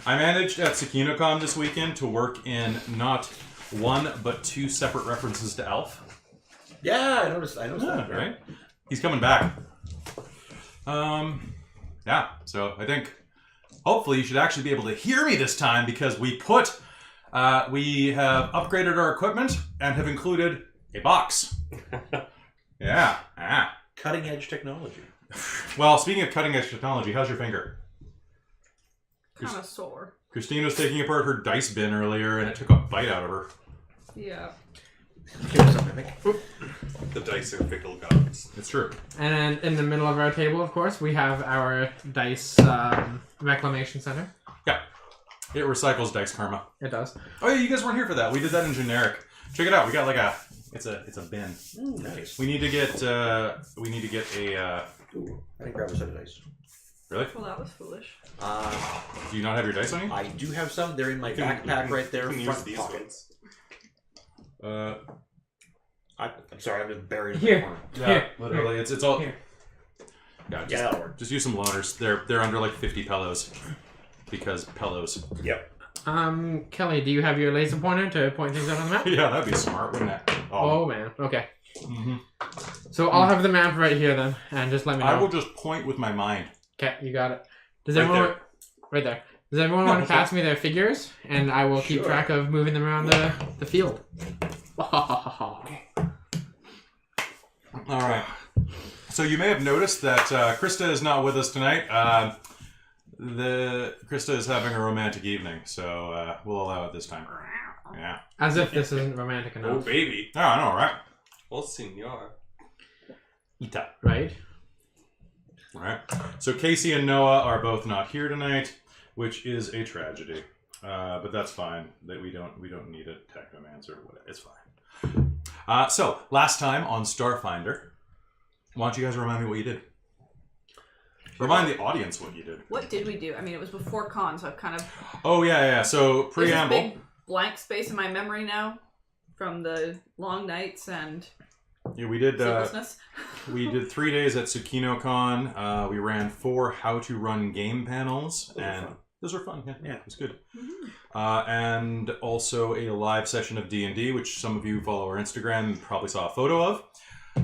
I managed at SakinoCon this weekend to work in not one, but 2 separate references to Elf. Yeah, I noticed that. Right? He's coming back. Yeah, so I think hopefully you should actually be able to hear me this time because we have upgraded our equipment and have included a box. Yeah. Cutting edge technology. Well, speaking of cutting edge technology, how's your finger? Kind of sore. Christine was taking apart her dice bin earlier and it took a bite out of her. Yeah. The dice are fickle gods. It's true. And in the middle of our table, of course, we have our dice reclamation center. Yeah. It recycles dice karma. It does. Oh yeah, you guys weren't here for that. We did that in generic. Check it out. We got like it's a bin. Ooh, nice. We need to get a Ooh, I didn't grab a set of dice. Really? Well, that was foolish. Do you not have your dice on you? I do have some. They're in my backpack right there, You can front use these pocket. ones. I'm sorry, I'm just buried in Here. the corner. Yeah, literally. It's all Here. Yeah, Yeah, that'll work. just use some loners. They're under like 50 pillows. Because pillows. Yep. Kelly, do you have your laser pointer to point things out on the map? Yeah, that'd be smart, wouldn't it? Oh man. Okay. Mm-hmm. So I'll have the map right here then, and just let me know. I will just point with my mind. Okay, you got it. Does Right everyone there. right there? Does everyone want to pass me their figures, and I will keep Sure. track of moving them around the field. All right. So you may have noticed that Krista is not with us tonight. Krista is having a romantic evening, so we'll allow it this time. Yeah. As if this isn't romantic Oh, enough, baby. Oh, I know, right? Well, senor. Ita. right? All right. So Casey and Noah are both not here tonight, which is a tragedy. But that's fine. That we don't need a technomancer. It's fine. So last time on Starfinder, why don't you guys remind me what you did? Remind the audience what you did. What did we do? I mean, it was before con, so I've kind of... Oh yeah. So There's preamble. this big blank space in my memory now from the long nights and Yeah, we did. sleeplessness. We did 3 days at SukinoCon. We ran 4 how to run game panels, and those were fun. Yeah, it was good. Mm-hmm. And also a live session of D&D, which some of you follow our Instagram and probably saw a photo of.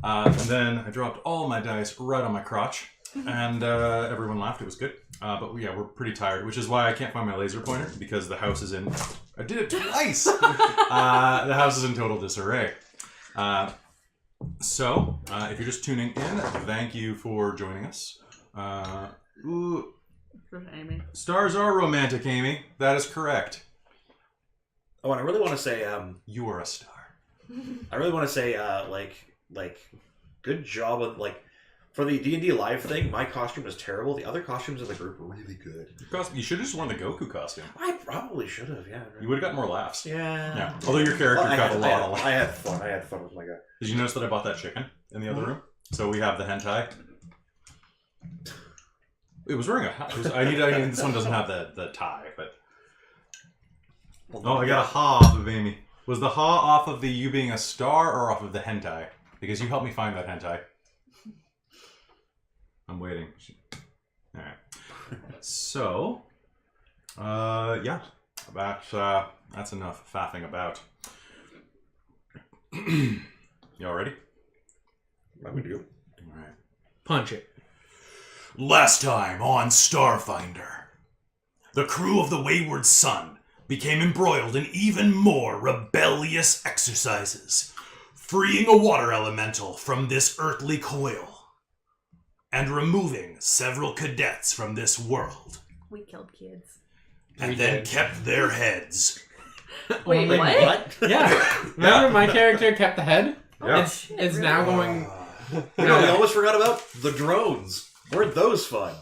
And then I dropped all my dice right on my crotch, and everyone laughed. It was good. But yeah, we're pretty tired, which is why I can't find my laser pointer, because the house is in... I did it twice! The house is in total disarray. So, if you're just tuning in, thank you for joining us. Ooh, Amy. stars are romantic, Amy. That is correct. Oh, and I really want to say, You are a star. good job with for the D&D live thing. My costume was terrible. The other costumes in the group were really good. You should have just worn the Goku costume. I probably should have. Yeah. You would have got more laughs. Yeah. Yeah. Although your character got a lot of laughs. I had fun. I had fun with my guy. Did you notice that I bought that chicken in the other room? So we have the hentai. It was wearing a hat. I need. This one doesn't have the tie, but. Oh, I got a ha off of Amy. Was the ha off of the you being a star or off of the hentai? Because you helped me find that hentai. I'm waiting. Alright. So, yeah. That's enough faffing about. Y'all ready? I would do. Alright. Punch it. Last time on Starfinder, the crew of the Wayward Sun became embroiled in even more rebellious exercises, freeing a water elemental from this earthly coil, and removing several cadets from this world, We killed kids. and We then did. kept their heads. Wait, what? Yeah. Remember my character kept the head? Yeah. It's now going... You know, we almost forgot about the drones. Weren't those fun?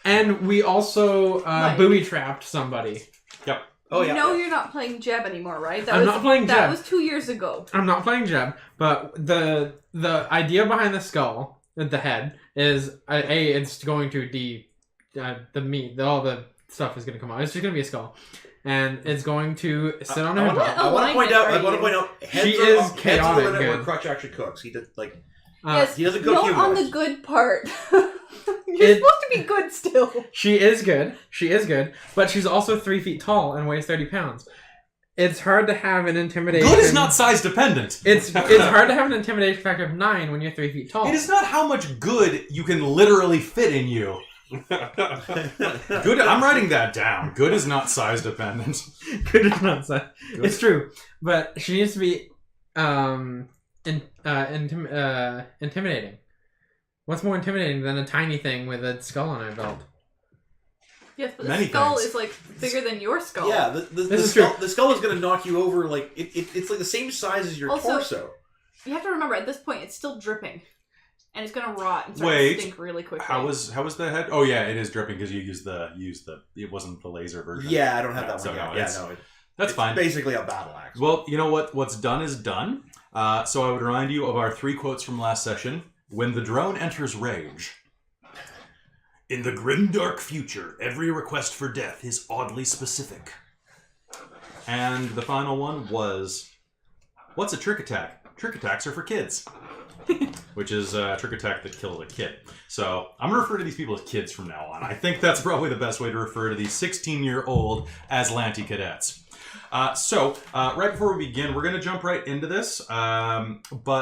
And we also Right. booby-trapped somebody. Yep. Oh yeah. No, you're not playing Jeb anymore, right? I'm not playing That Jeb. was 2 years ago. I'm not playing Jeb, but the idea behind the skull, the head, is it's going to the meat, all the stuff is going to come out. It's just going to be a skull, and it's going to sit on her What head. I want to point out. She Heads are is heads are the chaotic limit where good. Crutch actually cooks. He did Yes, he doesn't cook not human on the rice. good part. You're supposed to be good still. She is good. She is good. But she's also 3 feet tall and weighs 30 pounds. It's hard to have an intimidation. Good is not size dependent. It's hard to have an intimidation factor of 9 when you're 3 feet tall. It is not how much good you can literally fit in you. Good. I'm writing that down. Good is not size dependent. Good is not size. It's true, but she needs to be intimidating. What's more intimidating than a tiny thing with a skull on her belt? Yes, but Many the skull things. is like bigger than your skull. Yeah, the skull is going to knock you over. Like it's like the same size as your Also- torso. You have to remember, at this point, it's still dripping. And it's going to rot and start Wait, to stink really quickly. How was the head? Oh yeah, it is dripping because you used the. It wasn't the laser version. Yeah, I don't have that So one no, yet. it's- Yeah, no, That's it's fine. Basically a battle axe. Well, you know what? What's done is done. So I would remind you of our 3 quotes from last session. When the drone enters rage. In the grim dark future, every request for death is oddly specific. And the final one was, what's a trick attack? Trick attacks are for kids. Which is a trick attack that killed a kid. So I'm going to refer to these people as kids from now on. I think that's probably the best way to refer to these 16-year-old Aslanti cadets. Right before we begin, we're going to jump right into this. But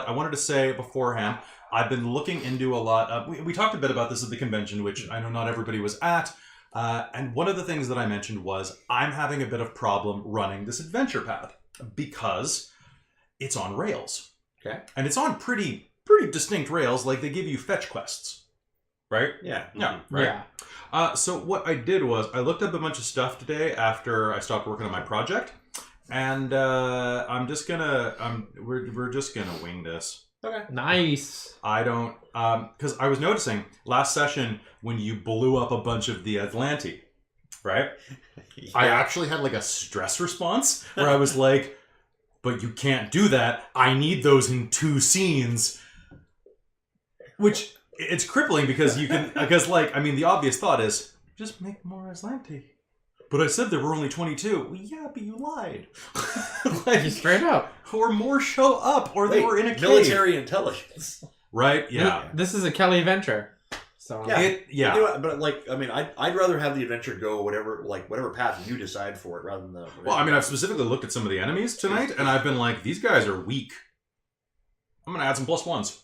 I wanted to say beforehand, I've been looking into a lot. We talked a bit about this at the convention, which I know not everybody was at. And one of the things that I mentioned was I'm having a bit of problem running this adventure path because it's on rails. Okay. And it's on pretty distinct rails. Like they give you fetch quests, right? Yeah. Yeah. Right. Yeah. So what I did was I looked up a bunch of stuff today after I stopped working on my project, and we're just gonna wing this. Okay. Nice. I don't, because I was noticing last session when you blew up a bunch of the Atlanti, right? I actually had like a stress response where I was like, but you can't do that. I need those in 2 scenes. Which, it's crippling because you can, the obvious thought is, just make more Atlanti. But I said there were only 22. Well, yeah, but you lied. Straight up. Or more show up, or they were in a cave. Military intelligence. Right? Yeah. This is a Kelly venture. So Yeah. Yeah. You know what, but I'd rather have the adventure go whatever path you decide for it rather than the. Well, I've specifically looked at some of the enemies tonight, and I've been like, these guys are weak. I'm gonna add some +1s.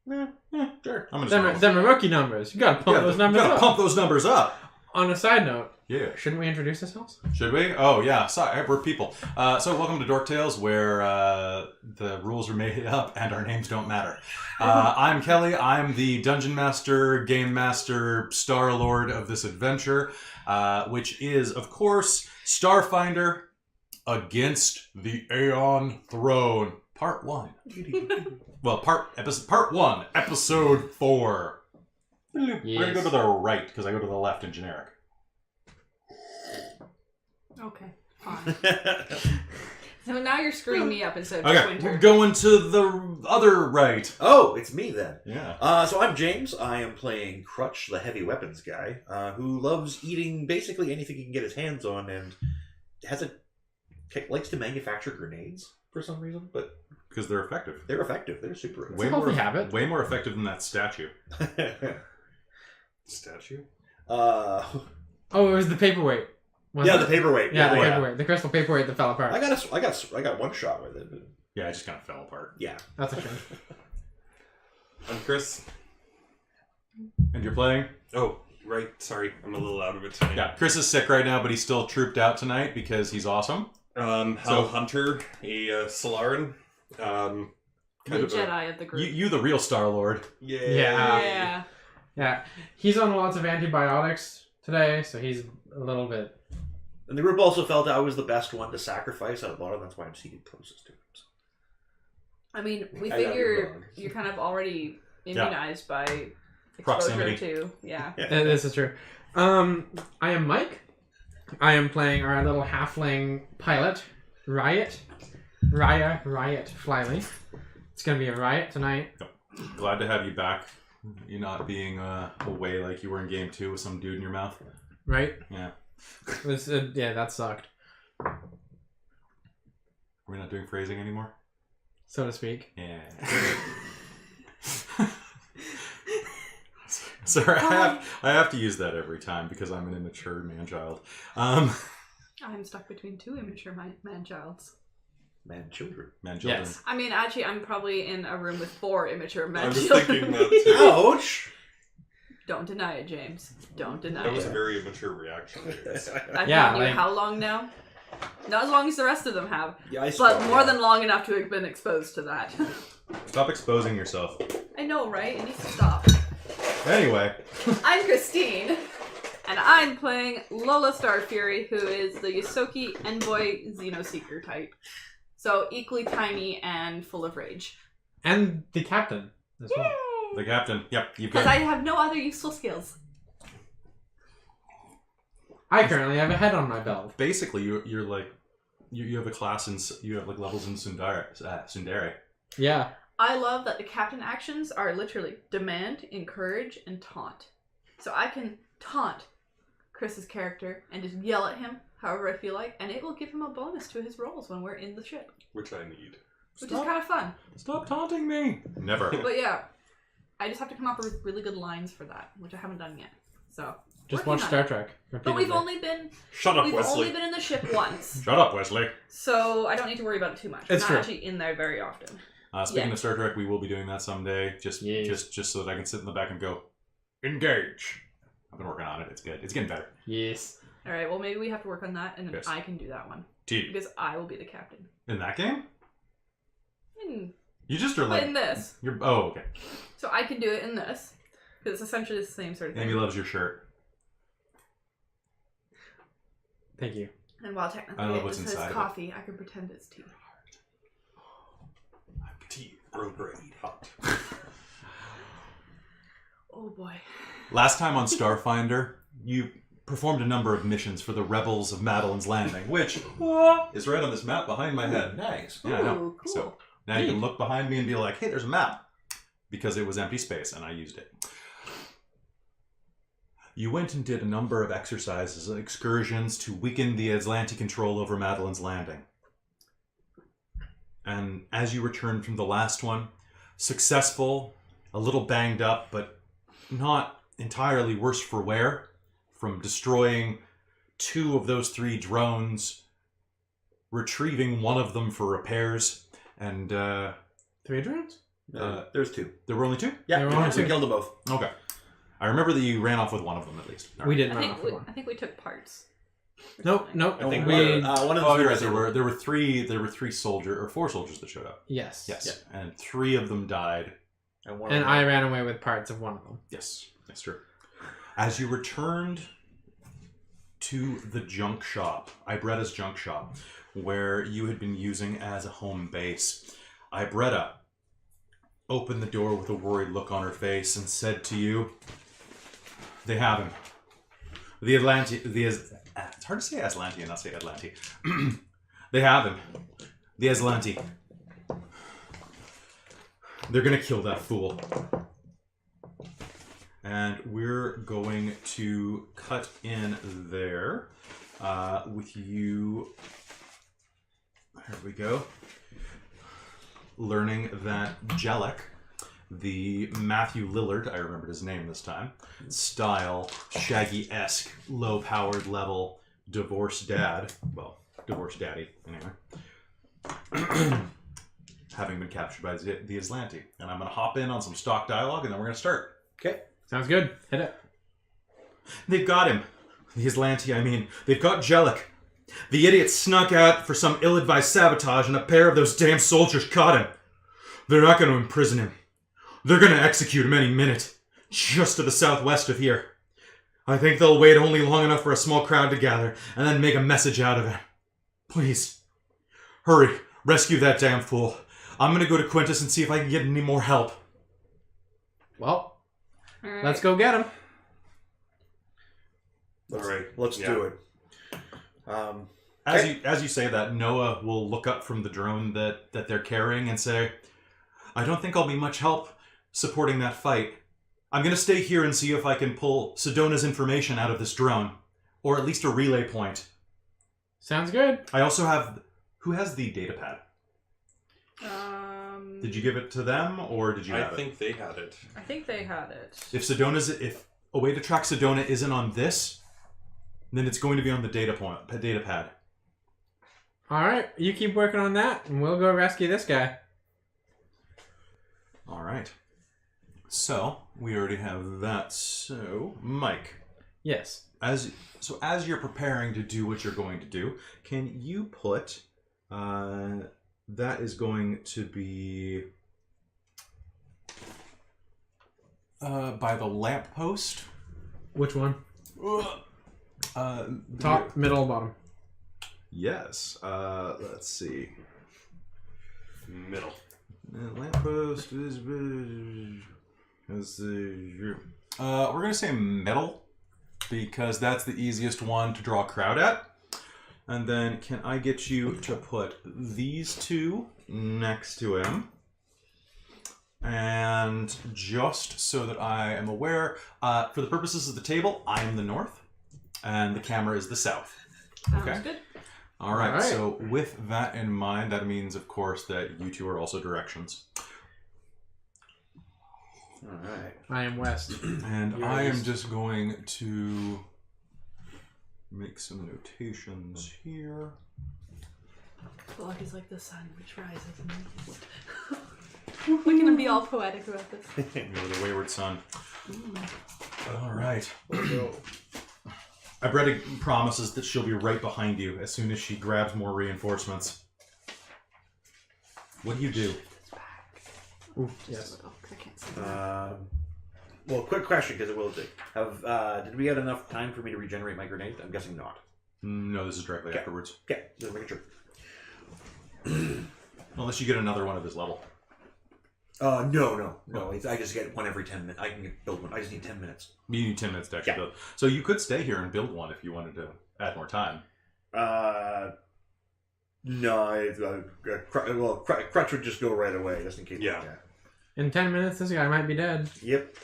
Yeah, sure. I'm gonna them are rookie numbers. You gotta pump those numbers gotta up. pump those numbers up. On a side note, Yeah. shouldn't we introduce ourselves? Should we? Oh, yeah. Sorry, we're people. So welcome to Dork Tales, where the rules are made up and our names don't matter. I'm Kelly. I'm the Dungeon Master, Game Master, Star Lord of this adventure, which is, of course, Starfinder Against the Aeon Throne, Part 1. Well, Part 1, Episode 4. We're going to go to the right, because I go to the left in generic. Okay, fine. So now you're screwing me up instead of Okay, Winter. we're going to the other right. Oh, it's me then. Yeah. So I'm James. I am playing Crutch, the heavy weapons guy, who loves eating basically anything he can get his hands on, and likes to manufacture grenades for some reason. But Because they're effective. they're effective. They're super effective. Way a healthy more, habit. way more effective than that statue. Statue? Oh, it was the paperweight. Yeah, the paperweight. Yeah, the paperweight. The crystal paperweight that fell apart. I got one shot with it. But Yeah, it just kind of fell apart. yeah. That's a shame. I'm Chris. And you're playing? Oh, right. Sorry. I'm a little out of it tonight. Yeah, Chris is sick right now, but he's still trooped out tonight because he's awesome. Hal Hunter, a Solaran. The Jedi of the group. You the real Star-Lord. Yeah. Yeah. Yeah, he's on lots of antibiotics today, so he's a little bit. And the group also felt I was the best one to sacrifice out of a lot of them. That's why I'm seated closest to him. So. I mean, we I got figure it wrong. you're kind of already immunized by exposure Proximity. to, yeah. This is true. I am Mike. I am playing our little halfling pilot, Riot. Riot Flyleaf. It's gonna be a riot tonight. Glad to have you back. You not being away like you were in game 2 with some dude in your mouth. Right? Yeah. Yeah, that sucked, Are we not doing phrasing anymore? so to speak. Yeah. Sorry, I have to use that every time because I'm an immature man-child. I'm stuck between two immature man-childs. Man-children. Man-children. Yes. I mean, actually, I'm probably in a room with 4 immature I was man-children. thinking that too. Ouch! Don't deny it, James. Don't deny That was a it. very immature reaction. James. I've Yeah, known you like- how long now? Not as long as the rest of them have, Yeah, I but more than long enough to have been exposed to that. Stop exposing yourself. I know, right? It needs to stop. Anyway, I'm Christine, and I'm playing Lola Starfury, who is the Yosoki Envoy Xenoseeker type. So equally tiny and full of rage. And the captain as well. the captain. Yep, you've Because got. I have no other useful skills. I currently have a head on my belt. Basically, you're like you have a class and you have like levels in Tsundere. Yeah. I love that the captain actions are literally demand, encourage, and taunt. So I can taunt Chris's character and just yell at him however I feel like, and it will give him a bonus to his rolls when we're in the ship, Which I need. which is kind of fun. Stop taunting me. Never. But yeah, I just have to come up with really good lines for that, which I haven't done yet. So Just working watch on Star it. Trek. But we've repeatedly. only been Shut up, only Wesley. been in the ship once, Shut up, Wesley. so I don't need to worry about it too much. It's Not true. actually in there very often. Speaking Yeah. of Star Trek, we will be doing that someday. Just so that I can sit in the back and go, engage. I've been working on it. It's good. It's getting better. Yes. All right, well maybe we have to work on that, and then Yes. I can do that one T. because I will be the captain. In that game, In, you just are but like in this, you're. Oh, okay. so I can do it in this because it's essentially the same sort of thing. Amy loves your shirt. Thank you. And while technically I love it what's just inside says of it. coffee, I can pretend it's tea. Tea. Earl Grey. Hot. Oh boy. Last time on Starfinder, you performed a number of missions for the rebels of Madelon's Landing, which is right on this map behind my head. Nice. Yeah, I know. Ooh, cool. So now you can look behind me and be like, hey, there's a map. Because it was empty space and I used it. You went and did a number of exercises and excursions to weaken the Atlantic control over Madelon's Landing. And as you returned from the last one, successful, a little banged up, but not entirely worse for wear, from destroying 2 of those 3 drones, retrieving one of them for repairs, and 3 drones? There's 2. there were only 2? Yeah, There were only we 2. killed them both. Okay. I remember that you ran off with one of them at least. All We right. didn't run off with one. I think we took parts. or Nope, something. nope. I think we. one of Oh, them you're right. There were 3 soldiers or 4 soldiers that showed up. Yes. Yes, and 3 of them died. and one And of them, I ran away with parts of one of them. Yes, that's true. As you returned to the junk shop, Ibretta's junk shop, where you had been using as a home base, Ibretta opened the door with a worried look on her face and said to you, "They have him. It's hard to say Aslanti and not say Atlanti. They have him. The Aslanti. They're gonna kill that fool." And we're going to cut in there with you. There we go. Learning that Jellic, the Matthew Lillard, I remembered his name this time, style, Shaggy-esque, low-powered level, divorced dad, well, divorced daddy, anyway, having been captured by the Aslanti. And I'm going to hop in on some stock dialogue, and then we're going to start. Okay. Sounds good. Hit it. They've got him. The Aslanti, I mean. They've got Jellic. The idiot snuck out for some ill-advised sabotage, and a pair of those damn soldiers caught him. They're not going to imprison him. They're going to execute him any minute, just to the southwest of here. I think they'll wait only long enough for a small crowd to gather, and then make a message out of it. Please, hurry, rescue that damn fool. I'm going to go to Quintus and see if I can get any more help. Well, All right. let's go get him. Let's, All right. let's Yeah. do it. As you say that, Noah will look up from the drone that they're carrying and say, "I don't think I'll be much help supporting that fight. I'm going to stay here and see if I can pull Sedona's information out of this drone, or at least a relay point. Sounds good. I also have... Who has the data pad? Did you give it to them, or did you I have it? think they had it. I think they had it. If a way to track Sedona isn't on this, then it's going to be on the data pad. All right, you keep working on that, and we'll go rescue this guy. All right. So we already have that. So Mike, Yes. as you're preparing to do what you're going to do, can you put that is going to be by the lamppost. Which one? Uh, Top, middle, bottom. Yes. Let's see. Middle. Lamppost is. We're gonna say middle because that's the easiest one to draw a crowd at. And then, can I get you to put these two next to him? And just so that I am aware, for the purposes of the table, I am the north, and the camera is the south. Sounds Okay. good. All right. All right. So with that in mind, that means, of course, that you two are also directions. All right. I am west. And You're I am east. just going to make some notations here. Block is like the sun which rises and We're gonna be all poetic about this. You're the wayward son. All right. Let's go. Ibretta promises that she'll be right behind you as soon as she grabs more reinforcements. What do you do? Ooh, yes. Oh, I can't see that. Well, quick question because it will take. Did we have enough time for me to regenerate my grenade? I'm guessing not. No, this is directly Okay. afterwards. Okay, just making sure. Unless you get another one of this level. No. I just get one every 10 minutes. I can build one. I just need 10 minutes. You need 10 minutes to actually Yeah. build. So you could stay here and build one if you wanted to add more time. No. Crutch would just go right away, just in case. Yeah. In 10 minutes, this guy might be dead. Yep.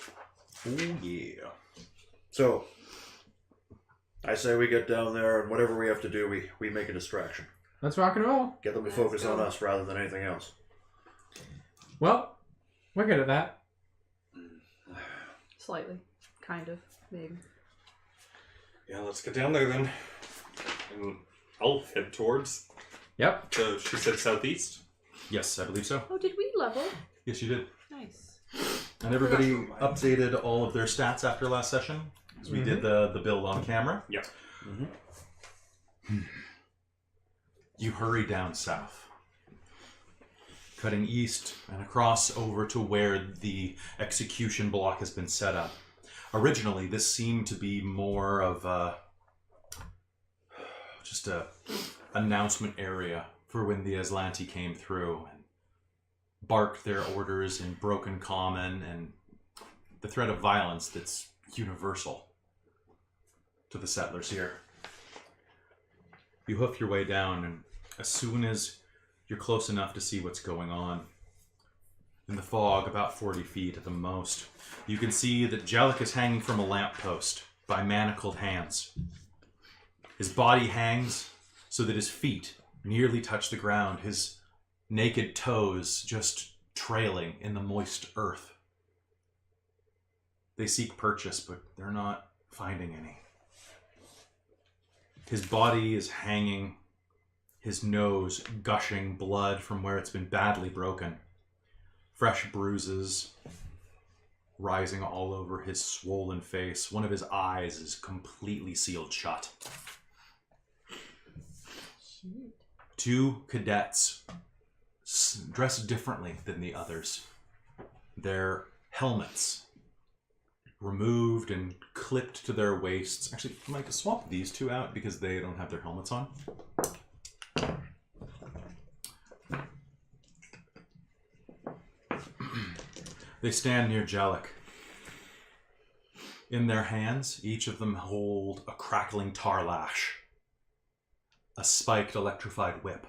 Oh, yeah. So, I say we get down there and whatever we have to do, we make a distraction. Let's rock and roll. Get them to Let's focus go. on us rather than anything else. Well, we're good at that. Slightly. Kind of. Maybe. Yeah, let's get down there then. And I'll head towards. Yep. So she said southeast. Yes, I believe so. Oh, did we level? Yes, you did. Nice. And everybody updated all of their stats after last session. Because we did the build on camera. Yeah. You hurry down south, cutting east and across over to where the execution block has been set up. Originally, this seemed to be more of just a announcement area for when the Aslanti came through and barked their orders in broken common and the threat of violence that's universal to the settlers here. You hoof your way down, and as soon as you're close enough to see what's going on, in the fog, about 40 feet at the most, you can see that Jellic is hanging from a lamppost by manacled hands. His body hangs so that his feet nearly touch the ground, his naked toes just trailing in the moist earth. They seek purchase, but they're not finding any. His body is hanging, his nose gushing blood from where it's been badly broken. Fresh bruises rising all over his swollen face. One of his eyes is completely sealed shut. Two cadets dressed differently than the others. Their helmets removed and clipped to their waists. Actually, Mike, swap these two out because they don't have their helmets on. They stand near Jellic. In their hands, each of them hold a crackling tar lash, a spiked electrified whip.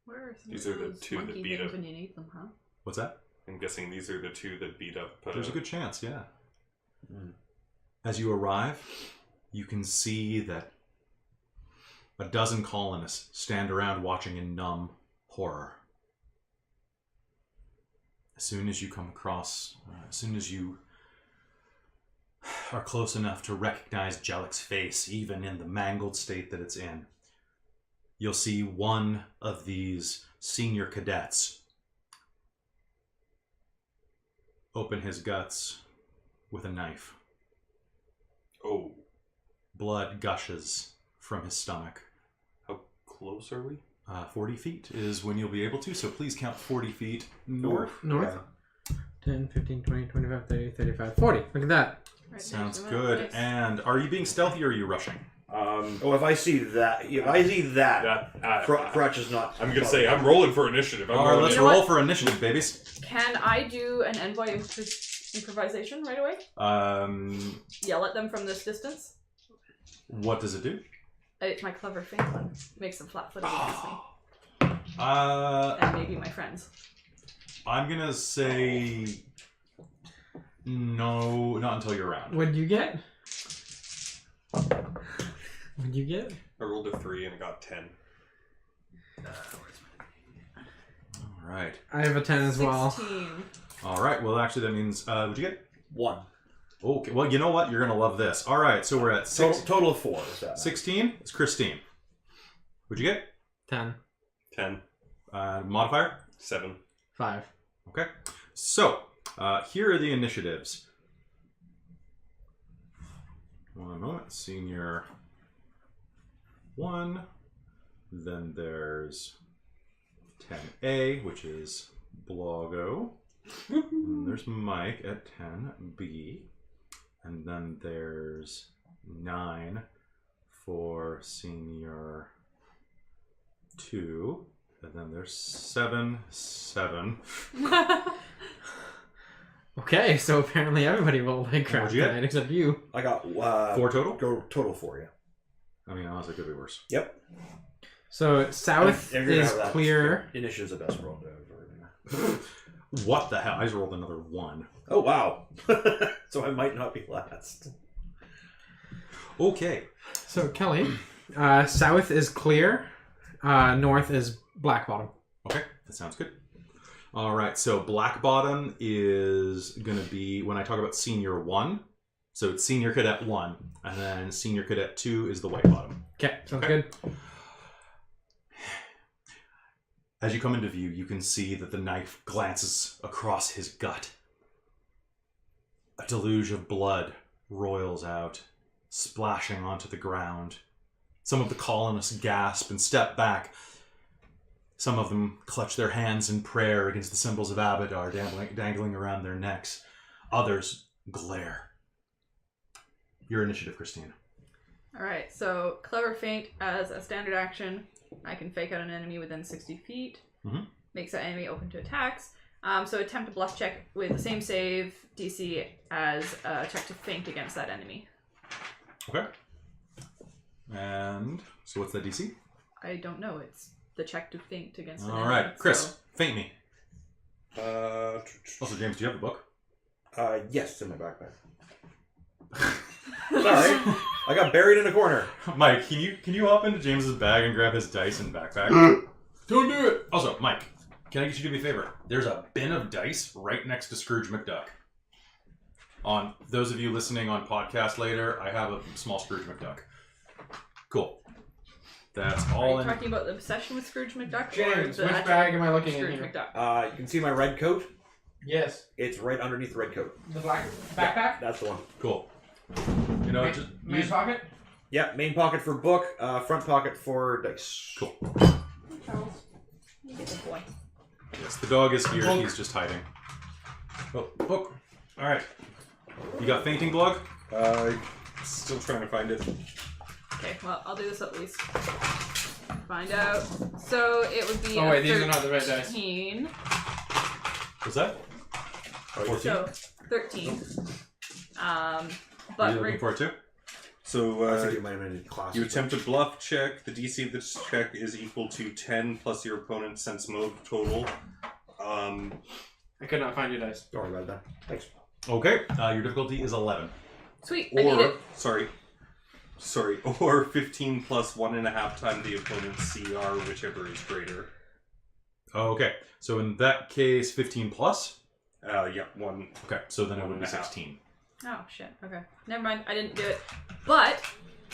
Where are some These of are the those two that monkey beat things up. when you need them, huh? What's that? I'm guessing these are the two that beat up. There's a good chance, yeah. Mm. As you arrive, you can see that a dozen colonists stand around watching in numb horror. As soon as you come across, as soon as you are close enough to recognize Jellic's face, even in the mangled state that it's in, you'll see one of these senior cadets open his guts with a knife. Oh, Blood gushes from his stomach. how close are we? 40 feet is when you'll be able to, so please count 40 feet north. North. 10, 15, 20, 25, 30, 35, 40. Look at that. Right, Sounds there's good. nice. And are you being stealthy or are you rushing? Oh, if I see that, Crutch is not. I'm gonna say I'm rolling for initiative. I'm All right, rolling let's You know roll what? for initiative, babies. Can I do an envoy improvisation right away? Yell at them from this distance? What does it do? It's my clever feint one. Makes them flat-footed against me. And maybe my friends. I'm gonna say no, not until you're around. What'd you get? What'd you get? I rolled a 3 and I got 10. All right. I have a 10 as well. 16. All right. Well, actually, that means what'd you get? 1. Okay. Well, you know what? You're gonna love this. All right. So we're at Total of 4. Is that? 16. It's Christine. What'd you get? 10. 10. Modifier. 7. 5. Okay. So here are the initiatives. One moment. Senior 1. Then there's 10A, which is Blogo. And there's Mike at 10B. And then there's 9 for Senior 2. And then there's 7. Okay, so apparently everybody rolled like crap What'd you get? tonight except you. I got 4 total? Go total 4, yeah. I mean, honestly, it could be worse. Yep. So south If you're gonna is have that, clear. Initiative's the best roll ever. What the hell? I just rolled another 1. Oh, wow. So I might not be last. Okay. So Kelly, south is clear. North is black bottom. Okay, that sounds good. All right, so Black Bottom is going to be, when I talk about Senior 1, so it's Senior Cadet 1, and then Senior Cadet 2 is the White Bottom. Okay, sounds Okay. good. As you come into view, you can see that the knife glances across his gut. A deluge of blood roils out, splashing onto the ground. Some of the colonists gasp and step back. Some of them clutch their hands in prayer against the symbols of Abadar dangling around their necks. Others glare. Your initiative, Christine. Alright, so clever feint as a standard action. I can fake out an enemy within 60 feet. Mhm. Makes that enemy open to attacks. So attempt a bluff check with the same save DC as a check to feint against that enemy. Okay. And so what's that DC? I don't know. It's the check to feint against an All enemy. right, Chris, so- feint me. Also, Also, James, do you have the book? Yes, in my backpack. Sorry. I got buried in a corner. Mike, can you hop into James's bag and grab his dice and backpack? Don't do it. Also, Mike, can I get you to do me a favor? There's a bin of dice right next to Scrooge McDuck. On those of you listening on podcast later, I have a small Scrooge McDuck. Cool. That's Are all you in. talking about the obsession with Scrooge McDuck? James, or the which actual bag am I looking in Scrooge here? McDuck? You can see my red coat. Yes. It's right underneath the red coat. The black backpack? That's the one. Cool. You know, just Main use. pocket? Yeah, main pocket for book, front pocket for dice. Cool. Charles, you get the boy. Yes, the dog is here. Book. He's just hiding. Oh, book. All right. You got fainting, Blog? still trying to find it. Okay, well, I'll do this at least. Find out. So it would be Oh, a wait, these are not the red dice. 13. What's that? 14. So 13. Are But you looking for it too? So I think it might have been in class. you attempt a bluff check. The DC of this check is equal to 10 plus your opponent's sense mode total. I could not find your dice. Don't worry about that. Thanks. Okay. Your difficulty is 11. sweet, I need it. Or 15 plus 1.5 times the opponent's CR, whichever is greater. Okay. So in that case, 15 plus. Yeah, one. Okay, so then it would be 1.5. 16. Oh shit. Okay. Never mind. I didn't do it. But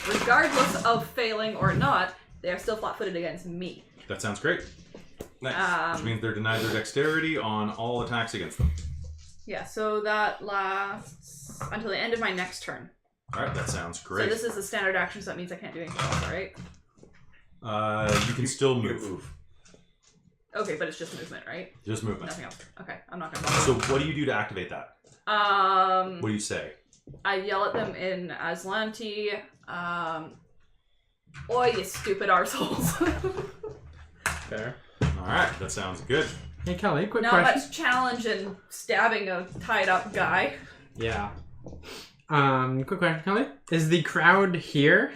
regardless of failing or not, they are still flat-footed against me. That sounds great. Nice. Which means they're denied their dexterity on all attacks against them. Yeah. So that lasts until the end of my next turn. All right, that sounds great. So this is a standard action, so that means I can't do anything else, right? You can still You move. Okay, but it's just movement, right? Just movement. Nothing else. Okay, I'm not gonna bother. So what do you do to activate that? What do you say? I yell at them in Aslanti. Oi, you stupid arseholes. Fair. All right, that sounds good. Hey, Kelly, quick Not question. much challenge in stabbing a tied up guy. Yeah. Quick question, Kelly. Is the crowd here?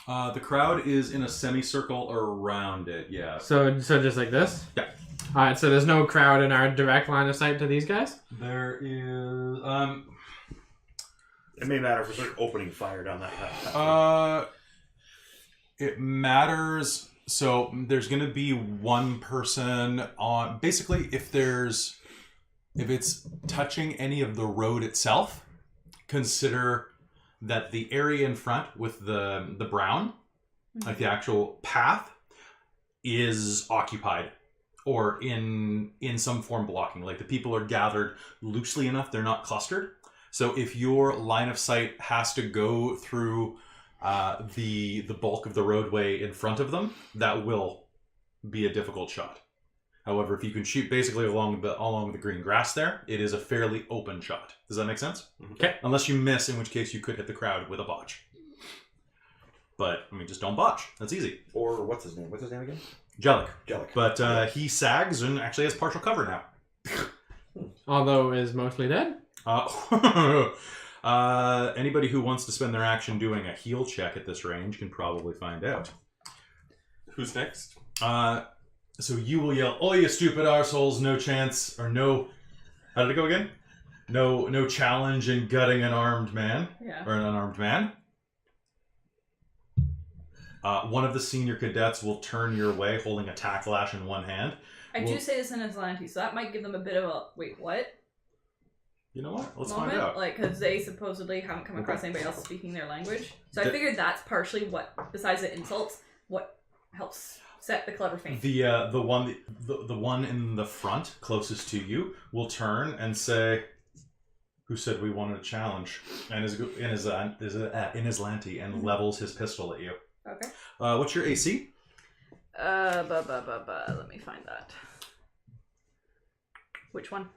The crowd is in a semicircle around it. Yeah. So just like this? Yeah. All right. So there's no crowd in our direct line of sight to these guys. There is. It may matter if we start opening fire down that path. It matters. So there's going to be one person on. Basically, if it's touching any of the road itself, consider that the area in front with the brown, like the actual path, is occupied or in some form blocking. Like the people are gathered loosely enough, they're not clustered. So if your line of sight has to go through the bulk of the roadway in front of them, that will be a difficult shot. However, if you can shoot basically along the green grass there, it is a fairly open shot. Does that make sense? Okay. Unless you miss, in which case you could hit the crowd with a botch. But, I mean, just don't botch. That's easy. Or what's his name? What's his name again? Jellic. Jellic. But he sags and actually has partial cover now. Although is mostly dead. Anybody who wants to spend their action doing a heal check at this range can probably find out. Who's next? So you will yell, "Oh, you stupid arseholes, no chance," or no... How did it go again? No challenge in gutting an armed man. Yeah. Or an unarmed man. One of the senior cadets will turn your way holding a tack lash in one hand. I do say this in Aslanti, so that might give them a bit of a wait, what? You know what? Let's moment. find out. Like, because they supposedly haven't come across anybody else speaking their language. So I The- figured that's partially what, besides the insults, what helps set the clever feint. The one in the front closest to you will turn and say, "Who said we wanted a challenge?" And is in his lanty and levels his pistol at you. Okay. What's your AC? Let me find that. Which one?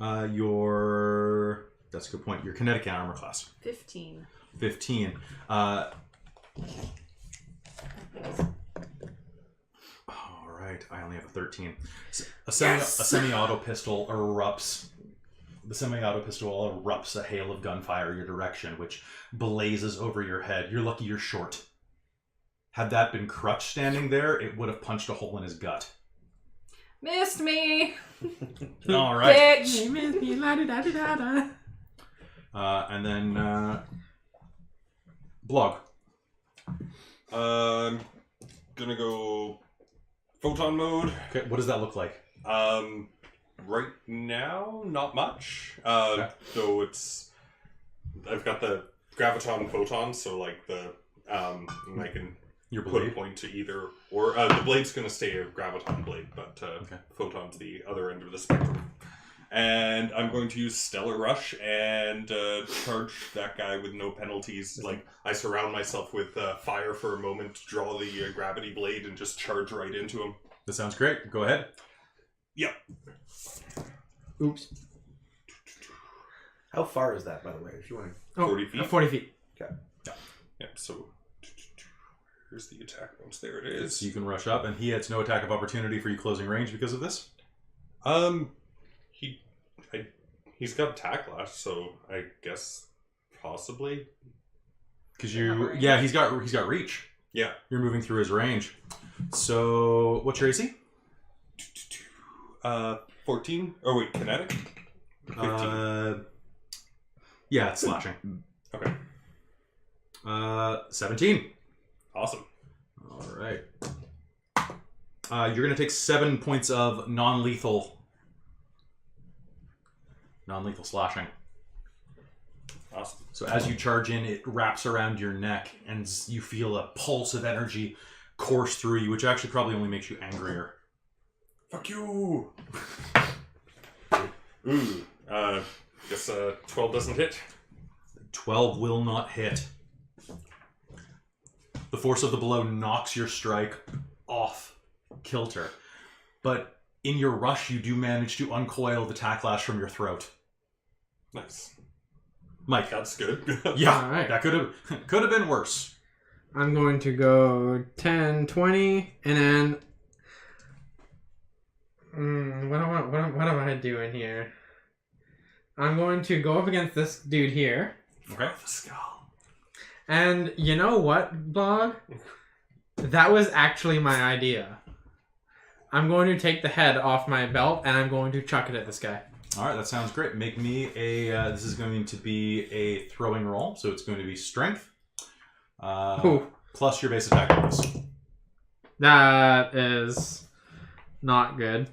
That's a good point. Your kinetic armor class. 15. 15. Alright, I only have a 13. A semi-auto pistol erupts. The semi-auto pistol erupts a hail of gunfire your direction, which blazes over your head. You're lucky you're short. Had that been Crutch standing there, it would have punched a hole in his gut. Missed me! Alright. Bitch! And then, Blog. Gonna go photon mode. Okay, what does that look like? Right now, not much. Okay. So I've got the graviton photon, so like I can Your put a blade? point to either, or the blade's gonna stay a graviton blade, but Okay. photon's the other end of the spectrum. And I'm going to use Stellar Rush and charge that guy with no penalties. Like, I surround myself with fire for a moment, draw the gravity blade, and just charge right into him. That sounds great. Go ahead. Yep. Oops. How far is that, by the way? If you want to... 40 feet. 40 feet. Yep, so here's the attack once there it is. So you can rush up, and he hits no attack of opportunity for you closing range because of this? He's got attack lash, so I guess possibly. Because Range. yeah, he's got reach. Yeah. You're moving through his range. So what's your AC? 14. Oh wait, kinetic. 15. Yeah, it's slashing. Okay. 17. Awesome. All right. You're gonna take 7 points of non-lethal non-lethal slashing. Awesome. So as you charge in, it wraps around your neck, and you feel a pulse of energy course through you, which actually probably only makes you angrier. Fuck you! Ooh. Guess 12 doesn't hit. 12 will not hit. The force of the blow knocks your strike off kilter. But in your rush, you do manage to uncoil the tacklash from your throat. Nice. Mike. That's good. Yeah, All right. that could have been worse. I'm going to go 10, 20, and then... what am I doing here? I'm going to go up against this dude here. Okay. The skull. And you know what, Blog? That was actually my idea. I'm going to take the head off my belt, and I'm going to chuck it at this guy. All right, that sounds great. Make me a... this is going to be a throwing roll, so it's going to be strength. Plus your base attack bonus. That is not good.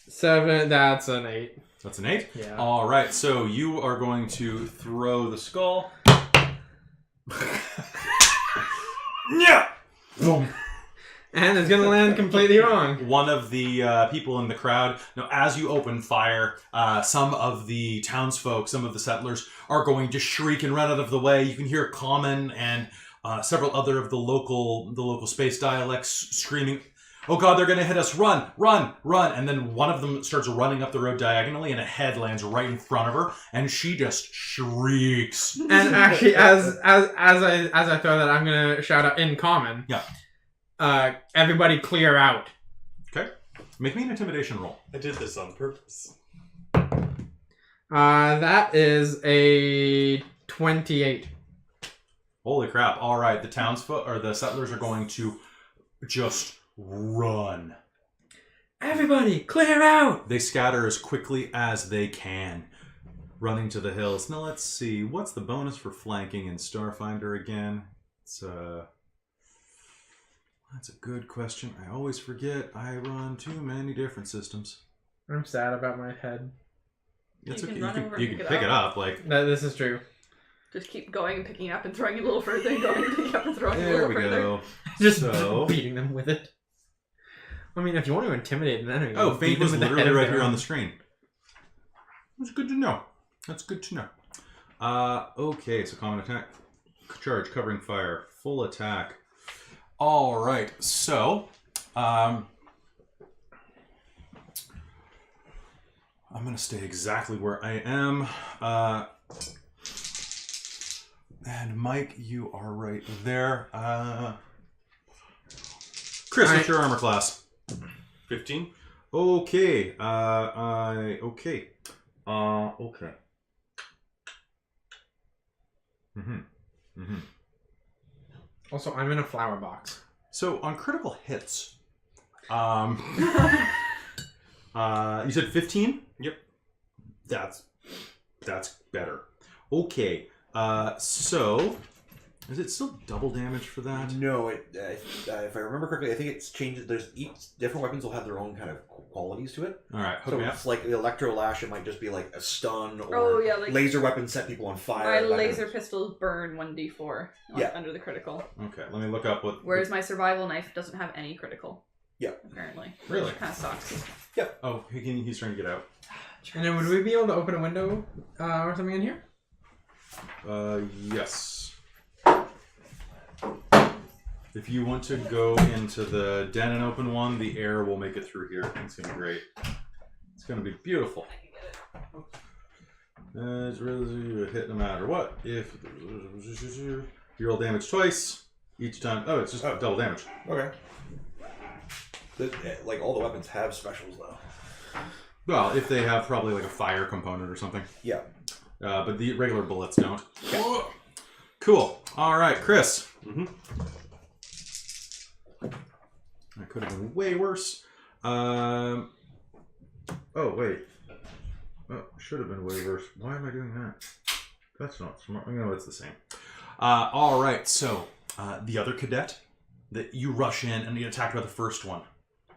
7, that's an 8. That's an 8? Yeah. All right, so you are going to throw the skull. Yeah! Boom. And it's going to land completely wrong. One of the people in the crowd, now as you open fire, some of the townsfolk, some of the settlers are going to shriek and run out of the way. You can hear common and several other of the local space dialects screaming, "Oh God, they're going to hit us! Run, run, run!" And then one of them starts running up the road diagonally, and a head lands right in front of her, and she just shrieks. And actually, as I throw that, I'm going to shout out in common. Yeah. Everybody clear out. Okay. Make me an intimidation roll. I did this on purpose. That is a 28. Holy crap. All right. The townsfolk or the settlers are going to just run. Everybody clear out. They scatter as quickly as they can, running to the hills. Now let's see. What's the bonus for flanking in Starfinder again? That's a good question. I always forget. I run too many different systems. I'm sad about my head. It's You can okay. run over and You can pick it up. Like, This is true. Just keep going and picking it up and throwing it a little further, and going and picking it up and throwing it a there little we further. go. Just So- beating them with it. I mean, if you want to intimidate an enemy, Oh, beat feint them was with the literally head of right their here on own. the screen. That's good to know. That's good to know. Okay, so common attack, charge, covering fire, full attack. All right, so I'm gonna stay exactly where I am. And Mike, you are right there. Chris, what's your armor class? 15? Okay. Okay. Also, I'm in a flower box. So on critical hits, you said 15? Yep. That's better. Okay. So is it still double damage for that? No, if I remember correctly, I think it's changed. There's each different weapons will have their own kind of qualities to it. All right. Hook So me up. it's like the electro lash. It might just be like a stun, or Oh, yeah, like- laser weapons set people on My fire. that laser kind of- pistols burn 1d4 Yeah. under the critical. Okay. Let me look up what. Whereas my survival knife doesn't have any critical. Yeah. Apparently. Really? Kind of sucks. Oh, he's trying to get out. And then would we be able to open a window or something in here? Yes. If you want to go into the den and open one, the air will make it through here. It's gonna be great. It's gonna be beautiful. It's really a hit no matter what. If you roll damage twice each time. Oh, it's just double damage. Okay. Like all the weapons have specials though. Well, if they have probably like a fire component or something. Yeah. But the regular bullets don't. Cool. All right, Chris. Mm-hmm. That could have been way worse. Oh, wait. Oh, should have been way worse. Why am I doing that? That's not smart. No, it's the same. All right, so the other cadet, that you rush in and you get attacked by the first one.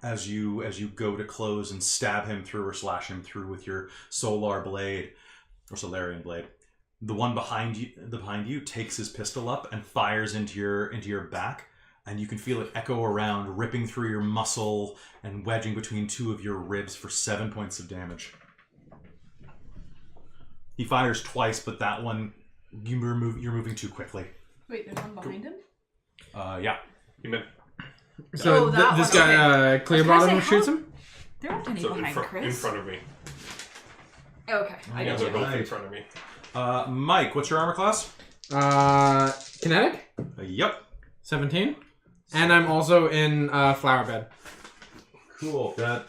as you go to close and stab him through or slash him through with your Solarian blade. The one behind you takes his pistol up and fires into your back, and you can feel it echo around, ripping through your muscle and wedging between two of your ribs for 7 points of damage. He fires twice, but that one you're moving too quickly. Wait, there's one behind him? Yeah. So that this one, guy, okay. clear I was gonna bottom, say, shoots how- him? There aren't any So behind in Chris. front of me. Okay, I Yeah, got they're you. both in front of me. Mike, what's your armor class? Kinetic? Yep. 17. And I'm also in flower bed. Cool. That.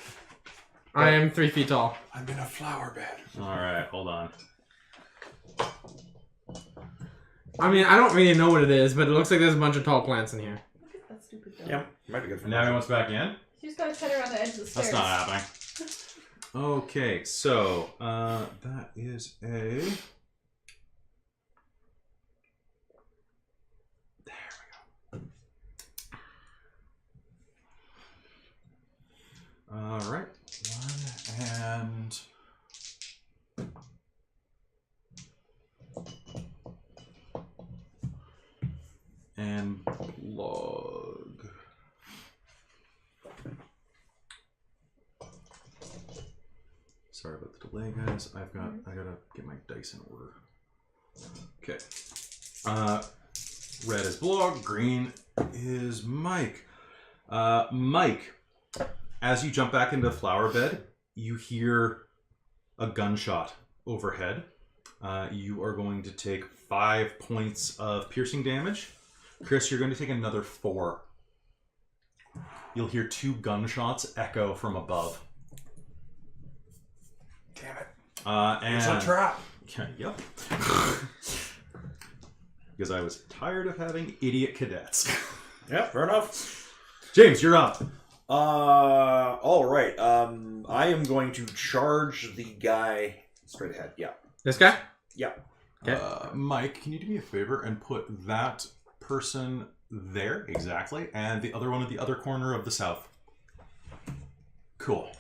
I am 3 feet tall. I'm in a flower bed. All right. Hold on. I mean, I don't really know what it is, but it looks like there's a bunch of tall plants in here. Look at that stupid dog. Yeah, might be good for And now he wants back in. You just gotta set her on the edge of the stairs. That's not happening. Okay, so that is a. There we go. All right, 1 and. And log. Sorry about the delay, guys. I gotta get my dice in order. Okay. Red is Blog, green is Mike. Mike, as you jump back into the flower bed, you hear a gunshot overhead. You are going to take 5 points of piercing damage. Chris, you're going to take another 4. You'll hear 2 gunshots echo from above. Damn it. And It's a trap. Yeah, yep. Because I was tired of having idiot cadets. Yeah, fair enough. James, you're up. All right. I am going to charge the guy straight ahead. Yeah. This guy? Yeah. Okay. Mike, can you do me a favor and put that person there, exactly, and the other one at the other corner of the south? Cool.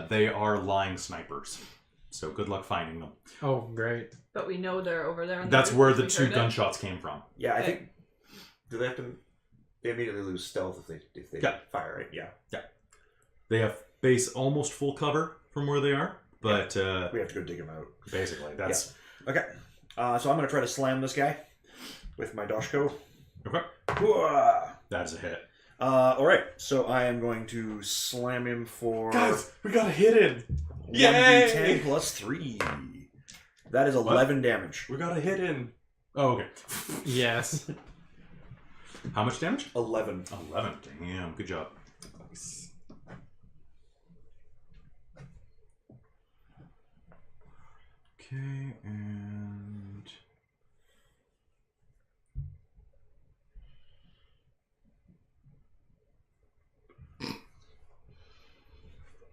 They are lying snipers, so good luck finding them. Oh, great. But we know they're over there. On That's the where roof, the we 2 heard it. gunshots came from. Yeah, I Okay. think. Do they have to? They immediately lose stealth if they Yeah. fire, right? Yeah. They have base almost full cover from where they are, but We have to go dig them out. basically that's Okay. So I'm going to try to slam this guy with my Doshko. okay. Hooah! That is a hit. All right. So I am going to slam him for Guys, we got a hit in. 1d10 Yay! plus 3. That is 11 damage. We got a hit in. Oh, okay. Yes. How much damage? 11. 11. Damn, good job. Okay, and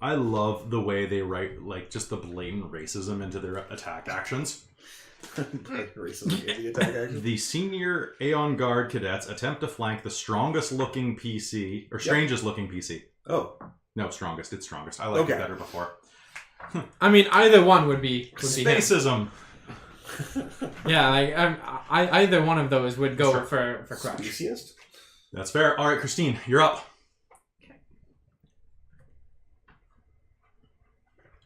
I love the way they write like just the blatant racism into their attack actions. Racism in the attack action. The senior Aeon Guard cadets attempt to flank the strongest looking PC or strangest looking PC. Oh. No, strongest. It's strongest. I liked it Okay. better before. I mean, either one would be him. Spacism. Yeah, like either one of those would go Sure. for crush. Speciest? That's fair. All right, Christine, you're up. Okay.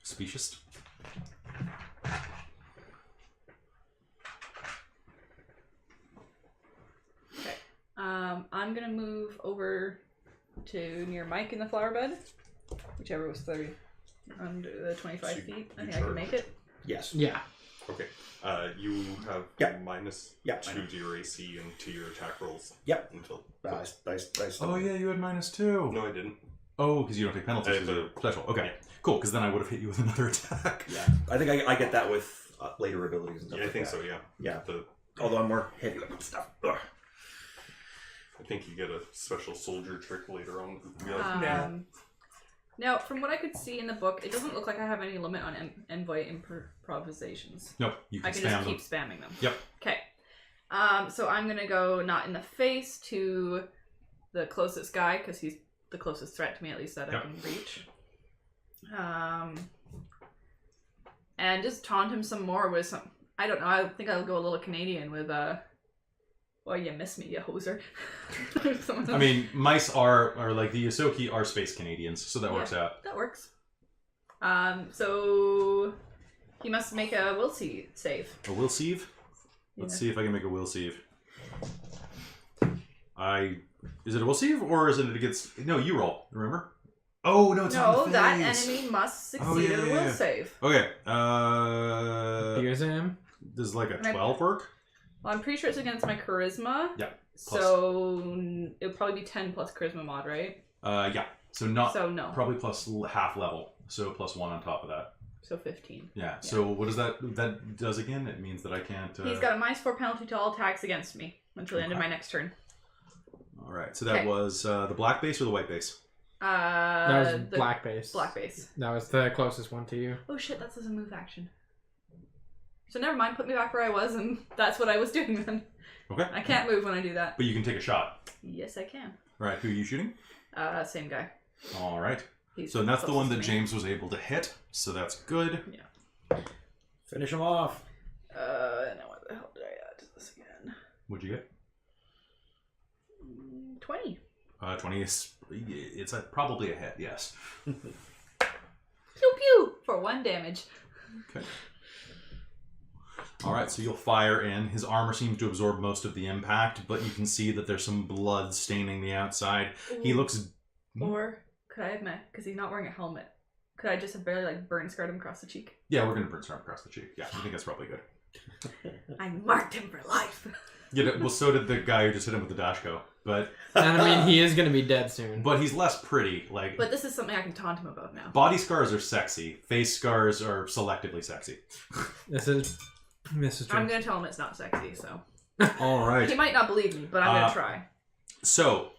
Speciest. Okay. I'm gonna move over to near Mike in the flower bed, whichever was 30 under the 25 So you- feet. I you think I can make it. Yes. Yeah. Okay. You have Yeah. minus Yeah. 2 to your AC and to your attack rolls. Yep. Until. Nice. Oh yeah, you had -2. No, I didn't. Oh, because you don't take I penalties. have Because you're special. Okay, cool. Because then I would have hit you with another attack. Yeah. I think I get that with later abilities and stuff Yeah, I like think that. so. Yeah. Yeah. The, Although I'm more heavy with stuff. Ugh. I think you get a special soldier trick later on. You're like, nah. Now, from what I could see in the book, it doesn't look like I have any limit on envoy improvisations. No, you I can can spam just them. keep spamming them. Yep. Okay. So I'm gonna go not in the face to the closest guy because he's the closest threat to me, at least that I Yep. can reach. And just taunt him some more with some. I don't know. I think I'll go a little Canadian with "Well, you miss me, you hoser." I mean, mice are like the Yosoki are space Canadians, so that Yeah. works out. That works. So he must make a will save. A will save? Let's see if I can make a will save. Is it a will save or is it against? No, you roll. Remember? Oh no, it's on No, the that face. enemy must succeed Oh, yeah, at a yeah, will yeah. save. Okay. Here's him. Does like a And I- 12 work? Well, I'm pretty sure it's against my charisma. Yeah. So it would probably be 10 plus charisma mod, right? Yeah. So not So no. probably plus half level. So plus 1 on top of that. So 15. Yeah. So what does that does again? It means that I can't. He's got a -4 penalty to all attacks against me until the end of my next turn. All right. So that Okay. was the black base or the white base? That was The black base. black base. That was the closest one to you. Oh shit, that's a move action. So never mind, put me back where I was, and that's what I was doing then. Okay. I can't move when I do that. But you can take a shot. Yes, I can. All right. Who are you shooting? Same guy. All right. He's So that's the one that closest to me. James was able to hit. So that's good. Finish him off. Now what the hell did I add to this again? What'd you get? 20. 20 is it's probably a hit. Yes. Pew pew! For 1 damage. Okay. All right, so you'll fire in. His armor seems to absorb most of the impact, but you can see that there's some blood staining the outside. He looks. Or could I have met, because he's not wearing a helmet, could I just have barely like burn scarred him across the cheek? Yeah, we're gonna burn storm across the cheek. Yeah, I think that's probably good. I marked him for life. Yeah, well, so did the guy who just hit him with the dashko, but And I mean, he is going to be dead soon. he's less pretty. Like But this is something I can taunt him about now. body scars are sexy. Face scars are selectively sexy. This is true. I'm gonna tell him it's not sexy, so All right. he might not believe me, but I'm gonna try. So,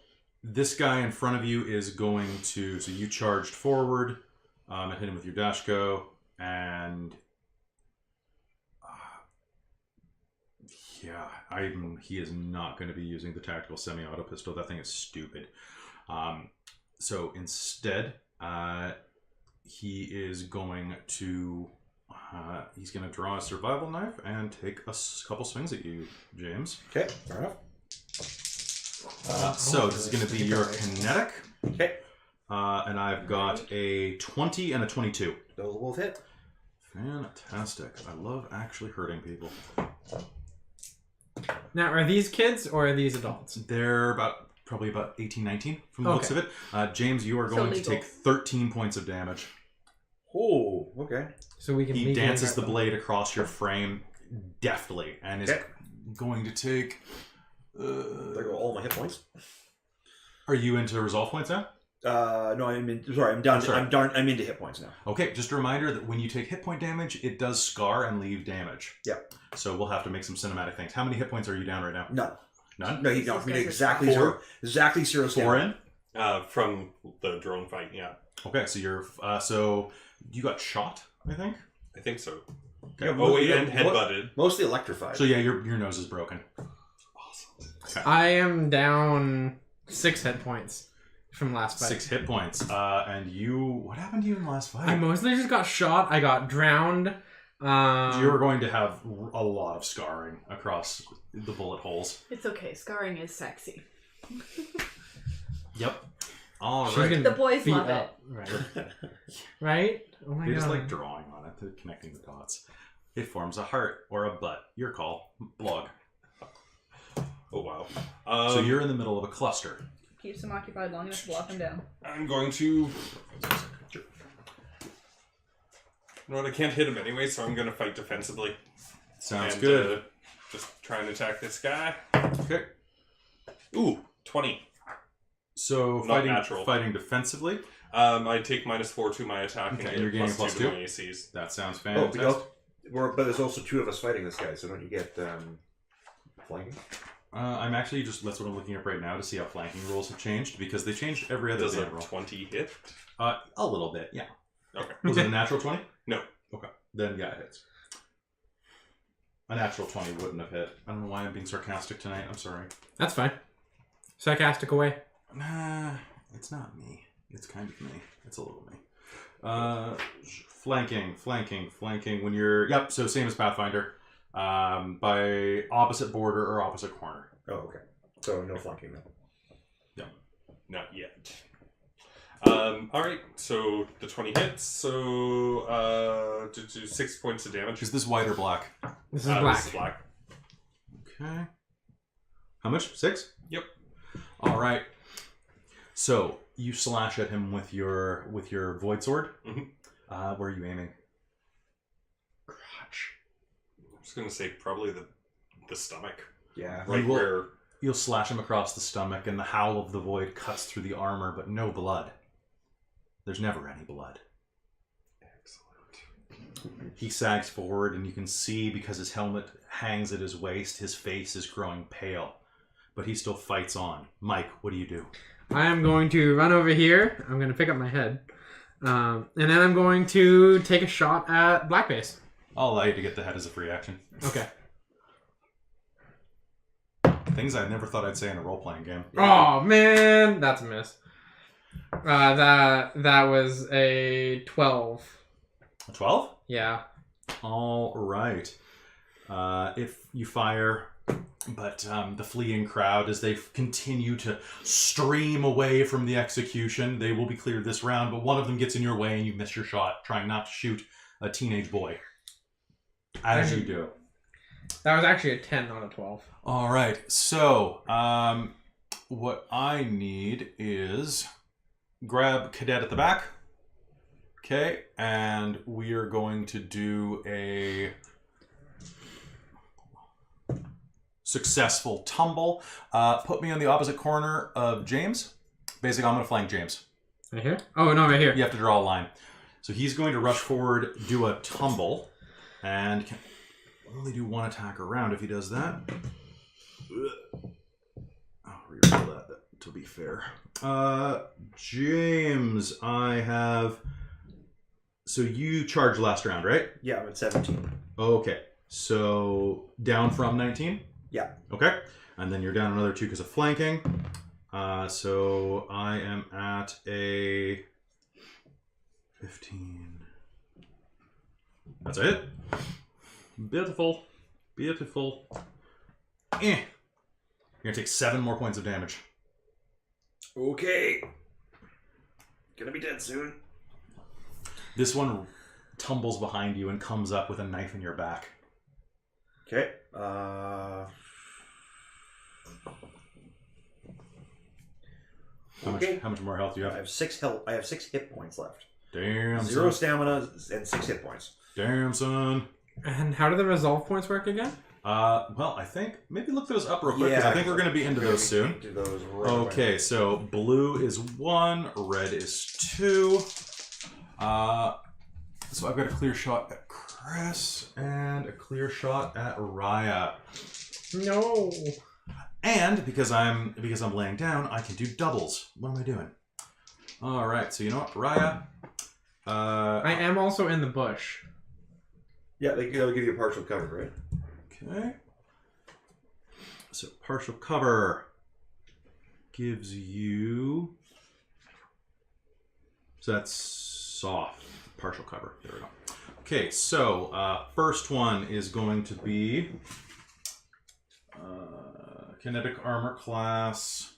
this guy in front of you is going to. So you charged forward, and hit him with your dashko, and he is not going to be using the tactical semi-auto pistol. That thing is stupid. So instead, he is going to. He's going to draw a survival knife and take a couple swings at you, James. Okay, fair enough. So this is going to be your kinetic. Okay, And I've got a 20 and a 22. those will both hit. Fantastic. I love actually hurting people. Now, are these kids or are these adults? They're probably about 18, 19 from the looks of it. James, you are So going to legal. take 13 points of damage. Oh, okay. So we can. He legally dances hurt the them. blade across your frame deftly and is Okay. going to take... There go all my hit points. Are you into resolve points now? No, I'm down. Sorry. I'm into hit points now. Okay, just a reminder that when you take hit point damage, it does scar and leave damage. Yeah. So we'll have to make some cinematic things. How many hit points are you down right now? None. None? No, he These don't. guys are Exactly four. zero. Exactly zero. 4 in? From the drone fight, yeah. Okay, so you're so you got shot, I think. I think so. Okay. Oh, wait, and headbutted. Mostly electrified. So yeah, your nose is broken. I am down 6 hit points from last fight. 6 hit points. And you, what happened to you in the last fight? I mostly just got shot. I got drowned. You're going to have a lot of scarring across the bullet holes. It's okay. Scarring is sexy. Yep. All She's right. gonna The boys beat love it. up. Right. Right? Oh my They god. just like drawing on it, they're connecting the dots. It forms a heart or a butt. Your call. Blog. Oh, wow. So you're in the middle of a cluster. Keeps him occupied long enough to lock him down. I'm going to... You know what, I can't hit him anyway, so I'm going to fight defensively. Sounds And, good. Just try and attack this guy. Okay. Ooh, 20. So Not natural. fighting defensively. I take -4 to my attack Okay, and you're get getting +2 +2? to my ACs. That sounds Oh, fantastic. but there's also 2 of us fighting this guy, so don't you get flanking? I'm actually that's what I'm looking at right now to see how flanking rules have changed because they changed every other Does a damn roll. 20 hit? A little bit, yeah. Okay. Was it a natural 20? No. Okay. Then yeah, it hits. A natural 20 wouldn't have hit. I don't know why I'm being sarcastic tonight. I'm sorry. That's fine. Sarcastic away. Nah, It's not me. It's kind of me. It's a little me. Flanking. When you're... Yep, so same as Pathfinder. By opposite border or opposite corner. Oh, okay. So no flanking then. Not yet. Alright, so the 20 hits, so do 6 points of damage. Is this white or black? This is black. This is black. Okay. How much? 6? Yep. All right. So you slash at him with your void sword. Mm-hmm. Where are you aiming? Crotch. I was gonna say probably the stomach. Yeah. Right where. You'll slash him across the stomach, and the howl of the void cuts through the armor, but no blood. There's never any blood. Excellent. He sags forward, and you can see, because his helmet hangs at his waist, his face is growing pale. But he still fights on. Mike, what do you do? I am going to run over here. I'm going to pick up my head. And then I'm going to take a shot at Blackface. I'll allow you to get the head as a free action. Okay. Things I never thought I'd say in a role-playing game. Oh, man. That's a miss. That was a 12. A 12? Yeah. All right. If you fire, but the fleeing crowd, as they continue to stream away from the execution, they will be cleared this round, but one of them gets in your way and you miss your shot, trying not to shoot a teenage boy. As you do. That was actually a 10, not a 12. All right. So, what I need is grab Cadet at the back. Okay, and we are going to do a successful tumble. Put me on the opposite corner of James. Basically, I'm going to flank James. Right here? Oh, no, right here. You have to draw a line. So he's going to rush forward, do a tumble, and can only do one attack a round if he does that. I'll reroll that to be fair. James, I have... So you charged last round, right? Yeah, I'm at 17. Okay. So down from 19? Yeah. Okay. And then you're down another 2 because of flanking. So I am at a 15. That's it. Beautiful. Beautiful. You're going to take 7 more points of damage. Okay. Gonna be dead soon. This one tumbles behind you and comes up with a knife in your back. Okay. How much more health do you I have? have 6 health. I have 6 hit points left. Damn, 0 son. stamina and 6 hit points. Damn, son. And how do the resolve points work again? Well, I think maybe look those up real quick because I think we're going to be into those soon. Do those right Okay, away. so blue is 1, red is 2. So I've got a clear shot at Chris and a clear shot at Raya. No. And because I'm laying down, I can do doubles. What am I doing? All right, so you know what, Raya. I am also in the bush. Yeah, they'll give you a partial cover, right? Okay. So partial cover gives you. So that's soft partial cover. There we go. Okay, so first one is going to be kinetic armor class.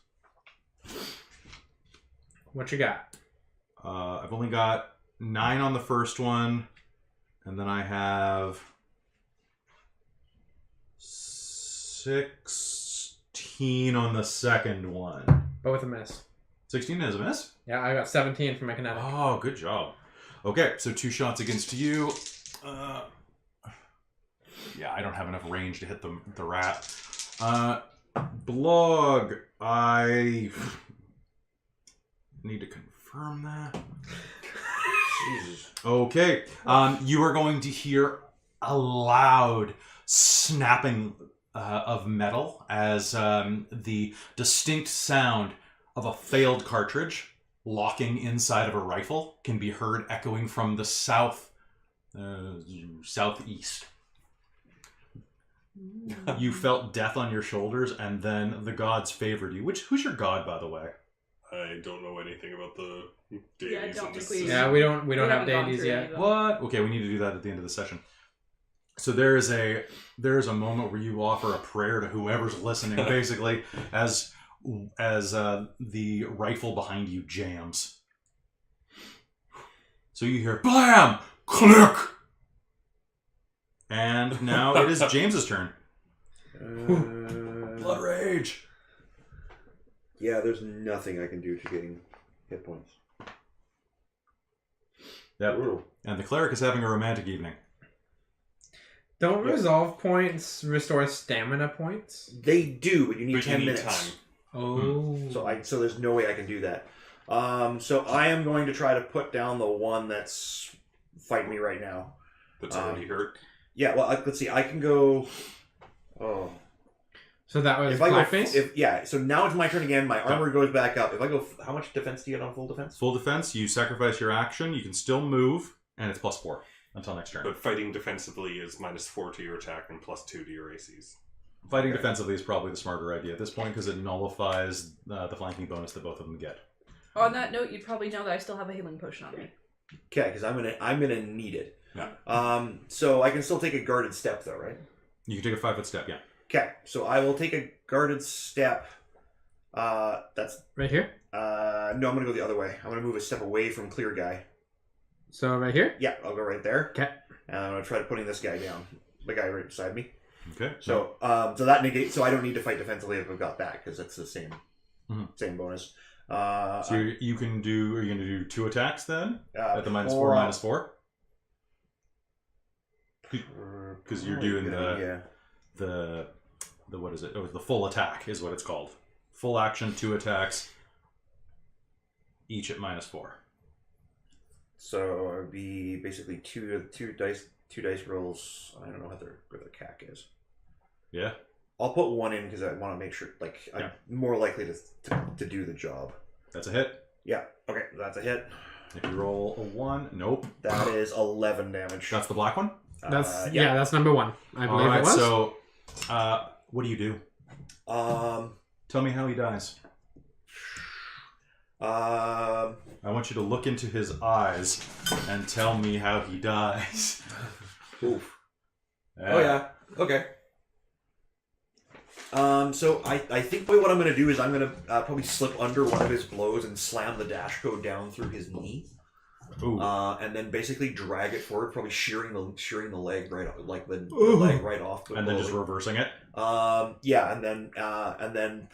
What you got? I've only got 9 on the first one, and then I have 16 on the second one. Both a miss. 16 is a miss? Yeah, I got 17 for my kinetic. Oh, good job. Okay, so 2 shots against you. Yeah, I don't have enough range to hit the rat. Blog, I need to confirm that. Jesus. Okay, you are going to hear a loud snapping of metal as the distinct sound of a failed cartridge locking inside of a rifle can be heard echoing from the southeast. You felt death on your shoulders, and then the gods favored you. Who's your god, by the way? I don't know anything about the Yeah, I deities. don't I'm just- think we- Yeah, we don't have haven't gone deities through any yet. of them. What? Okay, we need to do that at the end of the session. So there is a moment where you offer a prayer to whoever's listening, basically, as the rifle behind you jams. So you hear blam, click, and now it is James's turn. Blood rage. Yeah, there's nothing I can do to getting hit points. Yep. Ooh. And the cleric is having a romantic evening. Don't resolve points restore stamina points? They do, but you need But 10 you need minutes. time. Oh. So there's no way I can do that. So I am going to try to put down the one that's fighting me right now. That's already hurt. Yeah, well, let's see. I can go. Oh, So that was if I go, blackface? So now it's my turn again. My armor goes back up. If I go, how much defense do you get on full defense? Full defense, you sacrifice your action, you can still move, and it's +4 until next turn. But fighting defensively is -4 to your attack and +2 to your ACs. Fighting defensively is probably the smarter idea at this point because it nullifies the flanking bonus that both of them get. On that note, you'd probably know that I still have a healing potion on me. Okay, because I'm gonna need it. Yeah. So I can still take a guarded step though, right? You can take a 5-foot step, yeah. Okay, so I will take a guarded step. That's Right here? no. I'm gonna go the other way. I'm gonna move a step away from clear guy. So right here? Yeah, I'll go right there. Okay. And I'm gonna try putting this guy down. The guy right beside me. Okay. So, so that negates. So I don't need to fight defensively if I've got that because it's the same, Mhm. same bonus. So you can do. Are you going to do 2 attacks then at the -4 four- -4? Because you're doing the what is it? Oh, the full attack is what it's called. Full action, 2 attacks, each at -4. So it would be basically two dice rolls. I don't know what the CAC is. Yeah. I'll put 1 in because I want to make sure, like, I'm more likely to do the job. That's a hit. Yeah. Okay, that's a hit. If you roll a 1, nope. That is 11 damage. That's the black one. That's that's number 1. I believe All right. it was. So, what do you do? Um. Tell me how he dies. I want you to look into his eyes and tell me how he dies. Oof. Oh yeah. Okay. So I think what I'm going to do is I'm going to probably slip under one of his blows and slam the dash code down through his knee. Ooh. And then basically drag it forward, probably shearing the leg right off, like the leg right off. And then just reversing it. Yeah, and then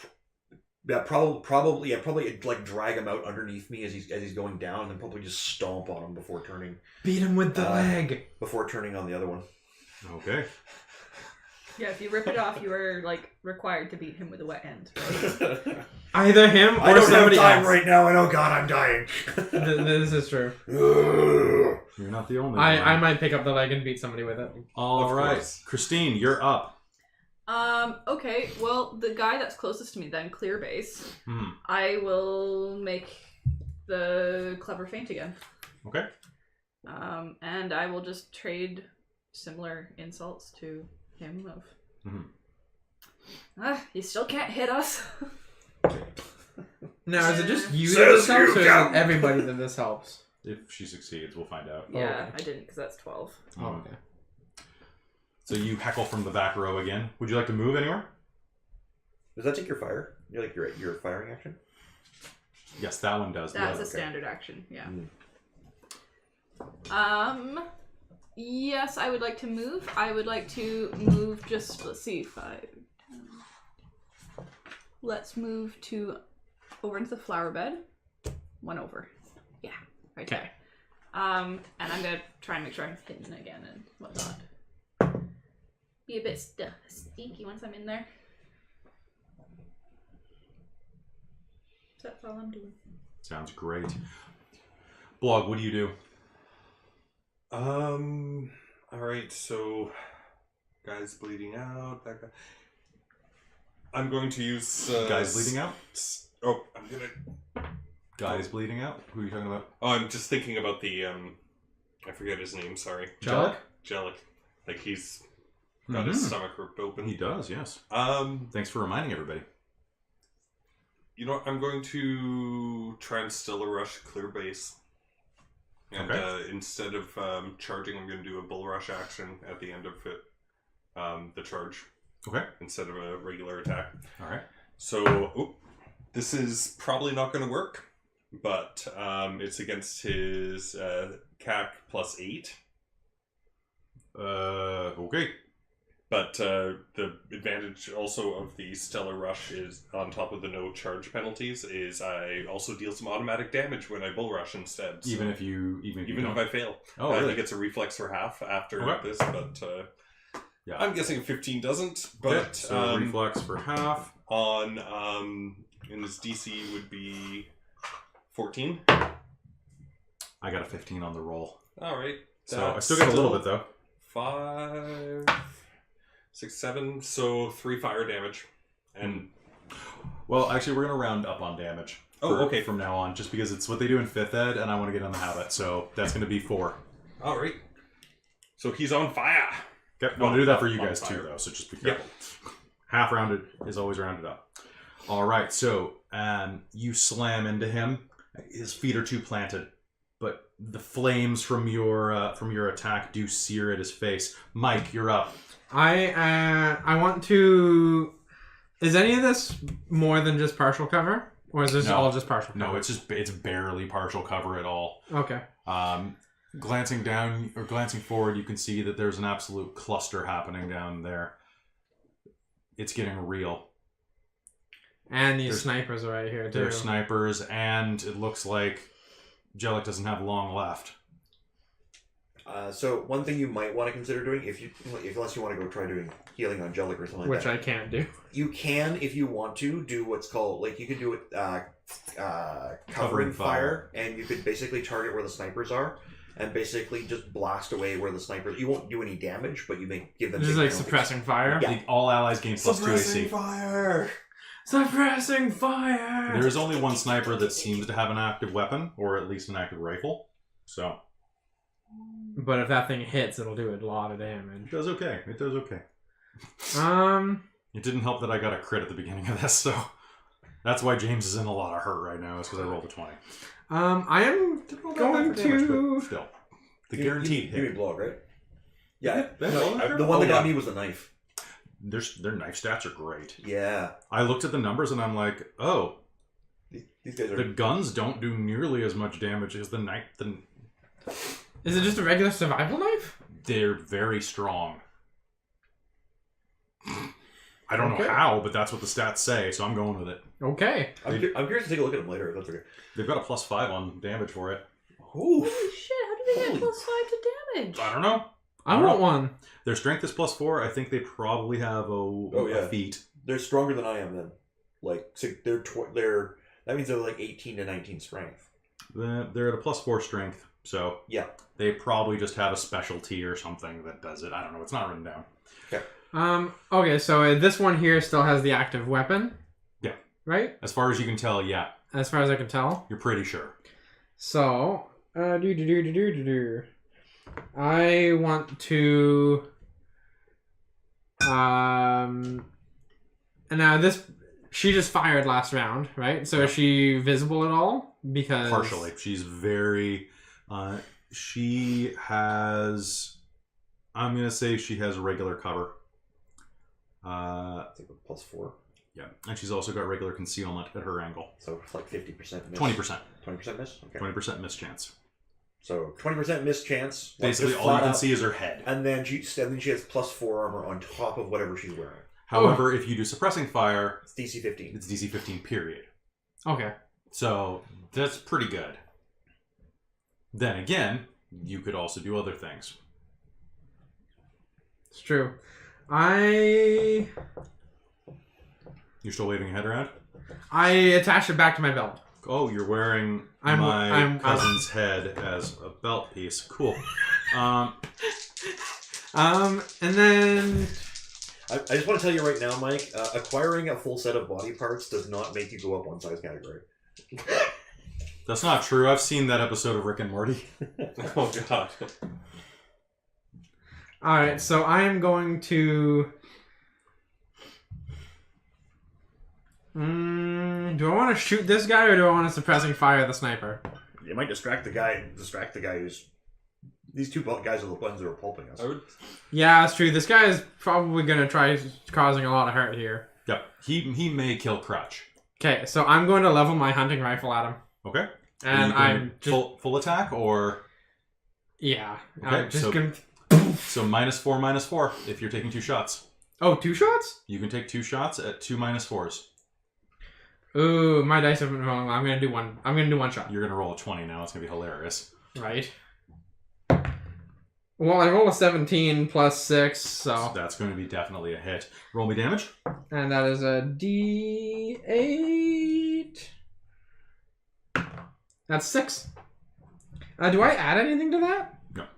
probably like drag him out underneath me as he's going down, and then probably just stomp on him before turning. Beat him with the leg. Before turning on the other one. Okay. Yeah, if you rip it off, you are like required to beat him with a wet end. Right? Either him or I don't have somebody time else. right now, and oh god, I'm dying. This is true. You're not the only one. I might pick up the leg and beat somebody with it. All Of right. course. Christine, you're up. Okay, well, the guy that's closest to me then, clear base, I will make the clever feint again. Okay. And I will just trade similar insults to him of, you still can't hit us. Now, is it just you that Says this helps, you or is can. it everybody that this helps? If she succeeds, we'll find out. Yeah, okay. I didn't because that's 12. Oh, okay. So you heckle from the back row again. Would you like to move anywhere? Does that take your fire? You're like your firing action? Yes, that one does. That's Yeah. a standard action, yeah. Mm. Yes, I would like to move. I would like to move just, let's see, 5, 10. Let's move over into the flower bed. 1 over. Yeah, right there. And I'm going to try and make sure I'm hidden again and whatnot. Be a bit sneaky once I'm in there. So that's all I'm doing. Sounds great. Blog, what do you do? Alright, so guy's bleeding out, that guy. I'm going to use Guys bleeding out? Oh, I'm gonna Guys bleeding out? Who are you talking about? Oh, I'm just thinking about the I forget his name, sorry. Jellic? Jellic. Like he's got his stomach ripped open. He does, yes. Thanks for reminding everybody. You know what? I'm going to try and Stellar Rush clear base. And instead of charging, I'm going to do a Bull Rush action at the end of it. The charge. Okay. Instead of a regular attack. Alright. So, this is probably not going to work. But it's against his CAC plus 8. Okay. But the advantage also of the Stellar Rush is, on top of the no charge penalties, is I also deal some automatic damage when I Bull Rush instead. So Even if I fail. Oh, I really? think it's a reflex for half after Okay. this, but Yeah. I'm guessing 15 doesn't. Okay, But so reflex for half. on and his DC would be 14. I got a 15 on the roll. All right. So I still get a little bit though. 5, 6, 7. So 3 fire damage, and Well, actually, we're gonna round up on damage. okay. From now on, just because it's what they do in 5th ed, and I want to get in the habit. So that's gonna be 4. all right. So he's on fire. Okay, I want to do that for you on guys fire. too, though. So just be Yep. careful. Half rounded is always rounded up. All right, so you slam into him. His feet are too planted, but the flames from your attack do sear at his face. Mike, you're up. I want to. Is any of this more than just partial cover, or is this No. all just partial? No, cover? it's barely partial cover at all. Okay. Glancing down or glancing forward, you can see that there's an absolute cluster happening down there. It's getting real. And these snipers are right here too. They're snipers, and it looks like Jellic doesn't have long left. So one thing you might want to consider doing, unless you want to go try doing healing on Jellic or something like Which that. I can't do. You can, if you want to, do what's called, you could do it covering fire, and you could basically target where the snipers are, and basically just blast away where the snipers. You won't do any damage, but you may give them. This is big like penalties. suppressing fire. Yeah. All allies gain plus 2 AC. fire. Suppressing fire. There is only one sniper that seems to have an active weapon, or at least an active rifle. So But if that thing hits, it'll do a lot of it damage. does okay. It does okay. Um. It didn't help that I got a crit at the beginning of this, so that's why James is in a lot of hurt right now. Is because I rolled a 20. I am Didn't roll that going bad for damage, to. but still, the guaranteed You mean hit. blog, right? Yeah. Yeah, The one that got me was the knife. Their knife stats are great. Yeah. I looked at the numbers and I'm like, oh, These guys are. the guns don't do nearly as much damage as the knife. Is it just a regular survival knife? They're very strong. I don't Okay. know how, but that's what the stats say, so I'm going with it. Okay. I'm curious to take a look at them later. If that's okay. They've got a +5 on damage for it. Ooh. Holy shit, how do they get Holy- +5 to damage? I don't know. I want one. Their strength is +4. I think they probably have a feat. They're stronger than I am then. So they're that means they're like 18 to 19 strength. They're at a +4 strength, so Yeah. they probably just have a specialty or something that does it. I don't know. It's not written down. Okay, so this one here still has the active weapon. Yeah. Right? As far as you can tell, yeah. As far as I can tell. You're pretty sure. So, I want to, and now this, she just fired last round, right? So is she visible at all? Because Partially. She's very... she has... I'm going to say she has regular cover. I think with +4. Yeah. And she's also got regular concealment at her angle. So it's like 50% miss. 20%. 20% miss? Okay. 20% miss chance. So 20% miss chance. Basically, just all you flat can out, see is her head. And then she has +4 armor on top of whatever she's wearing. However, if you do suppressing fire, It's DC 15. it's DC 15, period. Okay. So that's pretty good. Then again, you could also do other things. It's true. I You're still waving your head around? attached it back to my belt. Oh, you're wearing I'm- cousin's head as a belt piece. Cool. And then I just want to tell you right now, Mike, acquiring a full set of body parts does not make you go up one size category. That's not true. I've seen that episode of Rick and Morty. Oh god. all right, so I am going to. Do I want to shoot this guy or do I want to suppressing fire the sniper? You might distract the guy. Who's. These two guys are the ones that are pulping us. I would. Yeah, that's true. This guy is probably going to try causing a lot of hurt here. Yep. He may kill Crutch. Okay, so I'm going to level my hunting rifle at him. Okay. And I'm just... full attack or... Yeah. Okay, I'm just so- going So -4 if you're taking 2 shots. Oh, 2 shots? You can take 2 shots at 2 -4s. Ooh, my dice have been rolling. I'm going to do one. I'm going to do 1 shot. You're gonna roll a 20 now. It's gonna be hilarious. Right. Well, I roll a 17 plus 6, so... That's going to be definitely a hit. Roll me damage. And that is a D8. That's 6. Do I add anything to that?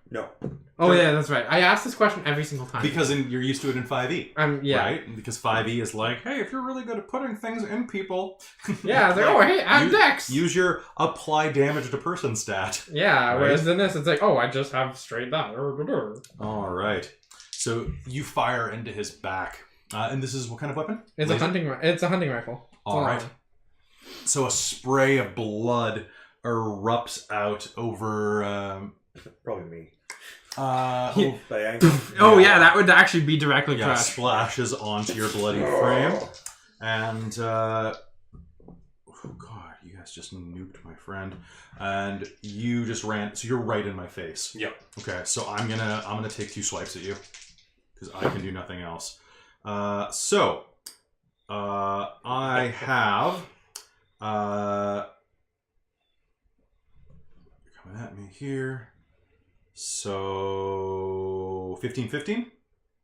No. Oh, yeah, that's right. I ask this question every single time. Because you're used to it in 5e. Yeah. Right? And because 5e is like, hey, if you're really good at putting things in people... Yeah, it's like, oh, hey, add dex! Use your apply damage to person stat. Yeah, Right? whereas in this, it's like, oh, I just have straight that. All right. So you fire into his back. And this is what kind of weapon? It's Laser? a hunting rifle. It's All a right. long So a spray of blood erupts out over... Probably me. Diagonal. Oh, yeah, that would actually be directly Yeah, crushed. splashes onto your bloody frame. And, oh god, you guys just nuked my friend. And you just ran, so you're right in my face. Yep. Okay, so I'm gonna take 2 swipes at you. Because I can do nothing else. I have, you're coming at me here. So 15.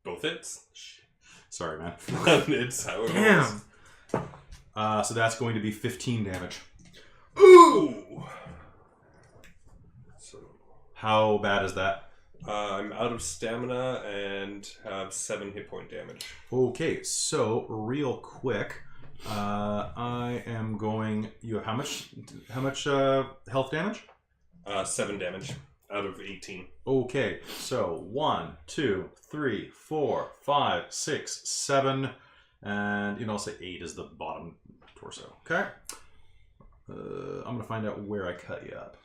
Both hits. Sorry, man. It's how it Damn. goes. So that's going to be 15 damage. Ooh. So How bad is that? I'm out of stamina and have 7 hit point damage. Okay, so real quick, I am going. You have how much health damage? 7 damage out of 18. Okay, so 1, 2, 3, 4, 5, 6, 7, and I'll say 8 is the bottom torso. Okay, I'm gonna find out where I cut you up.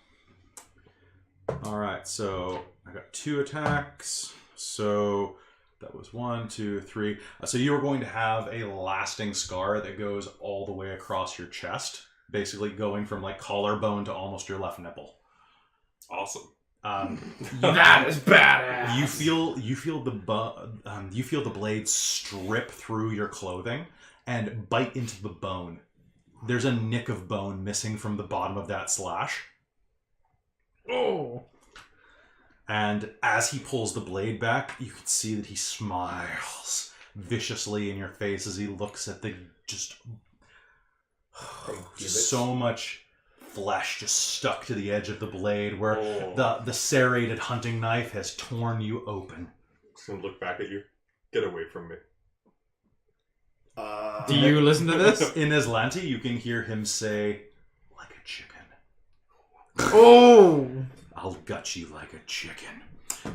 All right, so I got 2 attacks. So that was 1, 2, 3. So you are going to have a lasting scar that goes all the way across your chest, basically going from like collarbone to almost your left nipple. Awesome. That is badass. You feel the blade strip through your clothing and bite into the bone. There's a nick of bone missing from the bottom of that slash. Oh. And as he pulls the blade back, you can see that he smiles viciously in your face as he looks at the just so much flesh just stuck to the edge of the blade where the serrated hunting knife has torn you open. Just gonna look back at you. Get away from me. Do you listen to this? In Aslanti, you can hear him say, like a chicken. Oh! I'll gut you like a chicken.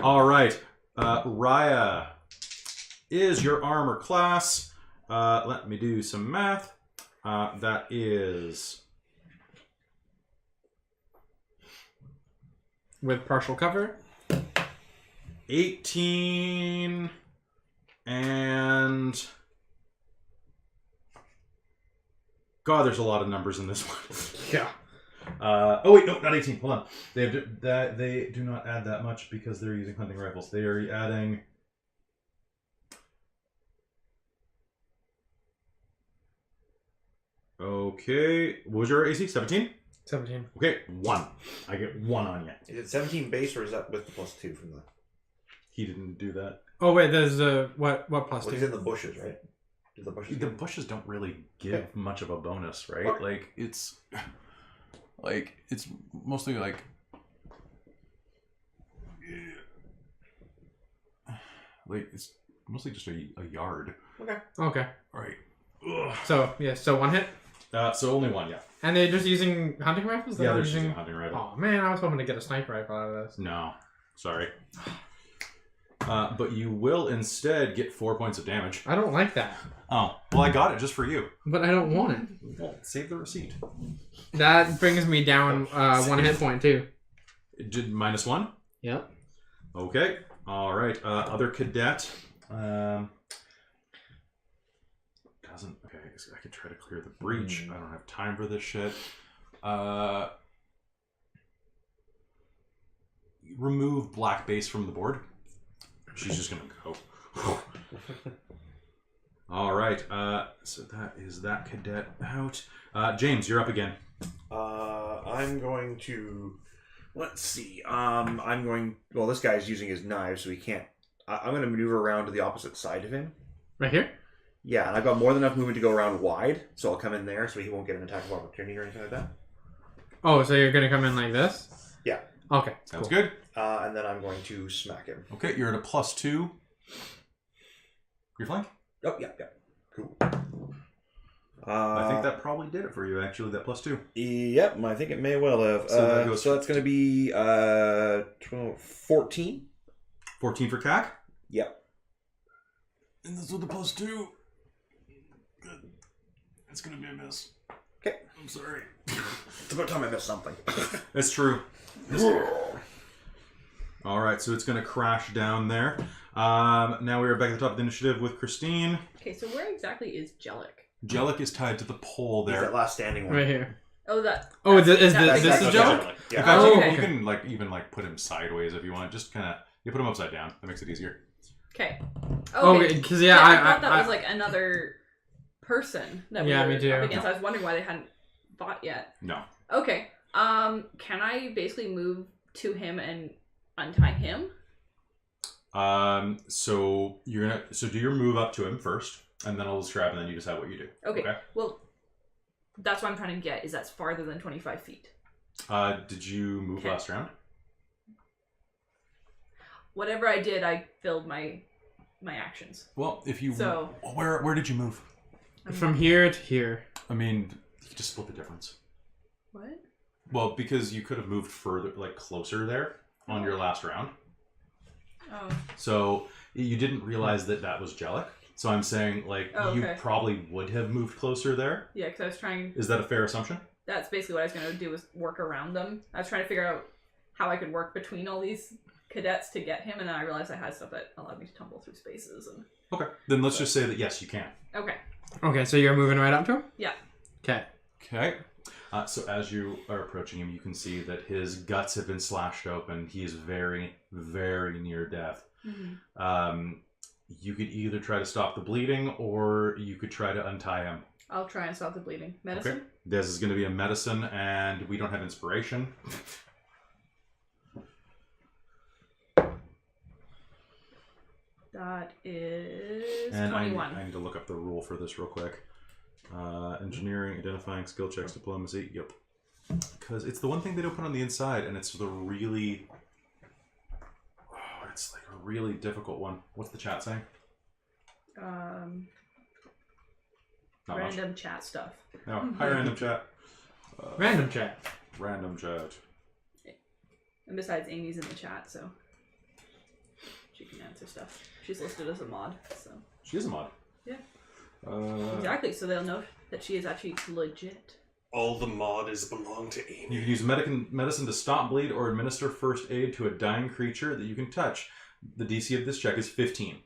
All right. Raya is your armor class. Let me do some math. That is... With partial cover? 18 and... God, there's a lot of numbers in this one. Yeah. Oh wait, no, not 18. Hold on. They do not add that much because they're using hunting rifles. They are adding... Okay, what was your AC? 17? 17. Okay, 1. I get 1 on you. Is it 17 base or is that with the +2 from the... He didn't do that. Oh, wait, there's what plus Well, 2? he's in the bushes, right? Did the bushes The get- bushes don't really give much of a bonus, right? Okay. Like it's mostly like it's mostly just a yard. Okay. Right. So, yeah, so 1 hit? So only 1, yeah. And they're just using hunting rifles? Yeah, not they're just using hunting rifle. Oh, man, I was hoping to get a sniper rifle out of this. No, sorry. But you will instead get 4 points of damage. I don't like that. Oh, well, I got it just for you. But I don't want it. Well, save the receipt. That brings me down 1 hit point, too. It did -1? Yep. Okay. All right. Other cadet. Doesn't. Okay, I guess I could try to clear the breach. I don't have time for this shit. Remove black base from the board. She's just gonna go. All right. So that is that cadet out. James, you're up again. I'm going to. Let's see. I'm going. Well, this guy's using his knife, so he can't. I'm going to maneuver around to the opposite side of him. Right here? Yeah, and I've got more than enough movement to go around wide, so I'll come in there, so he won't get an attack of opportunity or anything like that. Oh, so you're going to come in like this? Yeah. Okay. Sounds cool. good. And then I'm going to smack him. Okay, you're at a +2. Your flank? Oh, yeah. Cool. I think that probably did it for you, actually, that +2. Yep, I think it may well have. So that's going to be 14. 14 for CAC? Yep. And this with the +2. Good. It's gonna be a miss. Okay. I'm sorry. It's about time I missed something. That's true. All right, so it's going to crash down there. Now we are back at the top of the initiative with Christine. Okay, so where exactly is Jellic? Jellic is tied to the pole He's there. that last standing one. Right here. Oh, that. Oh, is this That's Jellic? In Yeah. fact, Oh, you, okay. you can even put him sideways if you want. Just kind of you put him upside down. That makes it easier. Okay. Oh, Okay. because Yeah, I thought that was like another person that we Yeah, were me too. up against. I was wondering why they hadn't fought yet. No. Okay. Can I basically move to him and untie him? So you're gonna do your move up to him first, and then I'll describe, and then you decide what you do. Okay. Well, that's what I'm trying to get. Is that's farther than 25 feet? Did you move Okay. last round? Whatever I did, I filled my actions. Well, if you So- where did you move? From here to here. I mean, you could just split the difference. What? Well, because you could have moved further, like closer there on your last round. Oh. So you didn't realize that was Jellic. So I'm saying, like, Oh, you okay. probably would have moved closer there. Yeah, because I was trying. Is that a fair assumption? That's basically what I was going to do, was work around them. I was trying to figure out how I could work between all these cadets to get him, and then I realized I had stuff that allowed me to tumble through spaces. And Okay. Then let's just say that yes, you can. okay. Okay, so you're moving right up to him? Yeah. Okay. Okay. So as you are approaching him, you can see that his guts have been slashed open. He is very, very near death. Mm-hmm. You could either try to stop the bleeding, or you could try to untie him. I'll try and stop the bleeding. Medicine? Okay. This is going to be a medicine, and we don't have inspiration. That is And 21. I need to look up the rule for this real quick. Engineering, identifying, skill checks, diplomacy. Yep. Because it's the one thing they don't put on the inside, and it's the really... Oh, it's like a really difficult one. What's the chat saying? Not much. Random chat stuff. No. Hi, random chat. Random chat. Random chat. And besides, Amy's in the chat, so she can answer stuff. She's listed as a mod, so. She is a mod. Yeah. Exactly. Exactly, so they'll know that she is actually legit. All the modders belong to Amy. You can use medicine to stop bleed or administer first aid to a dying creature that you can touch. The DC of this check is 15.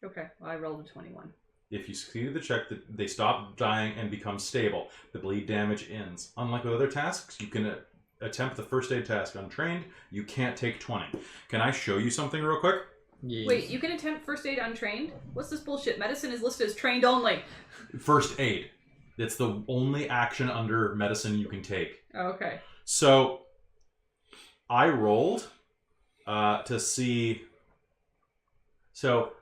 Okay, well, I rolled a 21. If you succeed the check, they stop dying and become stable. The bleed damage ends. Unlike with other tasks, you can attempt the first aid task untrained. You can't take 20. Can I show you something real quick? Yes. Wait, you can attempt first aid untrained? What's this bullshit? Medicine is listed as trained only. First aid. It's the only action under medicine you can take. Oh, okay. So, I rolled to see... So,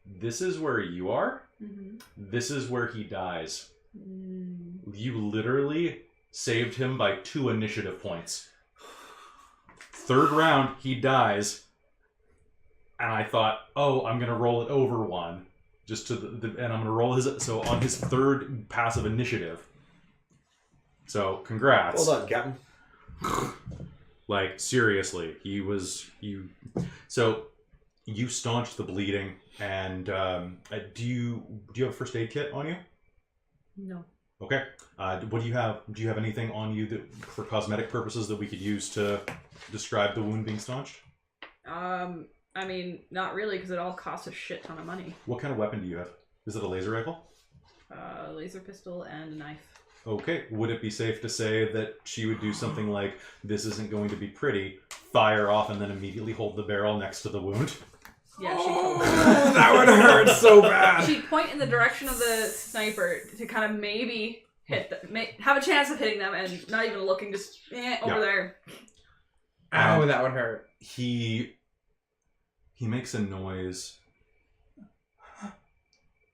this is where you are. Mm-hmm. This is where he dies. You literally saved him by 2 initiative points. Third round, he dies. And I thought, oh, I'm going to roll it over 1. Just to and I'm going to roll so on his 3rd passive initiative. So, congrats. Hold on, Captain. Like, seriously, So, you staunch the bleeding, and do you have a first aid kit on you? No. Okay. What do you have? Do you have anything on you that, for cosmetic purposes, that we could use to describe the wound being staunched? I mean, not really, because it all costs a shit ton of money. What kind of weapon do you have? Is it a laser rifle? Laser pistol and a knife. Okay. Would it be safe to say that she would do something like, this isn't going to be pretty, fire off, and then immediately hold the barrel next to the wound? Yeah, she totally That would hurt so bad. She'd point in the direction of the sniper to kind of maybe hit them, have a chance of hitting them, and not even looking, just over there. Ow, that would hurt. He makes a noise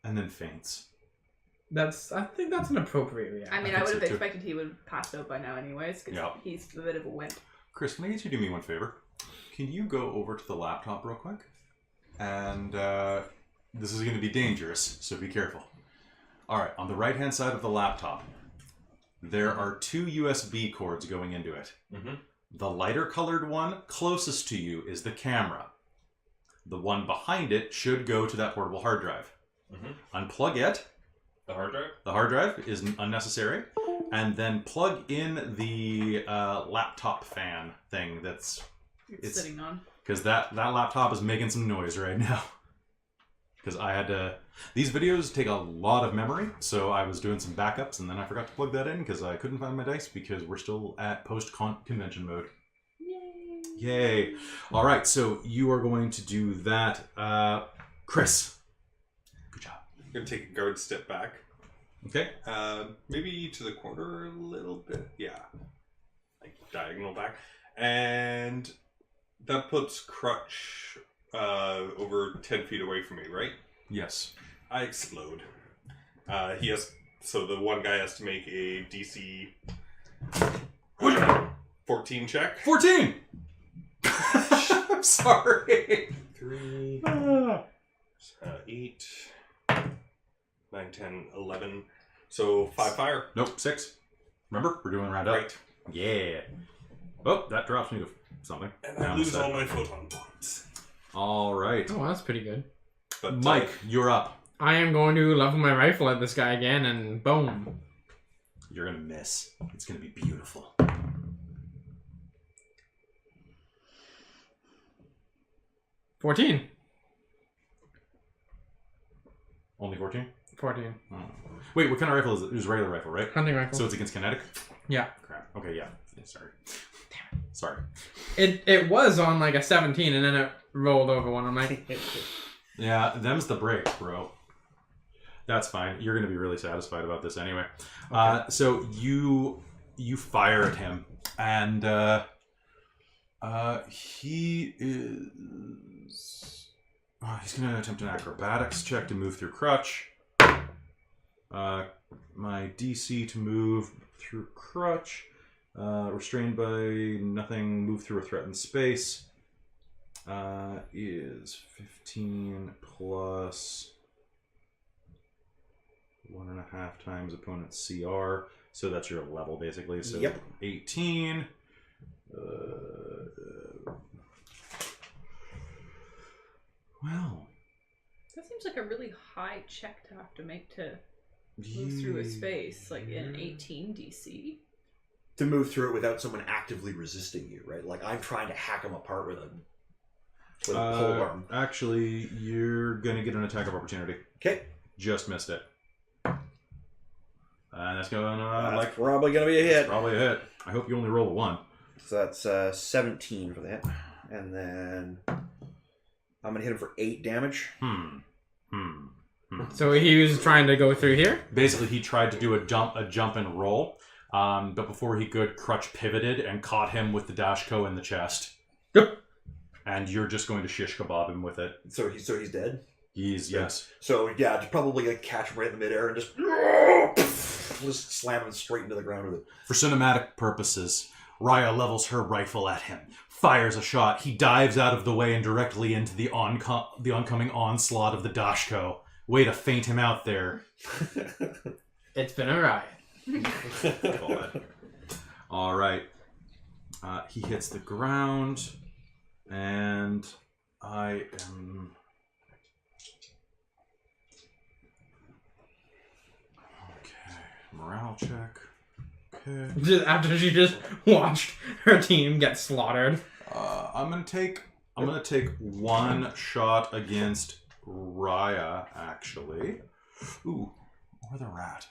and then faints. I think that's an appropriate reaction. I mean, I I think would have so, too. expected he would have passed out by now anyways, because Yeah. he's a bit of a wimp. Chris, can I get you to do me one favor? Can you go over to the laptop real quick? And this is going to be dangerous, so be careful. All right, on the right-hand side of the laptop, there are 2 USB cords going into it. Mm-hmm. The lighter colored one closest to you is the camera. The one behind it should go to that portable hard drive. Mm-hmm. Unplug it. The hard drive? The hard drive is unnecessary. And then plug in the laptop fan thing that's... It's sitting on. Because that laptop is making some noise right now. Because I had to... These videos take a lot of memory, so I was doing some backups, and then I forgot to plug that in because I couldn't find my dice because we're still at post-convention mode. Yay. All right, so you are going to do that. Chris. Good job. I'm going to take a guard step back. Okay. Maybe to the corner a little bit. Yeah. Like diagonal back. And that puts Crutch over 10 feet away from me, right? Yes. I explode. So the one guy has to make a DC 14 check. 14! I'm sorry. 3, 8, 9, 10, 11. So 5 fire. Nope, 6. Remember, we're doing round up. Right. Yeah. Oh, that drops me to something. And I lose all my photon points. All right. Oh, that's pretty good. But Mike, you're up. I am going to level my rifle at this guy again, and boom. You're going to miss. It's going to be beautiful. 14. Only 14? 14. Oh. Wait, what kind of rifle is it? It was a regular rifle, right? Hunting rifle. So it's against kinetic? Yeah. Crap. Okay, yeah. Sorry. Damn it. Sorry. It was on like a 17, and then it rolled over one. I'm like, Yeah, them's the breaks, bro. That's fine. You're going to be really satisfied about this anyway. Okay. So you fire at him, and he is... he's going to attempt an acrobatics check to move through Crutch. My DC to move through Crutch. Restrained by nothing, move through a threatened space. Is 15 plus 1.5 times opponent's CR. So that's your level, basically. So Yep. 18. Well. That seems like a really high check to have to make to move through a space, like in 18 DC. To move through it without someone actively resisting you, right? Like I'm trying to hack them apart with a pole arm. Actually, you're going to get an attack of opportunity. Okay. Just missed it. And that's going to That's probably going to be a hit. probably a hit. I hope you only roll a 1. So that's 17 for the hit. And then I'm going to hit him for 8 damage. so he was trying to go through here? Basically, he tried to do a jump and roll. But before he could, Crutch pivoted and caught him with the Dashko in the chest. Yep. And you're just going to shish kebab him with it. So he's dead? Yes. So yeah, just probably like catch him right in the midair and just slam him straight into the ground with it. For cinematic purposes, Raya levels her rifle at him, fires a shot. He dives out of the way and directly into the oncoming onslaught of the Dashko. Way to feint him out there. It's been a riot. All right. He hits the ground, and I am... Okay, morale check. Okay. Just after she just watched her team get slaughtered. I'm gonna take one shot against Raya, actually. Ooh, or the rat.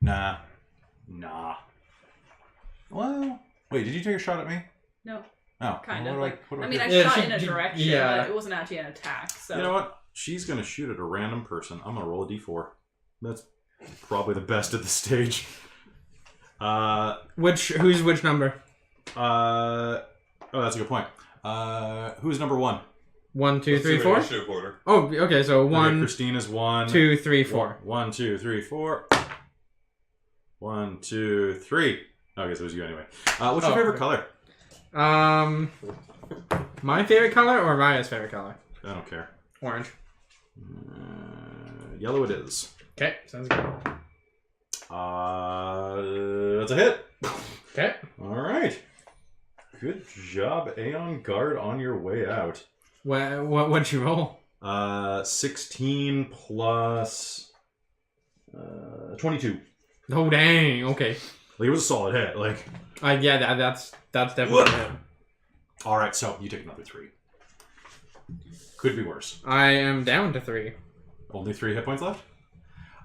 Nah. Well, wait, did you take a shot at me? No. Oh, Kind well, of. what do I do? mean, I Yeah, shot she- in a direction, yeah. but it wasn't actually an attack. So You know what? She's gonna shoot at a random person. I'm gonna roll a d4. That's probably the best at the stage. Who's which number? Oh, that's a good point. Who's number 1? 1, 2, Let's 3, do 4. initiative order. Oh, okay. So Okay, 1, Christina's 1, 2, 3, 4. 1, 2, 3, 4. 1, 2, 3. Oh, I guess it was you anyway. What's your Oh, favorite okay. color? My favorite color or Raya's favorite color? I don't care. Orange. Yellow it is. Okay, sounds good. That's a hit. Okay. All right. Good job, Aeon Guard, on your way out. What'd you roll? 16 plus 22. Oh dang. Okay. Like, it was a solid hit. Like, Yeah, that's definitely it. all right. So you take another 3. Could be worse. I am down to 3. Only 3 hit points left.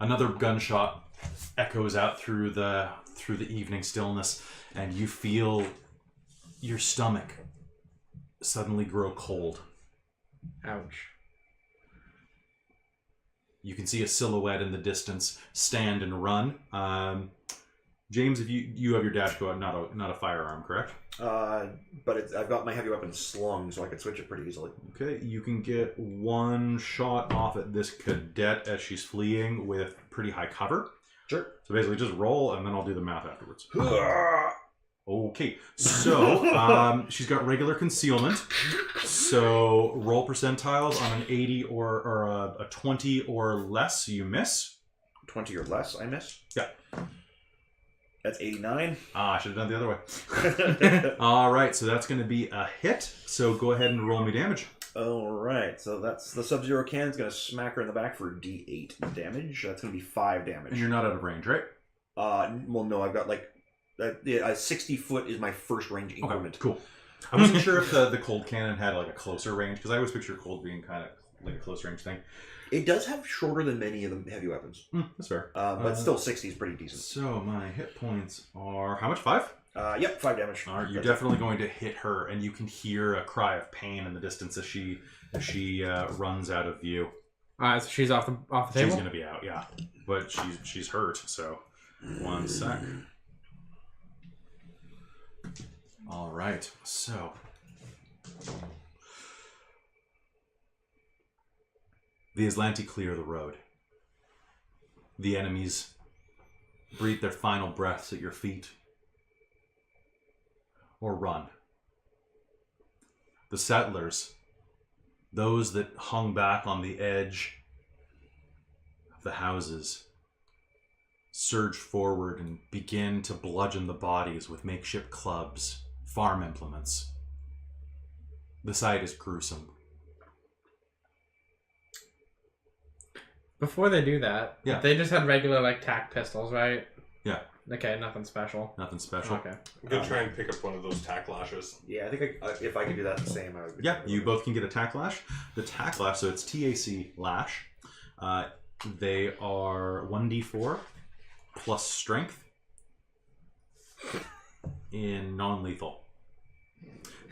Another gunshot echoes out through the evening stillness, and you feel your stomach suddenly grow cold. Ouch. You can see a silhouette in the distance stand and run. James, if you have your dash go out, not a firearm, correct? But I've got my heavy weapon slung, so I can switch it pretty easily. Okay, you can get one shot off at this cadet as she's fleeing with pretty high cover. Sure. So basically, just roll, and then I'll do the math afterwards. Okay, so she's got regular concealment. So roll percentiles on an 80 or a 20 or less, you miss. 20 or less, I miss. Yeah. That's 89. I should have done the other way. All right, so that's going to be a hit. So go ahead and roll me damage. All right, so that's the Sub-Zero cannon's going to smack her in the back for D8 damage. That's going to be 5 damage. And you're not out of range, right? Well, no, I've got like 60 foot is my first range increment. Okay, cool. I wasn't sure if the cold cannon had like a closer range, because I always picture cold being kind of like a close range thing. It does have shorter than many of the heavy weapons. That's fair. But still 60 is pretty decent. So my hit points are how much? 5? Yep, 5 damage. All right, you're That's definitely going to hit her, and you can hear a cry of pain in the distance as she runs out of view. So she's off the She's table. going to be out, yeah, but she's hurt. So 1 sec. All right, so the Aslanti clear the road. The enemies breathe their final breaths at your feet, or run. The settlers, those that hung back on the edge of the houses, surge forward and begin to bludgeon the bodies with makeshift clubs, farm implements. The sight is gruesome. Before they do that, Yeah. they just had regular like tac pistols, right? Yeah. Okay, nothing special. Nothing special. Okay. I'm gonna try and pick up one of those tack lashes. Yeah, I think if I could do that the same, I would. Yeah, you both can get a tack lash. The tack lash, so it's TAC lash. They are 1d4 plus strength in non-lethal.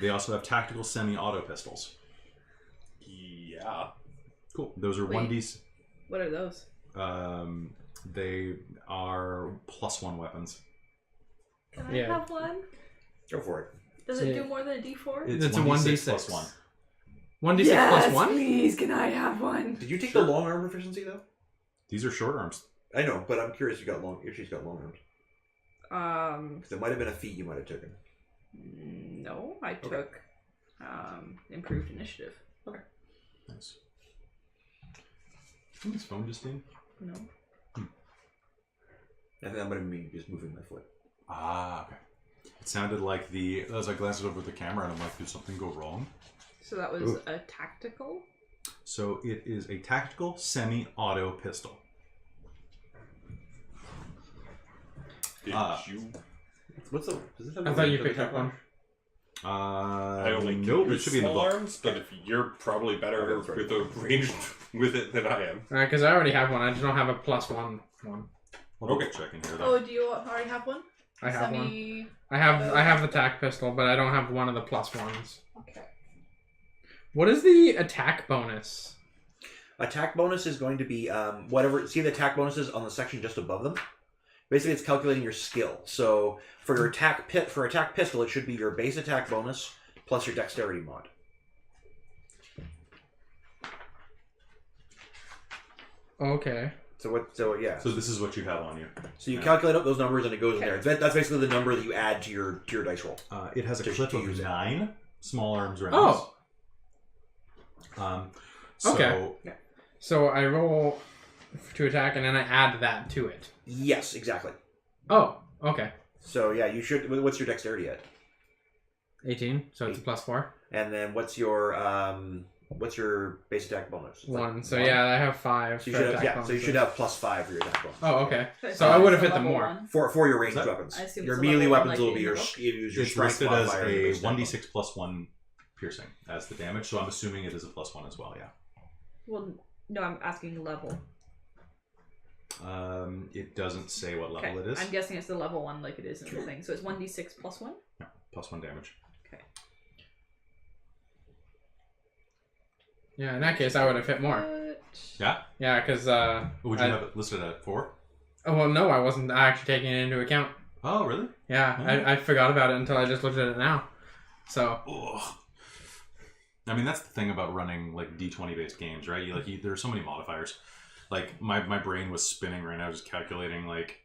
They also have tactical semi-auto pistols. Yeah. Cool. Those are Wait. 1d. What are those? They are +1 weapons. Can I Yeah. have one? Go for it. Does So- it do more than a D4? It's a 1d6 plus 1. 1d6 plus 1? Please, can I have one? Did you take the long arm proficiency though? These are short arms. I know, but I'm curious if she's got long arms. Because it might have been a feat you might have taken. No, I took improved initiative. Nice. Did this phone just ding? No. I think I'm going to be just moving my foot. Ah, okay. It sounded like as I glanced over the camera and I'm like, did something go wrong? So that was a tactical? So it is a tactical semi-auto pistol. Did you? What's the? Does it have I a thought range you of the picked up tactical? one. I only nope, do it should be in the small book. arms, but if you're probably better that's right. with the range with it than I am. Alright, because I already have one. I just don't have a +1 one. We'll Okay. check in here though. Oh, do you already have one? I have one. Semi... I have the tac pistol, but I don't have one of the +1s. Okay. What is the attack bonus? Attack bonus is going to be whatever. See the attack bonuses on the section just above them. Basically, it's calculating your skill. So for your attack pistol, it should be your base attack bonus plus your dexterity mod. Okay. So yeah. So this is what you have on you. So you Yeah. calculate up those numbers and it goes in Okay. there. That's basically the number that you add to your dice roll. It has a Just clip to of use it. 9 small arms rounds. Oh. So Okay. So I roll to attack, and then I add that to it. Yes, exactly. Oh, okay. So yeah, you should. What's your dexterity at? 18, so it's a +4. And then what's your base attack bonus? It's like 1. So one. yeah, I have 5. So you for should have, attack yeah. So you bonuses. should have +5 for your attack bonus. Oh, okay. Okay, So I would have it's hit a them level more. 1. For your ranged Is that- weapons. I assume Your it's a melee level weapons one, will like be in your the book? your it's strength listed as modifier and your a base attack 1d6 plus 1 piercing as the damage. So I'm assuming it is a +1 as well. Yeah. Well, no, I'm asking level. It doesn't say what level Okay, it is. I'm guessing it's the level 1 like it is in the thing. So it's 1d6 plus 1? Yeah, +1 damage. Okay. Yeah, in that case, I would have hit more. But... Yeah. Yeah, because Would you have it listed at 4? oh well, no, I wasn't actually taking it into account. Oh, really? Yeah, Oh. I forgot about it until I just looked at it now. So Ugh. I mean, that's the thing about running like D20 based games, right? There are so many modifiers. Like my brain was spinning right now, just calculating like,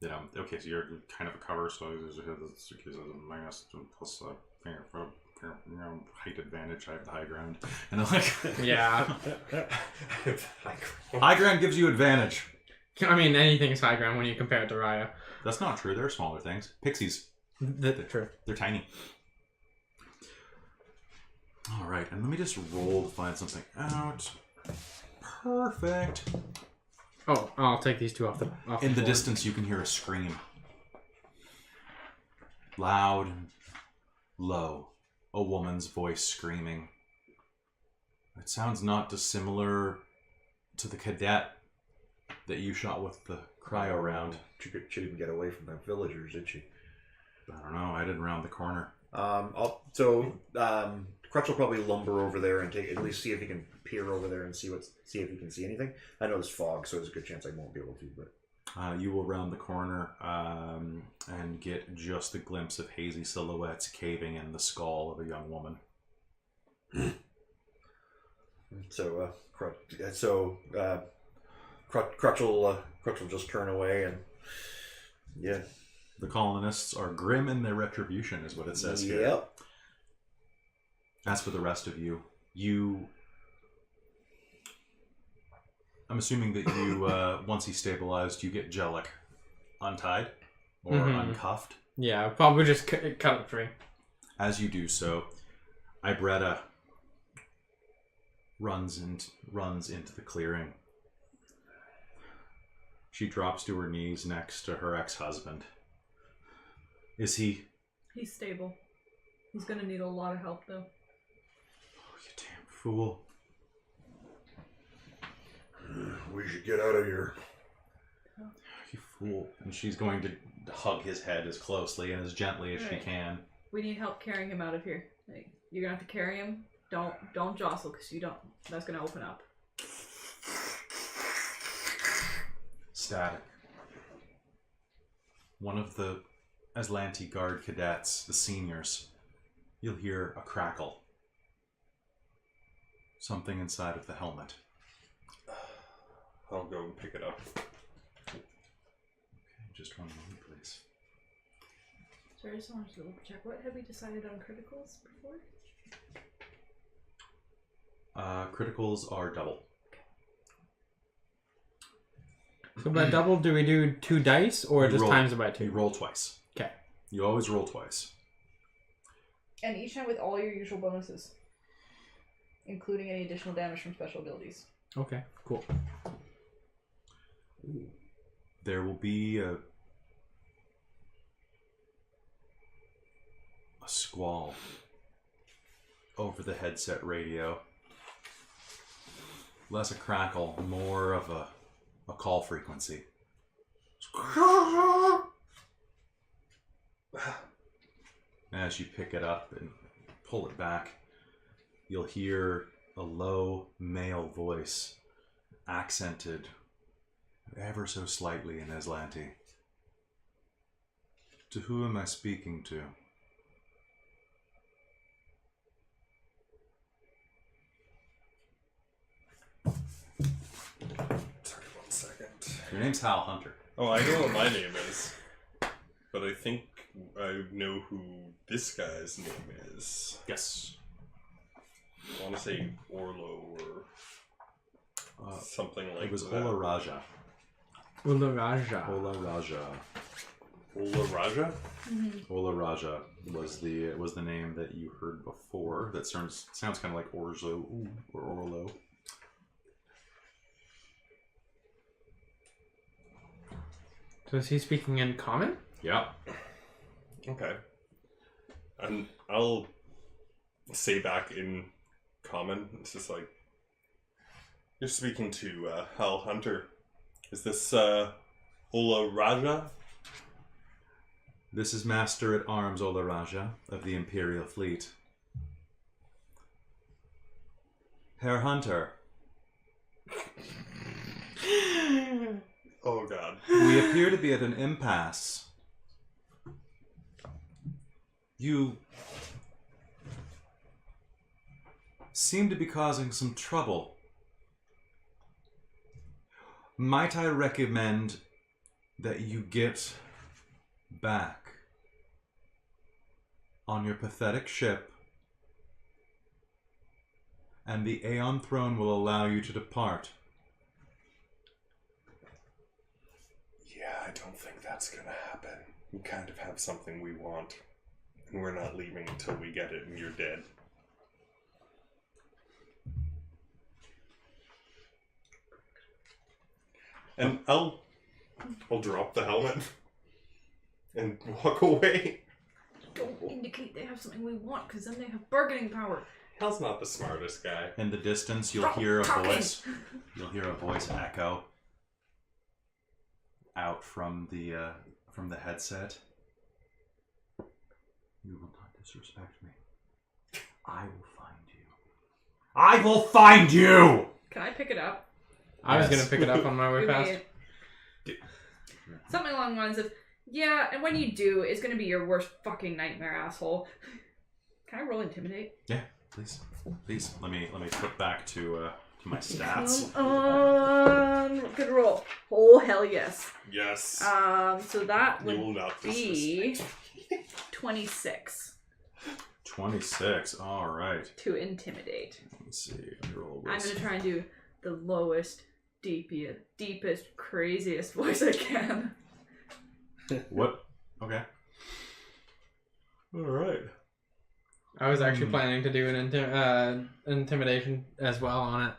okay, so you're kind of a cover, so there's a minus plus height advantage. I have the high ground, and I'm like, yeah, high ground gives you advantage. I mean anything's high ground when you compare it to Raya. That's not true. There are smaller things. Pixies, True. they're tiny. All right, and let me just roll to find something out. Perfect. Oh, I'll take these two off the. In the board. distance, you can hear a scream. Loud and low. A woman's voice screaming. It sounds not dissimilar to the cadet that you shot with the cryo round. She didn't get away from the villagers, did she? I don't know. I didn't round the corner. Crutch will probably lumber over there and at least see if he can peer over there and see if he can see anything. I know there's fog, so there's a good chance I won't be able to. But You will round the corner and get just a glimpse of hazy silhouettes caving in the skull of a young woman. So Crutch will just turn away and yeah. The colonists are grim in their retribution, is what it says here. Yep. As for the rest of you, I'm assuming that you, once he's stabilized, you get Jellic untied or uncuffed. Yeah, probably just cut it free. As you do so, Ibretta runs into the clearing. She drops to her knees next to her ex-husband. Is he? He's stable. He's gonna need a lot of help, though. Oh, you damn fool. We should get out of here. You fool. And she's going to hug his head as closely and as gently as she Right. can. We need help carrying him out of here. Like, you're gonna have to carry him. Don't jostle, because you don't. That's gonna open up. Static. One of the Aslanti Guard cadets, the seniors, you'll hear a crackle. Something inside of the helmet. I'll go and pick it up. Okay, just one moment, please. Sorry, I just wanted to double check. What have we decided on criticals before? Criticals are double. So by double, do we do 2 dice or You just roll- times it by 2? You roll twice. Okay. You always roll twice. And each time with all your usual bonuses. including any additional damage from special abilities. Okay, cool. There will be a squall over the headset radio. Less a crackle, more of a call frequency. As you pick it up and pull it back, you'll hear a low male voice, accented ever so slightly in Aslanti. To who am I speaking to? Sorry, 1 second. Your name's Hal Hunter. Oh, I know what my name is. But I think I know who this guy's name is. Yes. I want to say Orlo or something like that. It was Olaraja. Olaraja. Olaraja. Olaraja? Olaraja was the name that you heard before. That sounds kind of like Orzo or Orlo. So is he speaking in common? Yeah. Okay. And I'll say back in common, it's just like, you're speaking to Hal Hunter. Is this Olaraja? This is Master-at-Arms Olaraja of the Imperial Fleet. Herr Hunter, Oh god. we appear to be at an impasse. You seem to be causing some trouble. Might I recommend that you get back on your pathetic ship, and the Aeon Throne will allow you to depart? Yeah, I don't think that's gonna happen. We kind of have something we want, and we're not leaving until we get it, and you're dead. And I'll drop the helmet and walk away. Don't indicate they have something we want, because then they have bargaining power. Hal's not the smartest guy. In the distance, you'll hear a voice. You'll hear a voice echo out from the headset. You will not disrespect me. I will find you. I will find you! Can I pick it up? I was Yes. gonna pick it up on my way We past. made it. Something along the lines of, yeah, and when you do, it's gonna be your worst fucking nightmare, asshole. Can I roll intimidate? Yeah, please. Please. Let me flip back to my stats. Come on. Good roll. Oh, hell yes. Yes. So that You will would not be disrespect. 26 26. Alright. to intimidate. Let me see. Let me roll I'm this. gonna try and do the lowest, deepest, craziest voice I can. What? Okay. Alright. I was actually planning to do an intimidation as well on it.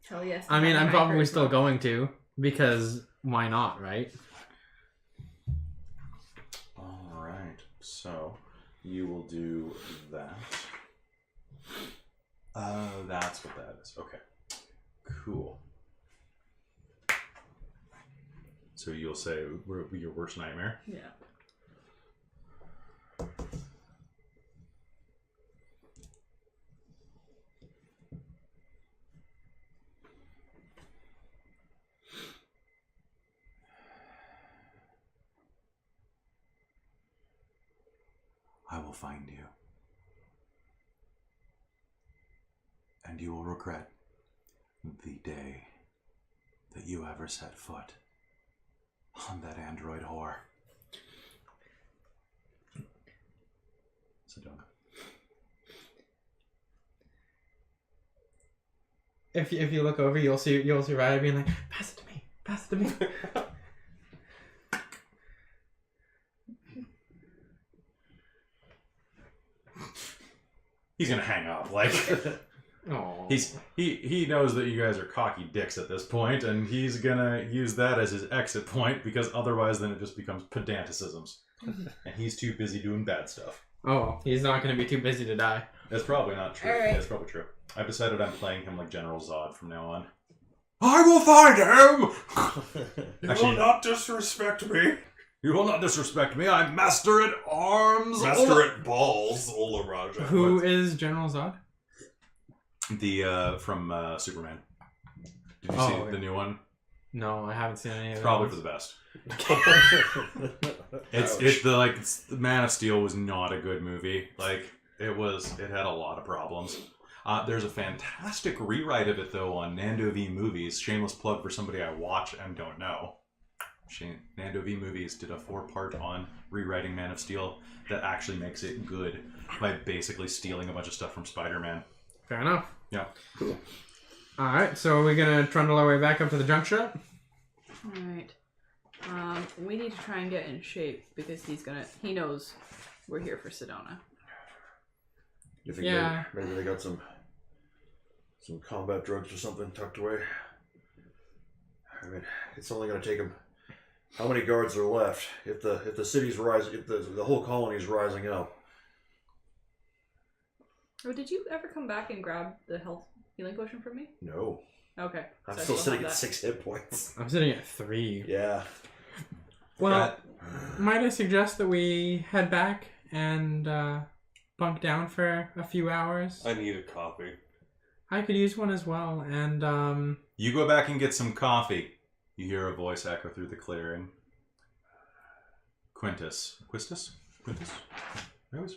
Hell yes. I mean, I'm my probably charisma. still going to, because why not, right? Alright. So, you will do that. That's what that is. Okay. Cool. So you'll say your worst nightmare? Yeah. I will find you. And you will regret the day that you ever set foot on that android whore. Sedona. If you look over, you'll see Ryder being like, pass it to me. He's gonna hang up, like. He knows that you guys are cocky dicks at this point, and he's gonna use that as his exit point because otherwise, then it just becomes pedanticisms, and he's too busy doing bad stuff. Oh, he's not going to be too busy to die. That's probably not true. All right. That's probably true. I've decided I'm playing him like General Zod from now on. I will find him! You Actually- will not disrespect me. You will not disrespect me. I'm Master-at-Arms Master-at-Balls Olaraja. Who is General Zod? The from Superman. Did you Oh, see okay. the new one? No, I haven't seen any of It's those. probably for the best. It's the Man of Steel was not a good movie. Like it had a lot of problems. There's a fantastic rewrite of it though on Nando V Movies. Shameless plug for somebody I watch and don't know. Nando V Movies did a 4-part on rewriting Man of Steel that actually makes it good by basically stealing a bunch of stuff from Spider-Man. Fair enough. Yeah. Alright, so we're going to trundle our way back up to the junk shop. Alright. We need to try and get in shape because he knows we're here for Sedona. You think Yeah. maybe they got some combat drugs or something tucked away? I mean, it's only going to take them. How many guards are left? If the city's rising, if the whole colony's rising up. Oh, did you ever come back and grab the health healing potion from me? No, Okay. I'm so I still sitting have at that. 6 hit points. I'm sitting at 3. Yeah. Well, might I suggest that we head back and bunk down for a few hours? I need a coffee. I could use one as well, and You go back and get some coffee. You hear a voice echo through the clearing. Quintus. There was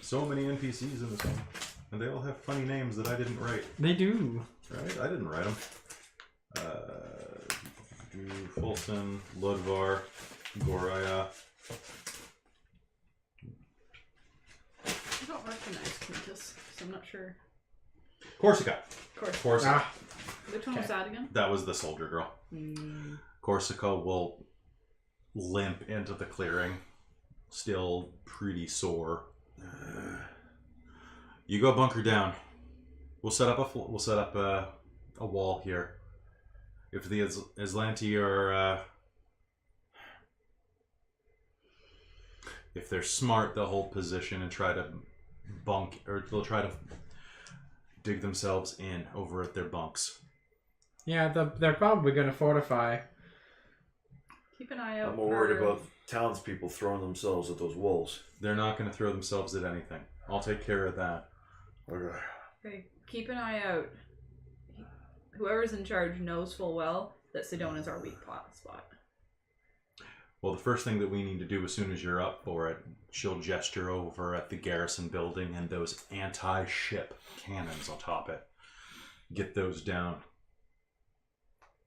so many NPCs in this one. And they all have funny names that I didn't write. they do. Right? I didn't write them. Fulton, Ludvar, Goraya. I don't recognize Quintus, so I'm not sure. Corsica. Of course. Corsica. Which one was that again? That was the soldier girl. Mm. Corsica will limp into the clearing, still pretty sore. You go bunker down. We'll set up a wall here. If the Aslanti are if they're smart, they'll hold position and try to they'll try to dig themselves in over at their bunks. Yeah, they're probably going to fortify. Keep an eye out. I'm more worried about townspeople throwing themselves at those wolves. They're not going to throw themselves at anything. I'll take care of that. Okay. Okay, keep an eye out. Whoever's in charge knows full well that Sedona's our weak spot. Well, the first thing that we need to do as soon as you're up for it, she'll gesture over at the garrison building and those anti-ship cannons on top it. Get those down.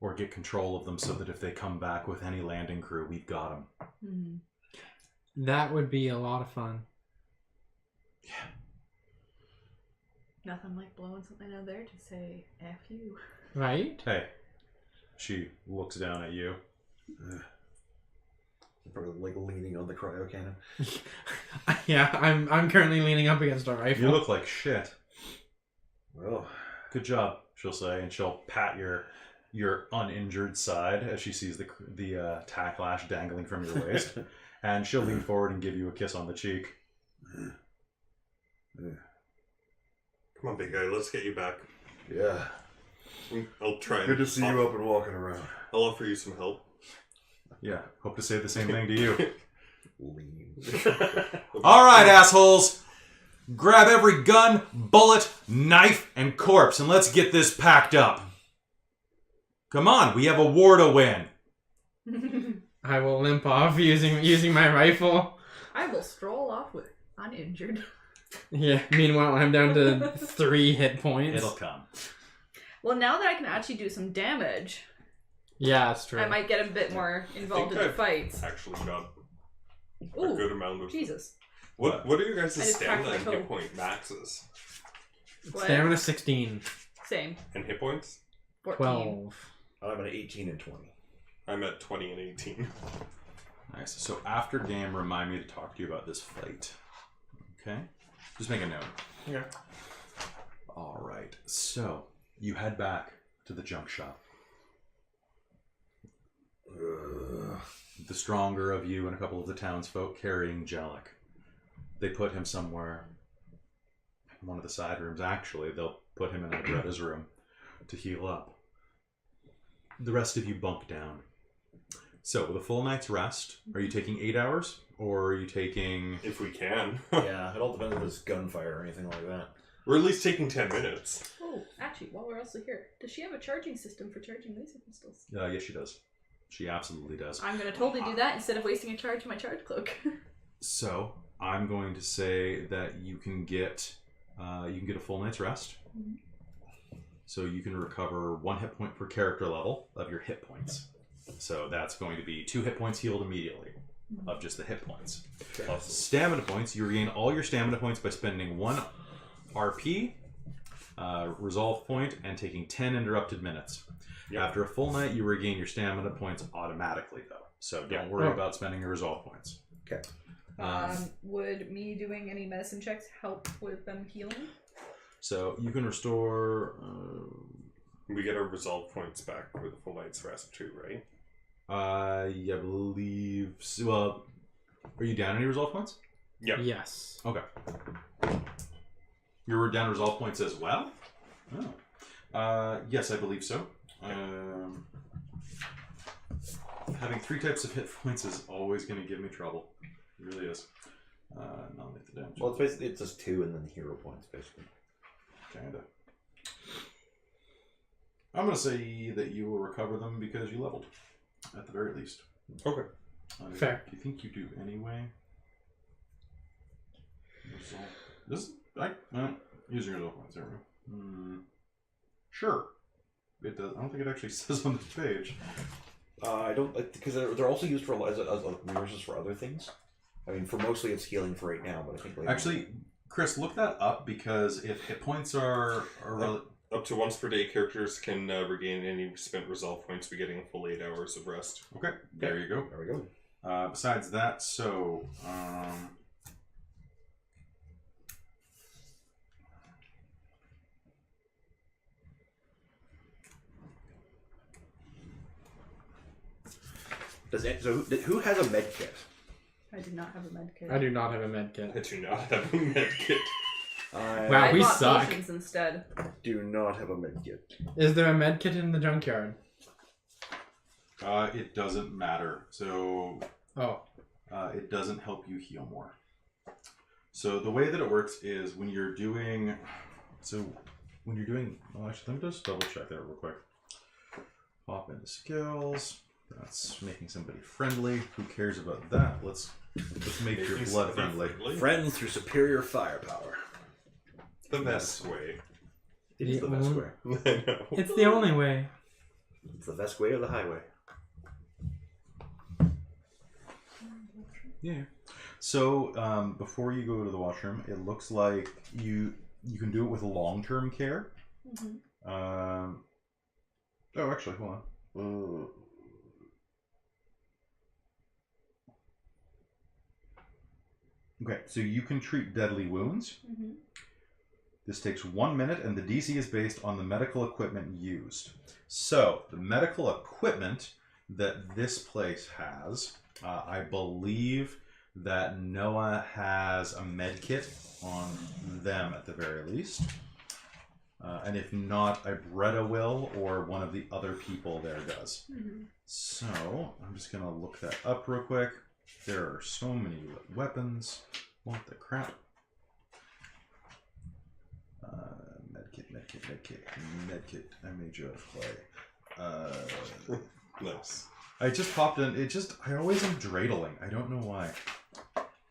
Or get control of them so that if they come back with any landing crew, we've got them. Mm-hmm. That would be a lot of fun. Yeah. Nothing like blowing something out there to say F you. Right? Hey. She looks down at you. Probably like leaning on the cryo cannon. Yeah, I'm currently leaning up against a rifle. You look like shit. Well, Good job, she'll say, and she'll pat your uninjured side as she sees the tack lash dangling from your waist, and she'll lean forward and give you a kiss on the cheek. Come on, big guy. Let's get you back. yeah. I'll try and... Good to see you up and walking around. I'll offer you some help. Yeah, hope to say the same thing to you. Lean. All right, assholes. Grab every gun, bullet, knife, and corpse, and let's get this packed up. Come on, we have a war to win. I will limp off using my rifle. I will stroll off with uninjured. Yeah, meanwhile I'm down to 3 hit points. It'll come. Well, now that I can actually do some damage, Yeah, that's true. I might get a bit more involved in the I've fights. actually got a Ooh, good amount of... Jesus. What are you guys' I just cracked stamina my and toe. hit point maxes? What? Stamina 16. Same. And hit points? 14. 12. I'm at 18 and 20. I'm at 20 and 18. Nice. So after game, remind me to talk to you about this fight. Okay? Just make a note. Yeah. All right. So you head back to the junk shop. The stronger of you and a couple of the townsfolk carrying Jellic. They put him somewhere in one of the side rooms. Actually, they'll put him in Andretta's room to heal up. The rest of you bunk down. So, with a full night's rest, are you taking 8 hours, or are you taking... If we can. Yeah, it all depends if there's gunfire or anything like that. We're at least taking 10 minutes. Oh, actually, while we're also here, does she have a charging system for charging laser pistols? yes, she does. She absolutely does. I'm going to totally do that instead of wasting a charge in my charge cloak. So, I'm going to say that you can get a full night's rest. Mm-hmm. So you can recover 1 hit point per character level of your hit points. So that's going to be 2 hit points healed immediately of just the hit points. Awesome. Stamina points, you regain all your stamina points by spending 1 RP, resolve point, and taking 10 interrupted minutes. Yep. After a full night, you regain your stamina points automatically, though. So don't worry about spending your resolve points. Okay. Would me doing any medicine checks help with them healing? So you can restore... We get our resolve points back with a full night's rest too, right? I believe... Well, are you down any resolve points? Yep. Yes. Okay. You're down resolve points as well? Oh. Yes, I believe so. Having 3 types of hit points is always going to give me trouble. It really is. Non-lethal damage. Well, it's basically it's just 2 and then hero points, basically. Kinda. I'm going to say that you will recover them because you leveled, at the very least. Okay. Fair. Do you think you do anyway? Using resolve points, there we go. Sure. It does. I don't think it actually says on the page. I don't, because they're also used for as resources for other things. I mean, for mostly it's healing for right now, but I think later Actually, Chris, look that up because if hit points are Up to once per day, characters can regain any spent resolve points by getting a full 8 hours of rest. okay, there you go. there we go. Besides that, so Who has a med kit? I do not have a med kit. I do not have a med kit. I do not have a med kit. Wow, I we bought suck. potions instead. Do not have a med kit. Is there a med kit in the junkyard? it doesn't matter. So Oh. it doesn't help you heal more. So the way that it works is when you're doing, well, actually, let me just double check that real quick. Hop into skills. That's making somebody friendly. Who cares about that? Let's make your blood friendly. Friends through superior firepower. The best way. It is the best way. I know. It's the only way. It's the best way or the highway. Yeah. So before you go to the washroom, it looks like you can do it with long-term care. Mm-hmm. Oh, actually, hold on. Okay, so you can treat deadly wounds. Mm-hmm. This takes 1 minute, and the DC is based on the medical equipment used. So, the medical equipment that this place has, I believe that Noah has a med kit on them at the very least. And if not, Ibretta will, or one of the other people there does. Mm-hmm. So, I'm just going to look that up real quick. There are so many weapons. What the crap? Medkit. I made you out of clay. Nice. I just popped in. I always am dreidling. I don't know why.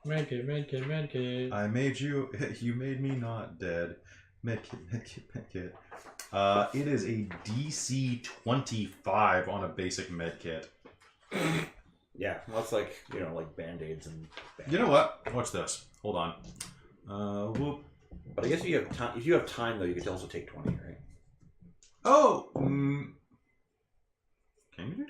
Medkit. I made you. You made me not dead. Medkit. It is a DC 25 on a basic medkit. Yeah, well, it's like, like band-aids and You know what? Watch this. Hold on. Whoop. But I guess if you have time, though, you could also take 20, right? Oh! Can you do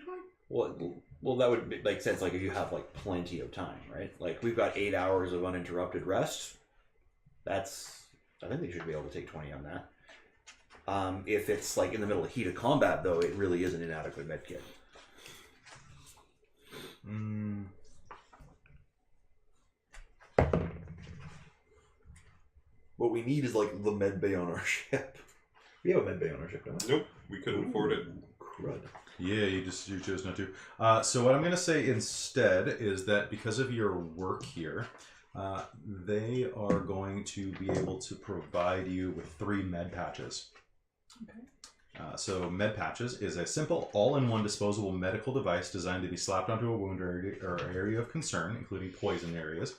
20? Well, that would make sense, like, if you have, like, plenty of time, right? Like, we've got 8 hours of uninterrupted rest. I think they should be able to take 20 on that. If it's like in the middle of heat of combat, though, it really is an inadequate med kit. What we need is like the med bay on our ship. We have a med bay on our ship, don't we? Nope, we couldn't afford it. Crud. Yeah, you chose not to. So what I'm going to say instead is that because of your work here, they are going to be able to provide you with 3 med patches. Okay. So med patches is a simple all-in-one disposable medical device designed to be slapped onto a wound or area of concern, including poison areas,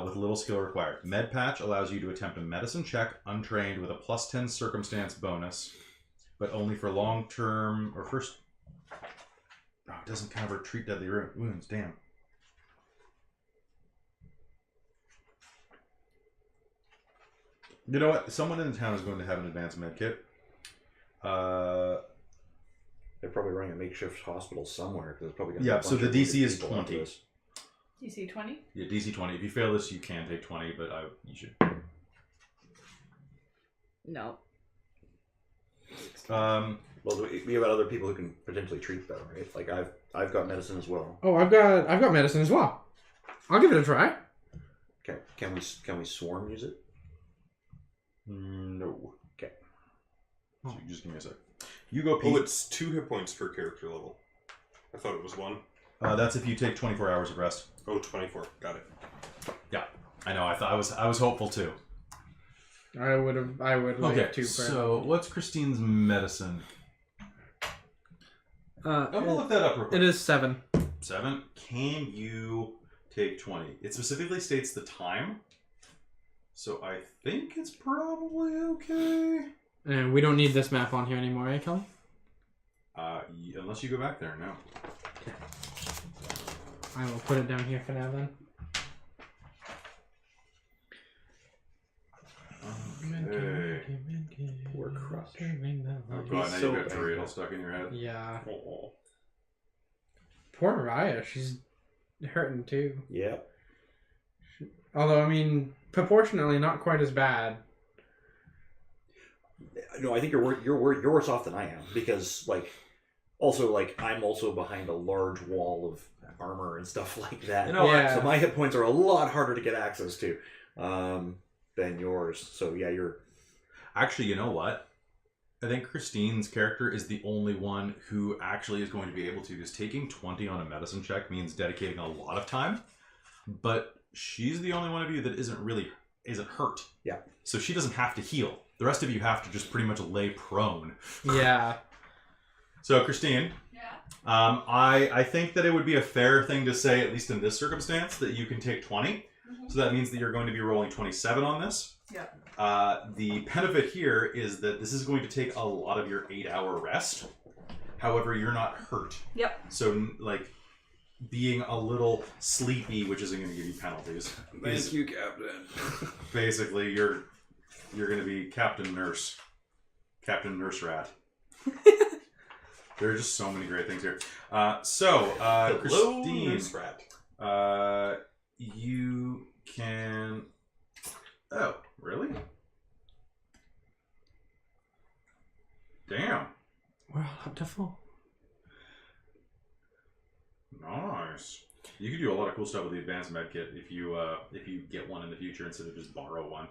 with little skill required. Med patch allows you to attempt a medicine check untrained with a +10 circumstance bonus, but only for long-term or first... Oh, it doesn't cover treat deadly wounds, damn. You know what? Someone in the town is going to have an advanced med kit. They're probably running a makeshift hospital somewhere because it's probably going Yeah, so the DC is 20. DC 20? Yeah, DC 20. If you fail this, you can take 20, but you should. No. Well, we have other people who can potentially treat though, right? Like I've got medicine as well. Oh, I've got medicine as well. I'll give it a try. Okay, can we swarm use it? No. Okay. So you just give me a sec. You go, Pete. Oh, it's 2 hit points per character level. I thought it was 1. That's if you take 24 hours of rest. Oh, 24. Got it. Yeah, I know. I was hopeful too. I would like Okay, to. so what's Christine's medicine? I'm gonna look that up real quick. It is 7. 7. Can you take 20? It specifically states the time, so I think it's probably okay. And we don't need this map on here anymore, eh, Kelly? Unless you go back there, no. I will put it down here for now then. Okay. We're crushed. Oh god, now so you've got Dorito painful. stuck in your head. Yeah. Oh. Poor Mariah, she's hurting too. Yeah. Although, I mean, proportionally not quite as bad. No, I think you're worse off than I am because I'm also behind a large wall of armor and stuff like that. You know, Yeah. So my hit points are a lot harder to get access to than yours. So yeah, you're. Actually, you know what? I think Christine's character is the only one who actually is going to be able to, because taking 20 on a medicine check means dedicating a lot of time. But she's the only one of you that isn't hurt. Yeah. So she doesn't have to heal. The rest of you have to just pretty much lay prone. Yeah. So, Christine, Yeah. I think that it would be a fair thing to say, at least in this circumstance, that you can take 20. Mm-hmm. So that means that you're going to be rolling 27 on this. Yeah. The benefit here is that this is going to take a lot of your 8-hour rest. However, you're not hurt. Yep. So, like, being a little sleepy, which isn't going to give you penalties. Thank you, Captain. Basically, you're going to be Captain Nurse Rat. There are just so many great things here. Hello, Christine, Nurse Rat. you can. Oh, really? Damn. We're all up to full. Nice. You can do a lot of cool stuff with the advanced med kit if you get one in the future instead of just borrow one.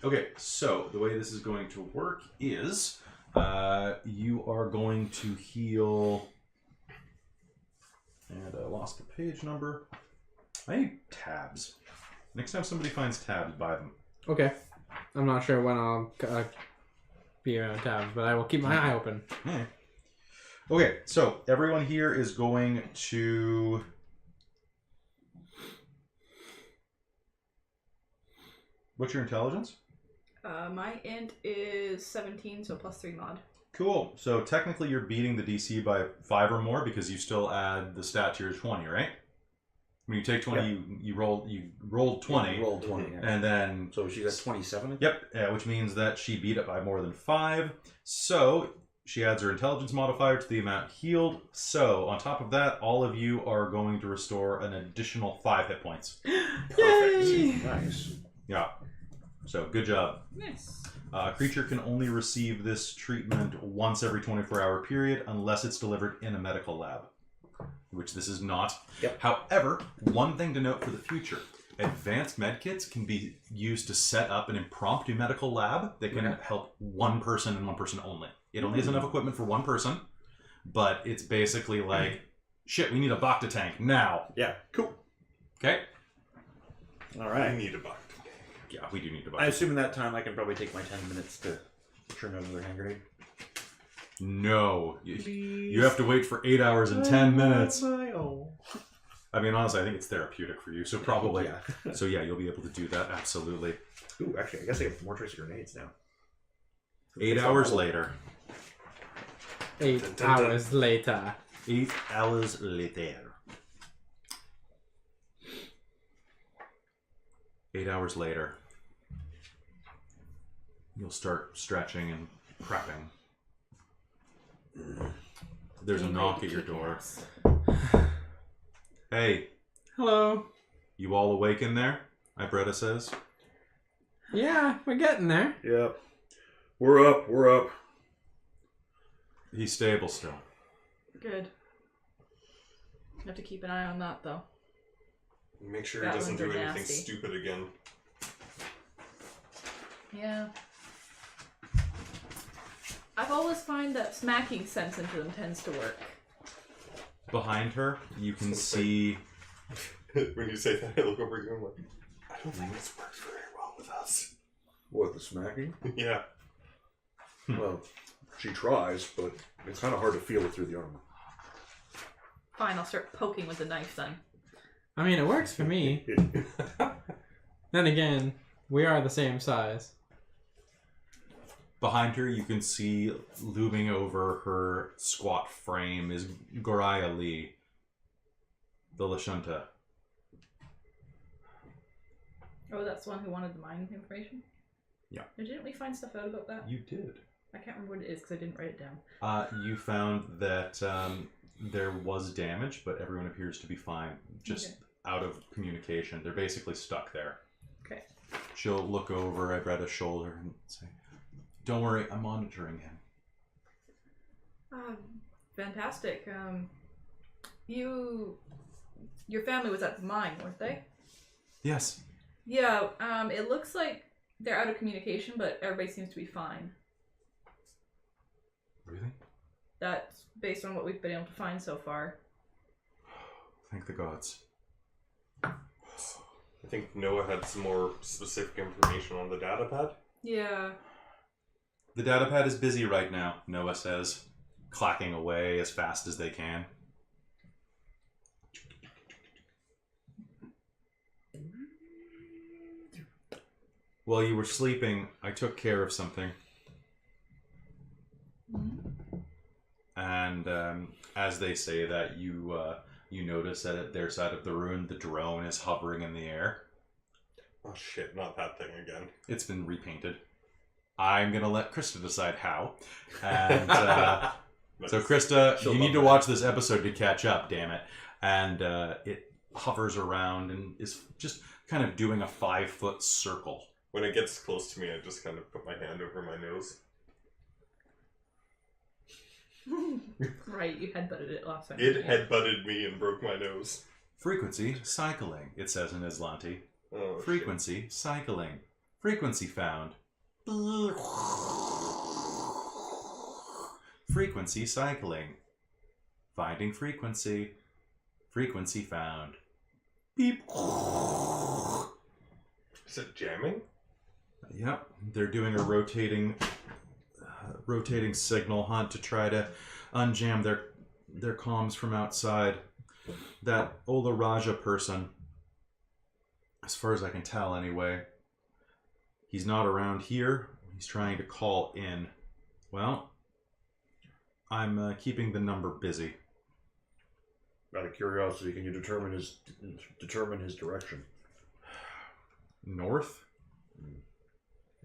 Okay, so the way this is going to work is you are going to heal. And I lost the page number. I need tabs. Next time somebody finds tabs, buy them. Okay. I'm not sure when I'll be around tabs, but I will keep my eye open. Yeah. Okay, so everyone here is going to. What's your intelligence? My int is 17, so plus 3 mod. Cool. So technically you're beating the DC by 5 or more because you still add the stat to your 20, right? When you take 20, you rolled 20. You rolled 20. Yeah. And then... So she's at 27? Yep, which means that she beat it by more than 5. So she adds her intelligence modifier to the amount healed. So on top of that, all of you are going to restore an additional 5 hit points. Yay! Nice. Yeah. So, good job. Nice. Creature can only receive this treatment once every 24-hour period unless it's delivered in a medical lab, which this is not. Yep. However, one thing to note for the future, advanced medkits can be used to set up an impromptu medical lab that can help one person and one person only. It only has enough equipment for one person, but it's basically like, shit, we need a Bacta tank now. Yeah. Cool. Okay? All I right. need a buck. Yeah, we do need a I Bacta. assume in that time I can probably take my 10 minutes to turn another hand grenade. No. You have to wait for 8 hours and 10 minutes. Oh. I mean, honestly, I think it's therapeutic for you, so probably. Yeah. So yeah, you'll be able to do that, absolutely. Ooh, actually, I guess I have more choice of grenades now. 8 hours later. 8 hours later. 8 hours later. 8 hours later. You'll start stretching and prepping. There's a knock at your door. Hey, Hello. you all awake in there? Ibretta says. Yeah, we're getting there. Yep. We're up. We're up. He's stable still. Good. You have to keep an eye on that, though. Make sure he That doesn't ones do are anything nasty. stupid again. Yeah. I've always find that smacking sense into them tends to work. Behind her, you can see... When you say that, I look over you and I'm like, I don't think this works very well with us. What, the smacking? Yeah. Well, she tries, but it's kind of hard to feel it through the armor. Fine, I'll start poking with the knife then. I mean, it works for me. Then again, we are the same size. Behind her, you can see looming over her squat frame is Goraya Lee, the Lashunta. Oh, that's the one who wanted the mine information? Yeah. Didn't we find stuff out about that? You did. I can't remember what it is because I didn't write it down. You found that there was damage, but everyone appears to be fine. Just out of communication. They're basically stuck there. Okay. She'll look over Ibretta's shoulder and say, "Don't worry, I'm monitoring him." Fantastic. Your family was at the mine, weren't they? Yes. Yeah, it looks like they're out of communication, but everybody seems to be fine. Really? That's based on what we've been able to find so far. Thank the gods. I think Noah had some more specific information on the data pad. Yeah. The datapad is busy right now, Noah says, clacking away as fast as they can. While you were sleeping, I took care of something. And as they say that, you notice that at their side of the ruin, the drone is hovering in the air. Oh shit, not that thing again. It's been repainted. I'm going to let Krista decide how. And so Krista, She'll you need love to that. watch this episode to catch up, damn it. And it hovers around and is just kind of doing a 5-foot circle. When it gets close to me, I just kind of put my hand over my nose. Right, you headbutted it last time. It headbutted me and broke my nose. Frequency cycling, it says in Islanti. Oh, Frequency cycling. Frequency found. Frequency cycling. Finding frequency. Frequency found. Beep. Is it jamming? Yep, they're doing a rotating signal hunt to try to unjam their comms from outside. That Olaraja person, as far as I can tell anyway, he's not around here. He's trying to call in. Well, I'm keeping the number busy. Out of curiosity, can you determine his direction? North?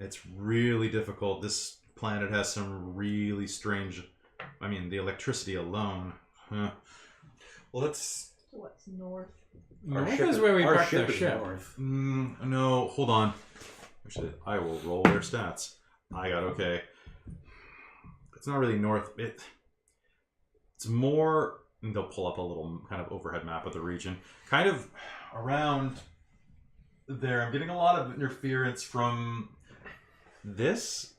It's really difficult. This planet has some really strange... I mean, the electricity alone. Huh. Well, let's... What's north? North is where we parked the ship. north. No, hold on. Actually, I will roll their stats. I got okay. It's not really north. It's more. They'll pull up a little kind of overhead map of the region. Kind of around there. I'm getting a lot of interference from this.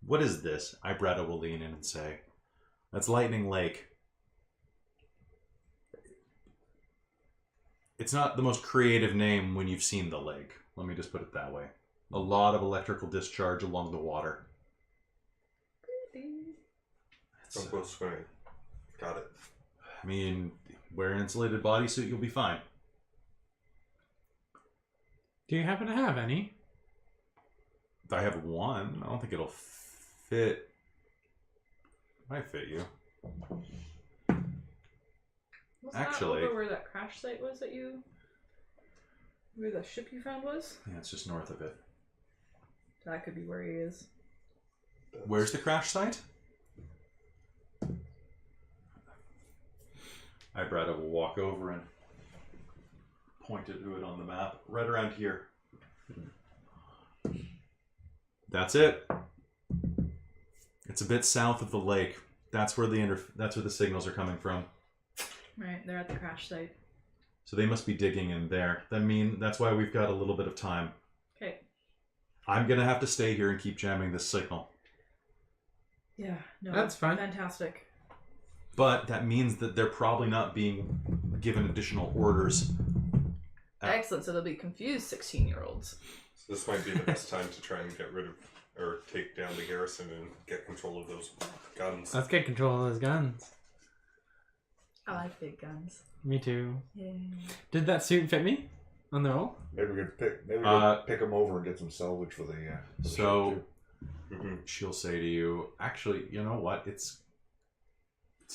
What is this? Ibretta will lean in and say, that's Lightning Lake. It's not the most creative name when you've seen the lake. Let me just put it that way. A lot of electrical discharge along the water. Don't go swimming. Got it. I mean, wear an insulated bodysuit, you'll be fine. Do you happen to have any? I have one. I don't think it'll fit. Might fit you. Was Actually- that over where that crash site was that you... Where the ship you found was? Yeah, it's just north of it. That could be where he is. Where's the crash site? Ibretta will walk over and point to it on the map. Right around here. That's it. It's a bit south of the lake. That's where the signals are coming from. Right, they're at the crash site. So they must be digging in there. That's why we've got a little bit of time. Okay. I'm gonna have to stay here and keep jamming this signal. Yeah, no. That's fine. Fantastic. But that means that they're probably not being given additional orders. Excellent, so they'll be confused 16-year-olds. So this might be the best time to try and get rid of or take down the garrison and get control of those guns. Let's get control of those guns. I like big guns. Me too. Yeah. Did that suit fit me on the roll? Maybe we could pick them over and get some salvage for the. For the So ship, Mm-hmm. she'll say to you, actually, you know what? It's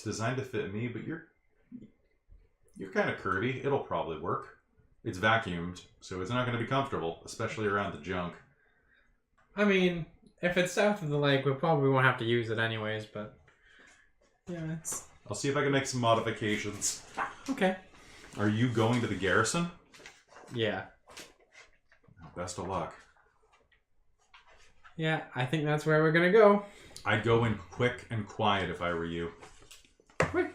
designed to fit me, but you're kind of curvy. It'll probably work. It's vacuumed, so it's not going to be comfortable, especially around the junk. I mean, if it's south of the lake, we probably won't have to use it anyways, but... Yeah, it's... I'll see if I can make some modifications. Okay. Are you going to the garrison? Yeah. Best of luck. Yeah, I think that's where we're gonna go. I'd go in quick and quiet if I were you. We're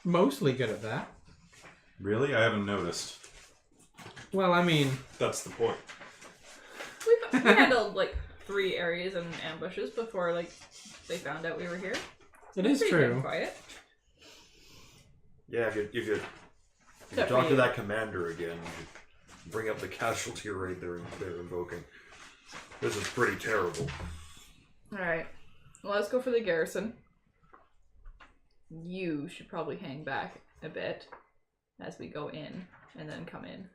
mostly good at that. Really? I haven't noticed. Well, I mean... That's the point. We handled like 3 areas and ambushes before like they found out we were here. It is Pretty good and true. quiet. Yeah, if you Except talk for to you. that commander again, you bring up the casualty rate they're invoking. This is pretty terrible. Alright. Well, let's go for the garrison. You should probably hang back a bit as we go in and then come in.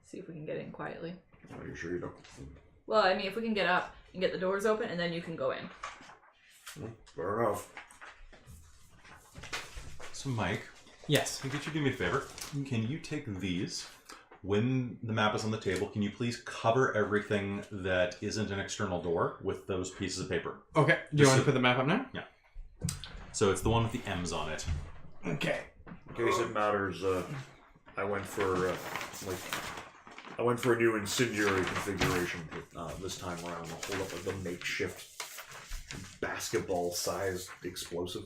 See if we can get in quietly. Are you sure you don't? Well, I mean, if we can get up and get the doors open and then you can go in. Fair enough. So, Mike, Yes. could you do me a favor? Can you take these? When the map is on the table, can you please cover everything that isn't an external door with those pieces of paper? Okay. Do you Just want so- to put the map up now? So it's the one with the M's on it. Okay. In case it matters, I went for a new incendiary configuration this time around. I'll hold up the makeshift basketball-sized explosive.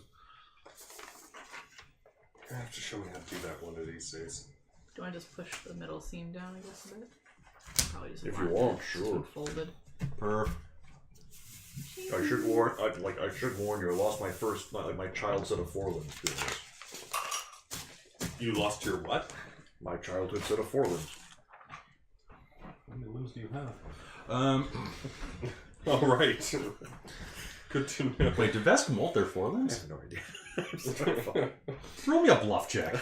You have to show me how to do that one of these days. Do you want to just push the middle seam down, I guess, a bit? Probably just If you mark want, it, sure. so folded. Perf. I should warn. I should warn you. I lost my childhood set of forelimbs doing this. You lost your what? My childhood set of forelimbs. How many limbs do you have? All right. Good to know. Wait, did Vesk molt their I forelimbs? have no idea. I'm sorry. Throw me a bluff check.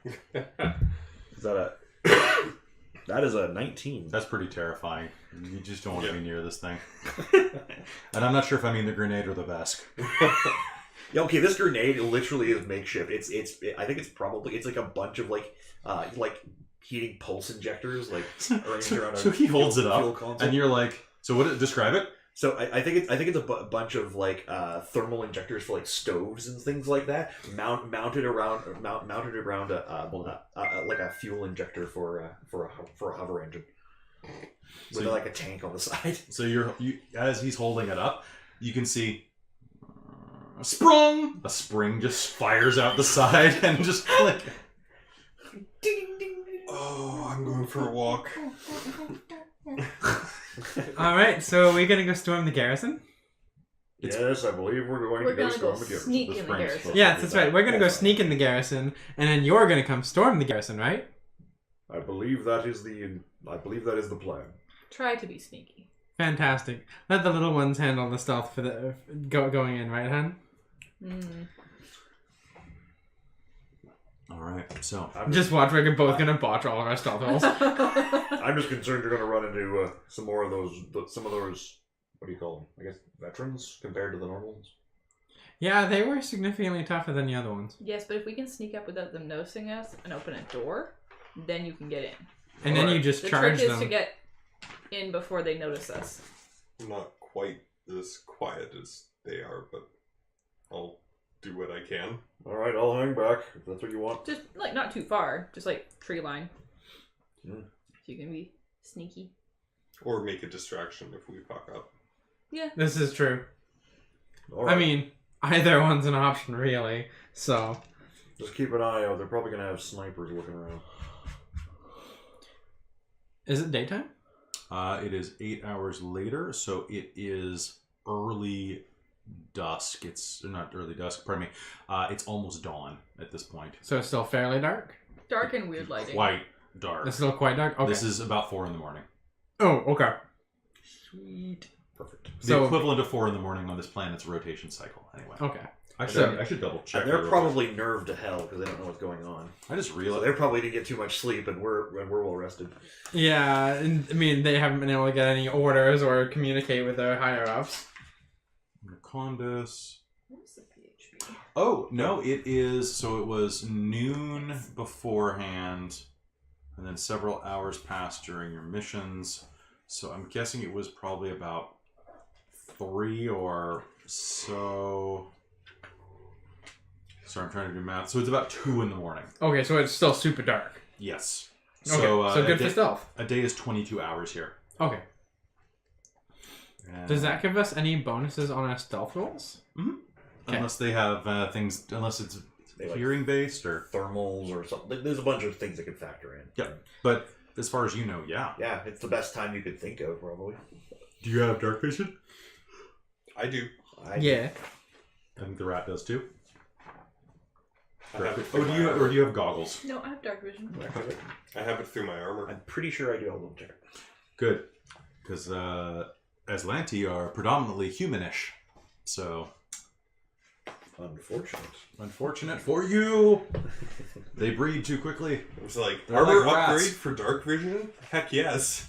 Is that a? That is a 19. That's pretty terrifying. You just don't want to Yeah. be near this thing. And I'm not sure if I mean the grenade or the Vesk. Yeah, okay. This grenade literally is makeshift. I think it's like a bunch of like heating pulse injectors like arranged around. So he holds it fuel up, console. and you're like, so what? Describe it. So I think it's a bunch of like thermal injectors for like stoves and things like that, mounted around like a fuel injector for a hover engine, with So like a tank on the side. So you as he's holding it up, you can see sprung. A spring just fires out the side and just click. Oh, I'm going for a walk. All right, so we're gonna go storm the garrison. Yes, I believe we're going to go storm the garrison. sneak The in the spring's garrison. supposed Yes, that's right. We're gonna go That's sneak in the garrison, and then you're gonna come storm the garrison, right? I believe that is the plan. Try to be sneaky. Fantastic. Let the little ones handle the stealth for the going in, right, hun? Mm. All right, so Just watch. We're both gonna botch all of our stealth rolls. I'm just concerned you're going to run into some of those. What do you call them? I guess veterans compared to the normals. Yeah, they were significantly tougher than the other ones. Yes, but if we can sneak up without them noticing us and open a door, then you can get in. And then you just The charge trick is them. to get in before they notice us. I'm not quite as quiet as they are, but I'll do what I can. All right, I'll hang back if that's what you want. Just like not too far, just like tree line. Hmm. So you can be sneaky. Or make a distraction if we fuck up. Yeah. This is true. All I right. mean, either one's an option, really. So, Just keep an eye out. They're probably going to have snipers looking around. is it daytime? it is 8 hours later, so it is early dusk. It's not early dusk. Pardon me. It's almost dawn at this point. So it's still fairly dark? Dark and weird lighting. Quite dark. It's still quite dark? Okay. This is about 4 in the morning. Oh, okay. Sweet. Perfect. The So- equivalent of 4 in the morning on this planet's rotation cycle. Anyway, Okay. I should double check. And they're that real probably nerved to hell because they don't know what's going on. quick. I just So realized. they're probably didn't get too much sleep, and we're well rested. Yeah, and, I mean, they haven't been able to get any orders or communicate with their higher-ups. Condus. What's the PHP? Oh, no, it is. So it was noon beforehand, and then several hours passed during your missions. So I'm guessing it was probably about 3 or so. Sorry, I'm trying to do math. So it's about 2 in the morning. Okay, so it's still super dark. Yes. Okay, So, so good a for day, stealth. a day is 22 hours here. Okay. And Does that give us any bonuses on our stealth rolls? Okay. Unless they have things, unless it's They like hearing based or. thermals or something. There's a bunch of things that could factor in. Yep. But as far as you know, yeah. Yeah, it's the best time you could think of, probably. Do you have dark vision? I do. Yeah. I think the rat does too. I have it Oh, through my armor. do you have goggles? No, I have dark vision. I have it through my armor. I'm pretty sure I do. I'll double check. Good, because Aslanti are predominantly humanish, so unfortunate for you. They breed too quickly. It was like, They're armor like rats. upgrade for dark vision? Heck yes.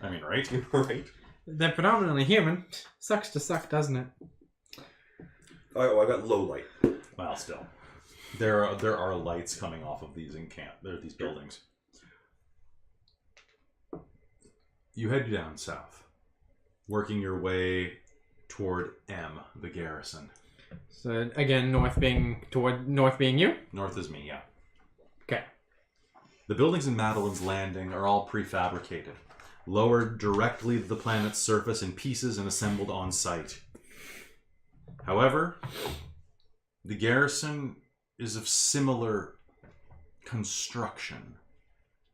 I mean, right? Right? They're predominantly human. Sucks to suck, doesn't it? Oh, I got low light. Well, still, there are lights coming off of these these buildings. You head down south, working your way toward M, the garrison. So again, north being you. North is me, yeah. Okay. The buildings in Madelon's landing are all prefabricated, lowered directly to the planet's surface in pieces and assembled on site. However, the garrison is of similar construction,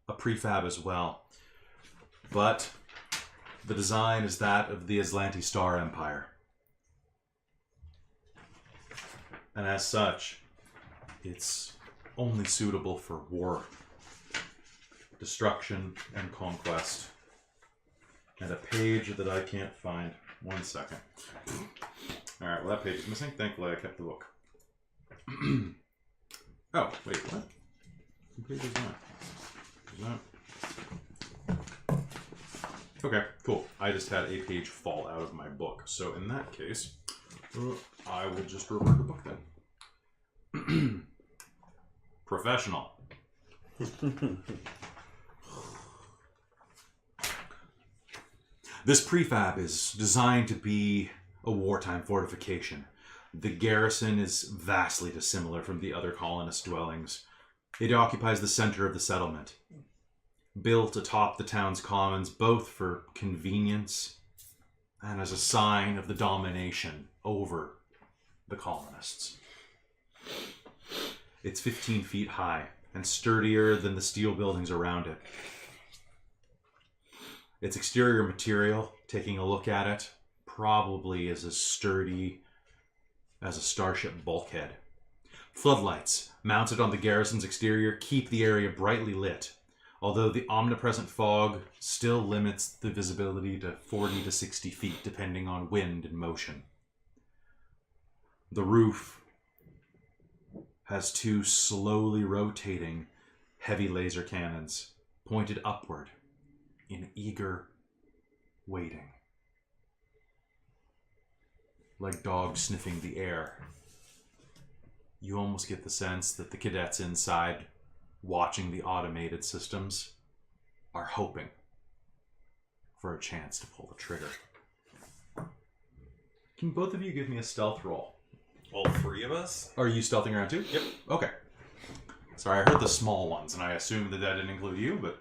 a prefab as well, but the design is that of the Aslanti Star Empire. And as such, it's only suitable for war, destruction, and conquest. And a page that I can't find. 1 second. Alright, well that page is missing. Thankfully I kept the book. Oh, wait, what? What page is that? Is that? Okay, cool. I just had a page fall out of my book. So in that case, I will just revert the book then. Professional. This prefab is designed to be a wartime fortification. The garrison is vastly dissimilar from the other colonist dwellings. It occupies the center of the settlement, built atop the town's commons both for convenience and as a sign of the domination over the colonists. It's 15 feet high and sturdier than the steel buildings around it. Its exterior material, taking a look at it, probably is as sturdy as a starship bulkhead. Floodlights mounted on the garrison's exterior keep the area brightly lit, although the omnipresent fog still limits the visibility to 40 to 60 feet depending on wind and motion. The roof has two slowly rotating heavy laser cannons pointed upward in eager waiting. Like dogs sniffing the air. You almost get the sense that the cadets inside, watching the automated systems, are hoping for a chance to pull the trigger. Can both of you give me a stealth roll? All three of us? Are you stealthing around too? Yep. Okay. Sorry, I heard the small ones, and I assumed that didn't include you, but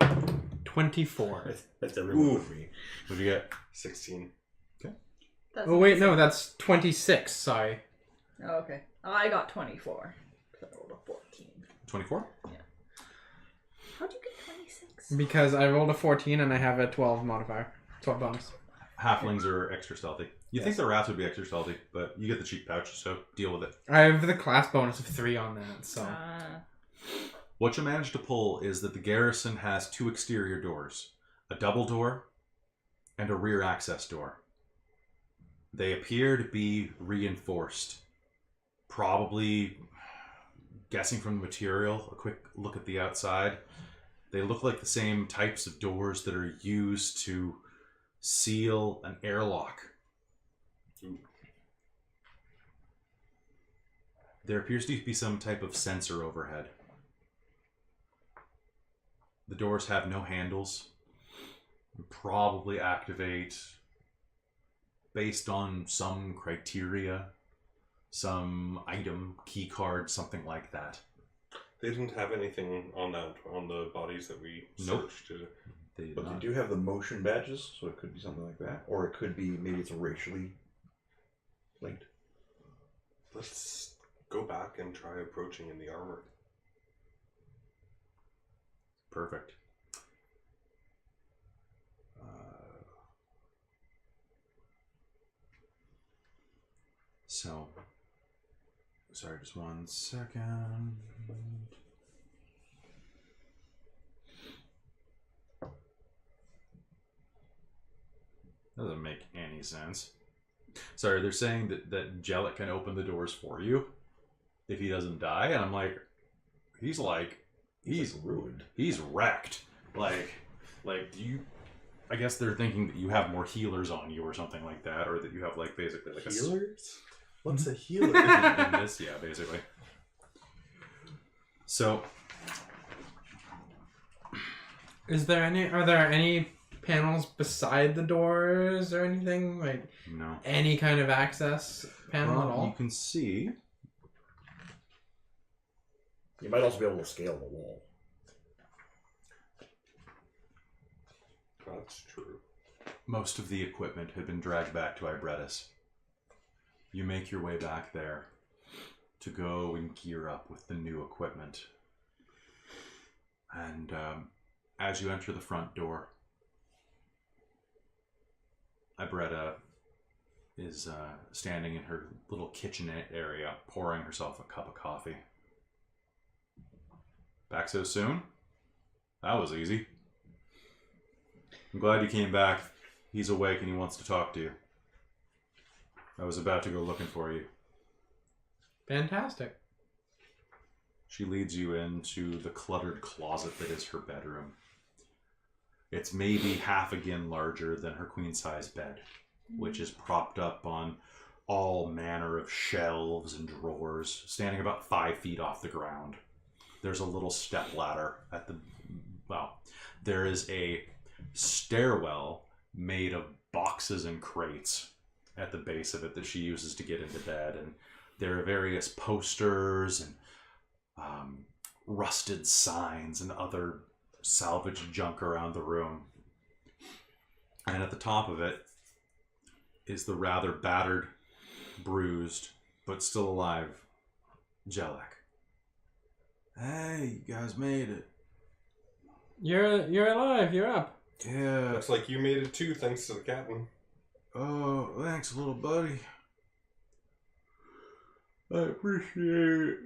24. That's everyone with me. what'd you get? 16. That's Oh wait, no, that's 26. Sorry. Oh, okay. I got 24. So I rolled a 14. 24? How'd you get 26? Because I rolled a 14 and I have a 12 modifier. 12 bonus. Halflings are extra stealthy. You think the rats would be extra stealthy, but you get the cheek pouch, so deal with it. I have the class bonus of 3 on that, so. What you managed to pull is that the garrison has two exterior doors, a double door and a rear access door. They appear to be reinforced. Probably, guessing from the material, a quick look at the outside, they look like the same types of doors that are used to seal an airlock. Ooh. There appears to be some type of sensor overhead. The doors have no handles. Probably activate based on some criteria, some item, key card, something like that. They didn't have anything on the bodies that we Nope. searched. They did But not. they do have the motion badges, so it could be something like that. Or it could be, maybe it's racially linked. Let's go back and try approaching in the armor. Perfect. So, sorry, just 1 second. Doesn't make any sense. Sorry, they're saying that Jellic can open the doors for you if he doesn't die, and I'm like, he's ruined. He's wrecked. Like do you? I guess they're thinking that you have more healers on you or something like that, or that you have like basically like Healers? What's a healer? in this, yeah, basically. So, Are there any panels beside the doors or anything? Like no. any kind of access panel at all? You can see You might also be able to scale the wall. That's true. most of the equipment had been dragged back to Ibretis. You make your way back there to go and gear up with the new equipment. And as you enter the front door, Ibretta is standing in her little kitchenette area, pouring herself a cup of coffee. Back so soon? That was easy. I'm glad you came back. He's awake and he wants to talk to you. I was about to go looking for you. Fantastic. She leads you into the cluttered closet that is her bedroom. It's maybe half again larger than her queen-size bed, which is propped up on all manner of shelves and drawers, standing about 5 feet off the ground. There's a little step ladder at the... Well, there is a stairwell made of boxes and crates at the base of it that she uses to get into bed. And there are various posters and rusted signs and other salvaged junk around the room. And at the top of it is the rather battered, bruised, but still alive Jellic. Hey, you guys made it. You're alive. You're up. Yeah. Looks like you made it too, thanks to the captain. Oh, thanks, little buddy. I appreciate it.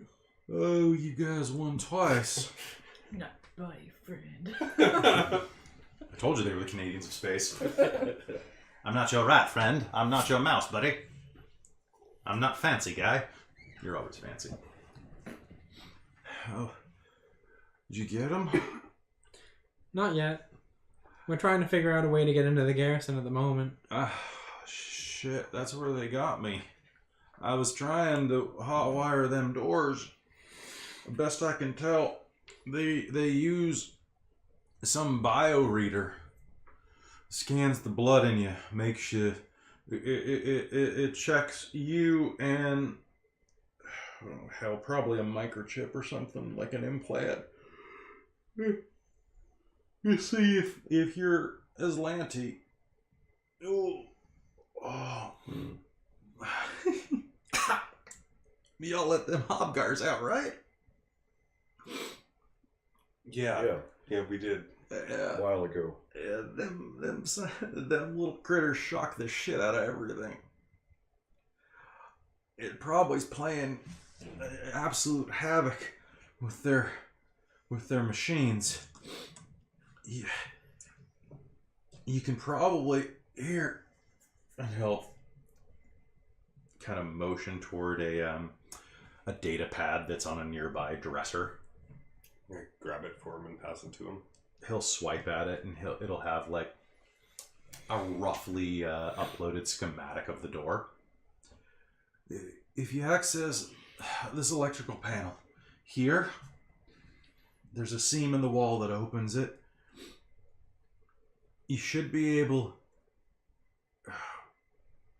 Oh, you guys won twice. Not buddy friend. I told you they were the Canadians of space. I'm not your rat friend. I'm not your mouse, buddy. I'm not fancy, guy. You're always fancy. Oh, did you get him? Not yet. We're trying to figure out a way to get into the garrison at the moment. Shit, that's where they got me. I was trying to hotwire them doors. Best I can tell, they use some bioreader. Scans the blood in you, makes you. It checks you and hell, probably a microchip or something like an implant. You see if you're Aslanti. Oh. Y'all let them hobgars out, right? Yeah, we did. A while ago. Them little critters shock the shit out of everything. It probably's playing absolute havoc with their machines. You can probably hear, and he'll kind of motion toward a data pad that's on a nearby dresser. I grab it for him and pass it to him. He'll swipe at it and it'll have like a roughly uploaded schematic of the door. If you access this electrical panel here, there's a seam in the wall that opens it. You should be able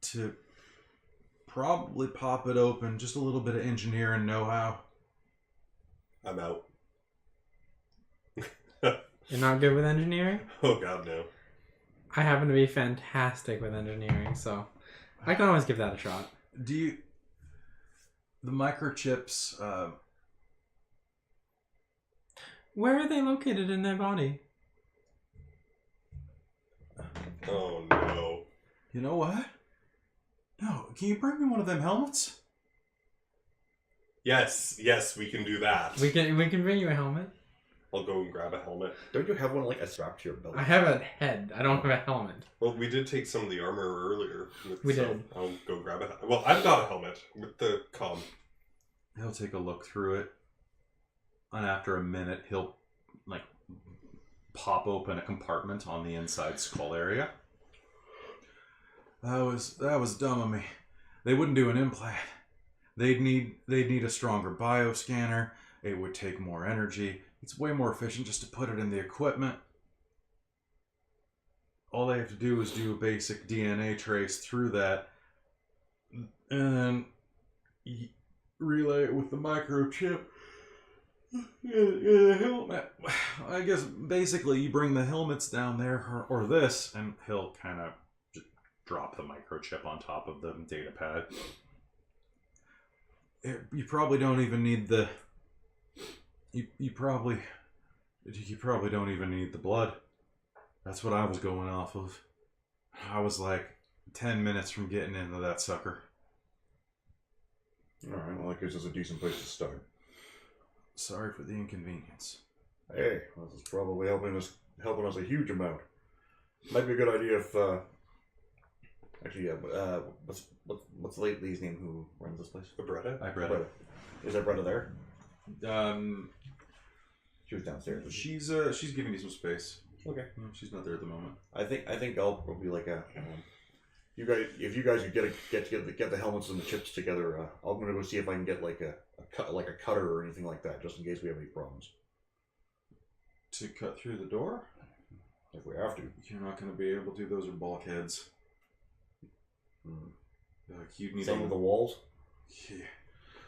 to probably pop it open. Just a little bit of engineering know-how. I'm out. You're not good with engineering? Oh god, no. I happen to be fantastic with engineering, so I can always give that a shot. The microchips, Where are they located in their body? Oh no. you know what? No, can you bring me one of them helmets? Yes, we can do that. We can bring you a helmet. I'll go and grab a helmet. Don't you have one like a strap to your belt? I have a head. I don't have a helmet. Well, we did take some of the armor earlier. We did. I'll go grab a helmet. Well, I've got a helmet with the comm. He'll take a look through it, and after a minute, he'll like pop open a compartment on the inside skull area. That was dumb of me. They wouldn't do an implant. They'd need a stronger bioscanner. It would take more energy. It's way more efficient just to put it in the equipment. All they have to do is do a basic DNA trace through that, and then relay it with the microchip in the helmet. I guess basically you bring the helmets down there, or this, and he'll kind of just drop the microchip on top of the data pad. You probably don't even need the. You probably don't even need the blood. That's what I was going off of. I was like 10 minutes from getting into that sucker. Alright, well that gives us a decent place to start. Sorry for the inconvenience. Hey, this is probably helping us a huge amount. Might be a good idea if Actually, yeah. What's the lady's name who runs this place? Bretta? I read it. Is that Bretta there? She was downstairs. She's giving me some space. Okay. No, she's not there at the moment. I think I'll probably like a. You guys, if you guys could get the helmets and the chips together, I'm gonna go see if I can get like a cutter or anything like that, just in case we have any problems. To cut through the door? If we have to. You're not going to be able to. Those are bulkheads. Like you need Same with the walls. Yeah.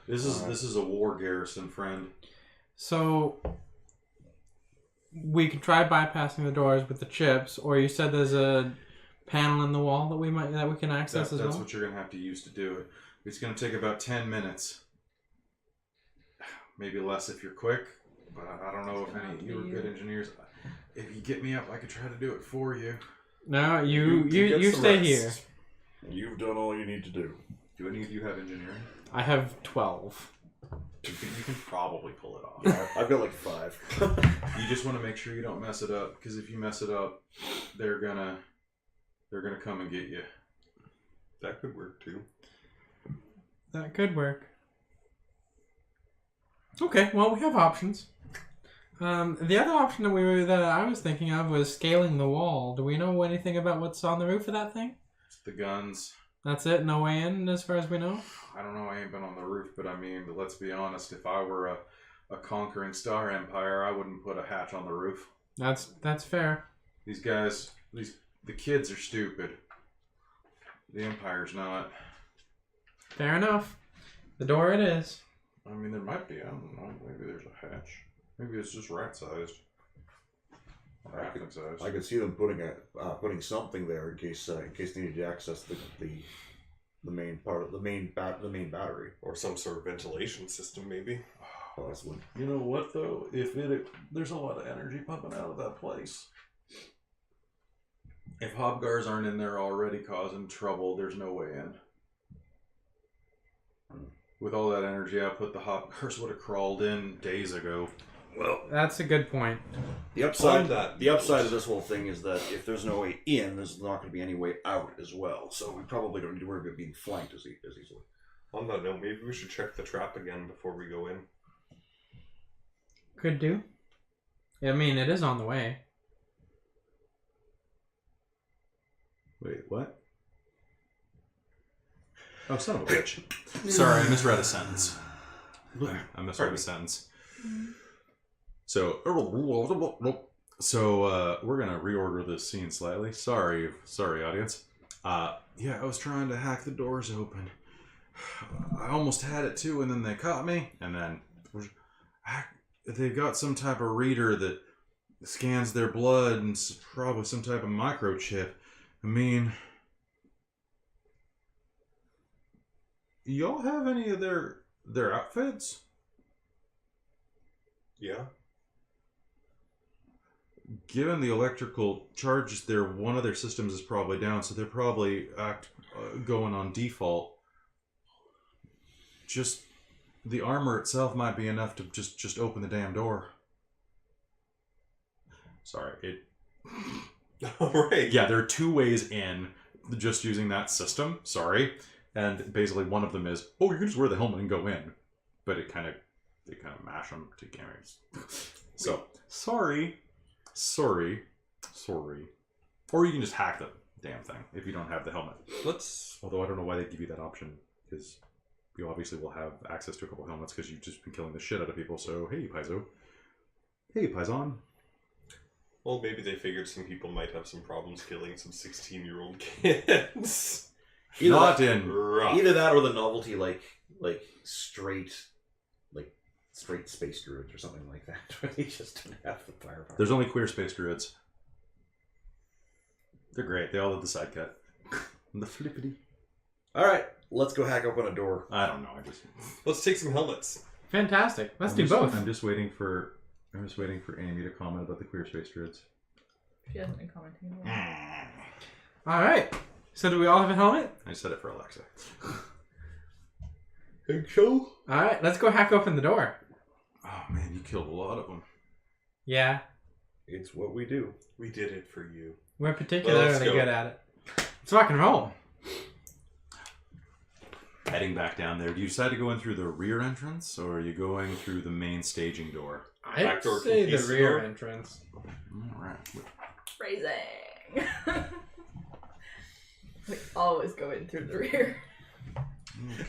This is a war garrison, friend. So we could try bypassing the doors with the chips, or you said there's a panel in the wall that we can access as well. That's what you're gonna have to use to do it. It's gonna take about 10 minutes, maybe less if you're quick. But I don't know if any of you are good engineers. If you get me up, I could try to do it for you. No, you get some stay rest. here. You've done all you need to do. Do any of you have engineering? I have 12. You can probably pull it off. Yeah, I've got like 5. You just want to make sure you don't mess it up, because if you mess it up, they're gonna come and get you. That could work too. That could work. Okay, well we have options. The other option that I was thinking of was scaling the wall. Do we know anything about what's on the roof of that thing? It's the guns. That's it? No way in as far as we know? I don't know, I ain't been on the roof, but I mean, let's be honest, if I were a conquering star empire, I wouldn't put a hatch on the roof. That's fair. These guys, the kids are stupid. The empire's not. Fair enough. The door it is. I mean, there might be, I don't know, maybe there's a hatch. Maybe it's just rat-sized. Raft-sized. I could see them putting something there in case they need to access the main part of the main battery. Or some sort of ventilation system, maybe. Possibly. You know what, though? There's a lot of energy pumping out of that place. If Hobgars aren't in there already causing trouble, there's no way in. With all that energy output, the Hobgars would have crawled in days ago. Well, That's a good point. the upside that. the upside of this whole thing is that if there's no way in, there's not going to be any way out as well. So we probably don't need to worry about being flanked as easily. On that note, maybe we should check the trap again before we go in. Could do. I mean, it is on the way. Wait, what? Oh, son of a bitch. Sorry, I misread a sentence. I misread a sentence. So we're gonna reorder this scene slightly. Sorry, audience. Yeah, I was trying to hack the doors open. I almost had it too, and then they caught me. And then they've got some type of reader that scans their blood, and probably some type of microchip. I mean, y'all have any of their outfits? Yeah. Given the electrical charges there, one of their systems is probably down, so they're probably going on default. Just the armor itself might be enough to just open the damn door. Sorry, Alright. Yeah, there are 2 ways in just using that system. Sorry, and basically one of them is, oh, you can just wear the helmet and go in, but they kind of mash them together. So sorry. Or you can just hack the damn thing if you don't have the helmet. Although I don't know why they give you that option, because you obviously will have access to a couple helmets because you've just been killing the shit out of people. So hey, Paizo. Hey, Paizon. Well, maybe they figured some people might have some problems killing some 16-year-old kids. Not in. Rough. Either that or the novelty, like straight space druids or something like that, where they just don't have the firepower. There's only queer space druids. They're great. They all have the side cut. And the flippity. All right, let's go hack open a door. I don't know. Let's take some helmets. Fantastic. Let's do both. I'm just waiting for Amy to comment about the queer space druids. She hasn't been commenting. All right. So do we all have a helmet? I said it for Alexa. Think so? All right. Let's go hack open the door. Oh man, you killed a lot of them. Yeah. It's what we do. We did it for you. We're particularly Well, good at it. Let's rock and roll. Heading back down there, do you decide to go in through the rear entrance, or are you going through the main staging door? I'd Backdoor say the conquistador. rear entrance. All right. Phrasing. We always go in through the rear.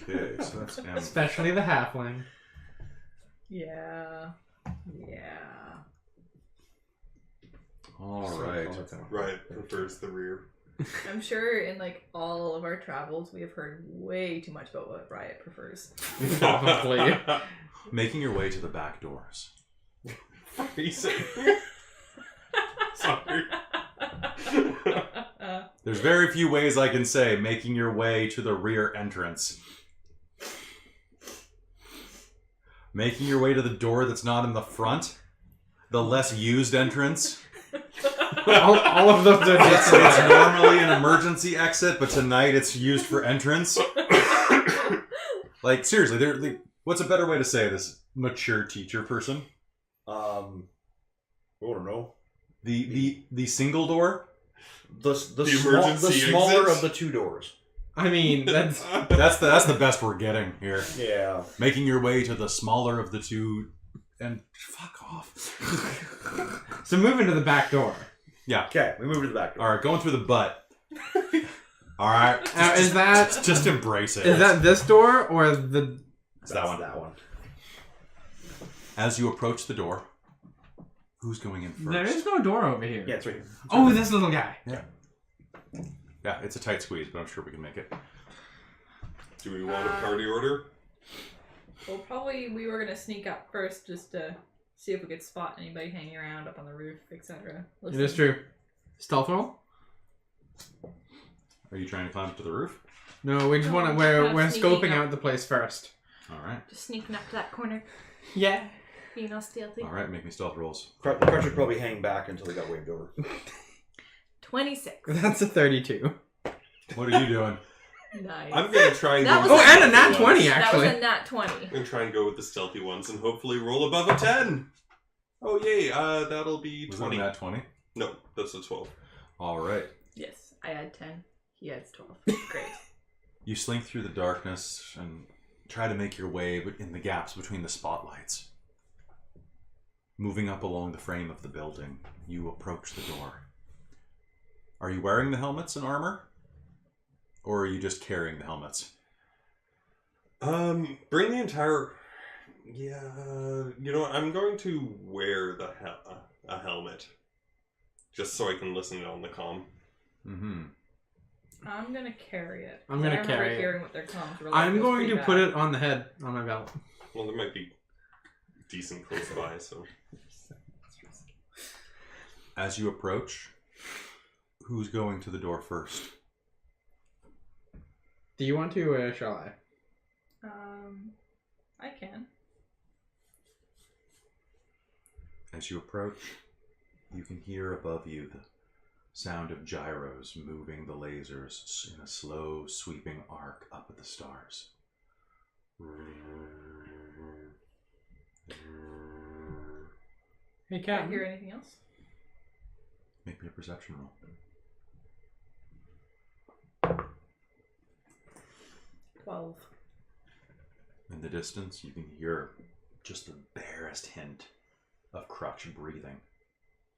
Okay, so that's M. Especially the halfling. Yeah. All right. Riot prefers the rear. I'm sure in like all of our travels, we have heard way too much about what Riot prefers. Probably. Making your way to the back doors. Sorry. There's very few ways I can say making your way to the rear entrance. Making your way to the door that's not in the front. The less used entrance. all of those are It's normally an emergency exit, but tonight it's used for entrance. Like, seriously, what's a better way to say this? Mature teacher person? I don't know. The single door? The emergency smaller exit? of the two doors. I mean, that's That's the best we're getting here. Yeah. Making your way to the smaller of the two, and fuck off. so moving to the back door. Yeah. Okay, we move to the back door. All right, going through the butt. All right. Is that Just embrace it. is that this door or the? It's that one. That one. As you approach the door, who's going in first? There is no door over here. Yeah, it's right here. Oh, this little guy. Yeah, it's a tight squeeze, but I'm sure we can make it. Do we want a party order? Well, probably we were gonna sneak up first just to see if we could spot anybody hanging around up on the roof, etc. It is true. Stealth roll? Are you trying to climb up to the roof? No, we just No, want to. just We're kind of scoping sneaking up. out the place first. All right. Just sneaking up to that corner, Yeah. being all stealthy. All right, make me stealth rolls. The crutch would probably hang back until he got waved over. 26. That's a 32. What are you doing? Nice. I'm gonna try and That go was with Oh, the and a nat stealthy 20 ones. That was actually. a nat 20. I'm gonna try and go with the stealthy ones and hopefully roll above a 10. Oh yay! That'll be Was it 20. that 20? No, that's a 12. All right. Yes, I had 10. He has 12. Great. You slink through the darkness and try to make your way in the gaps between the spotlights. Moving up along the frame of the building, you approach the door. Are you wearing the helmets and armor? Or are you just carrying the helmets? Bring the entire... Yeah, you know what? I'm going to wear a helmet. Just so I can listen on the comm. Mm-hmm. I'm gonna carry it. I'm gonna I remember carry it. hearing what their comms were like. I'm It was going pretty to bad. put it on the head on my belt. Well, there might be decent close by, so... As you approach, who's going to the door first? Do you want to, or shall I? I can. As you approach, you can hear above you the sound of gyros moving the lasers in a slow, sweeping arc up at the stars. Hey, Can't Captain. hear anything else? Make me a perception roll. 12. In the distance, you can hear just the barest hint of Crutch breathing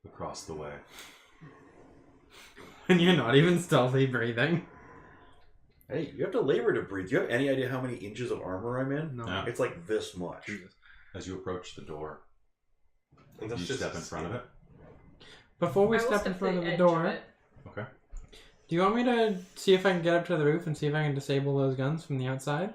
across the way. And you're not even stealthy breathing. Hey, you have to labor to breathe. Do you have any idea how many inches of armor I'm in? No. Yeah. It's like this much. As you approach the door, And you that's just step in front of it. Before we I will step in to front of the edge door, it. Okay. do you want me to see if I can get up to the roof and see if I can disable those guns from the outside?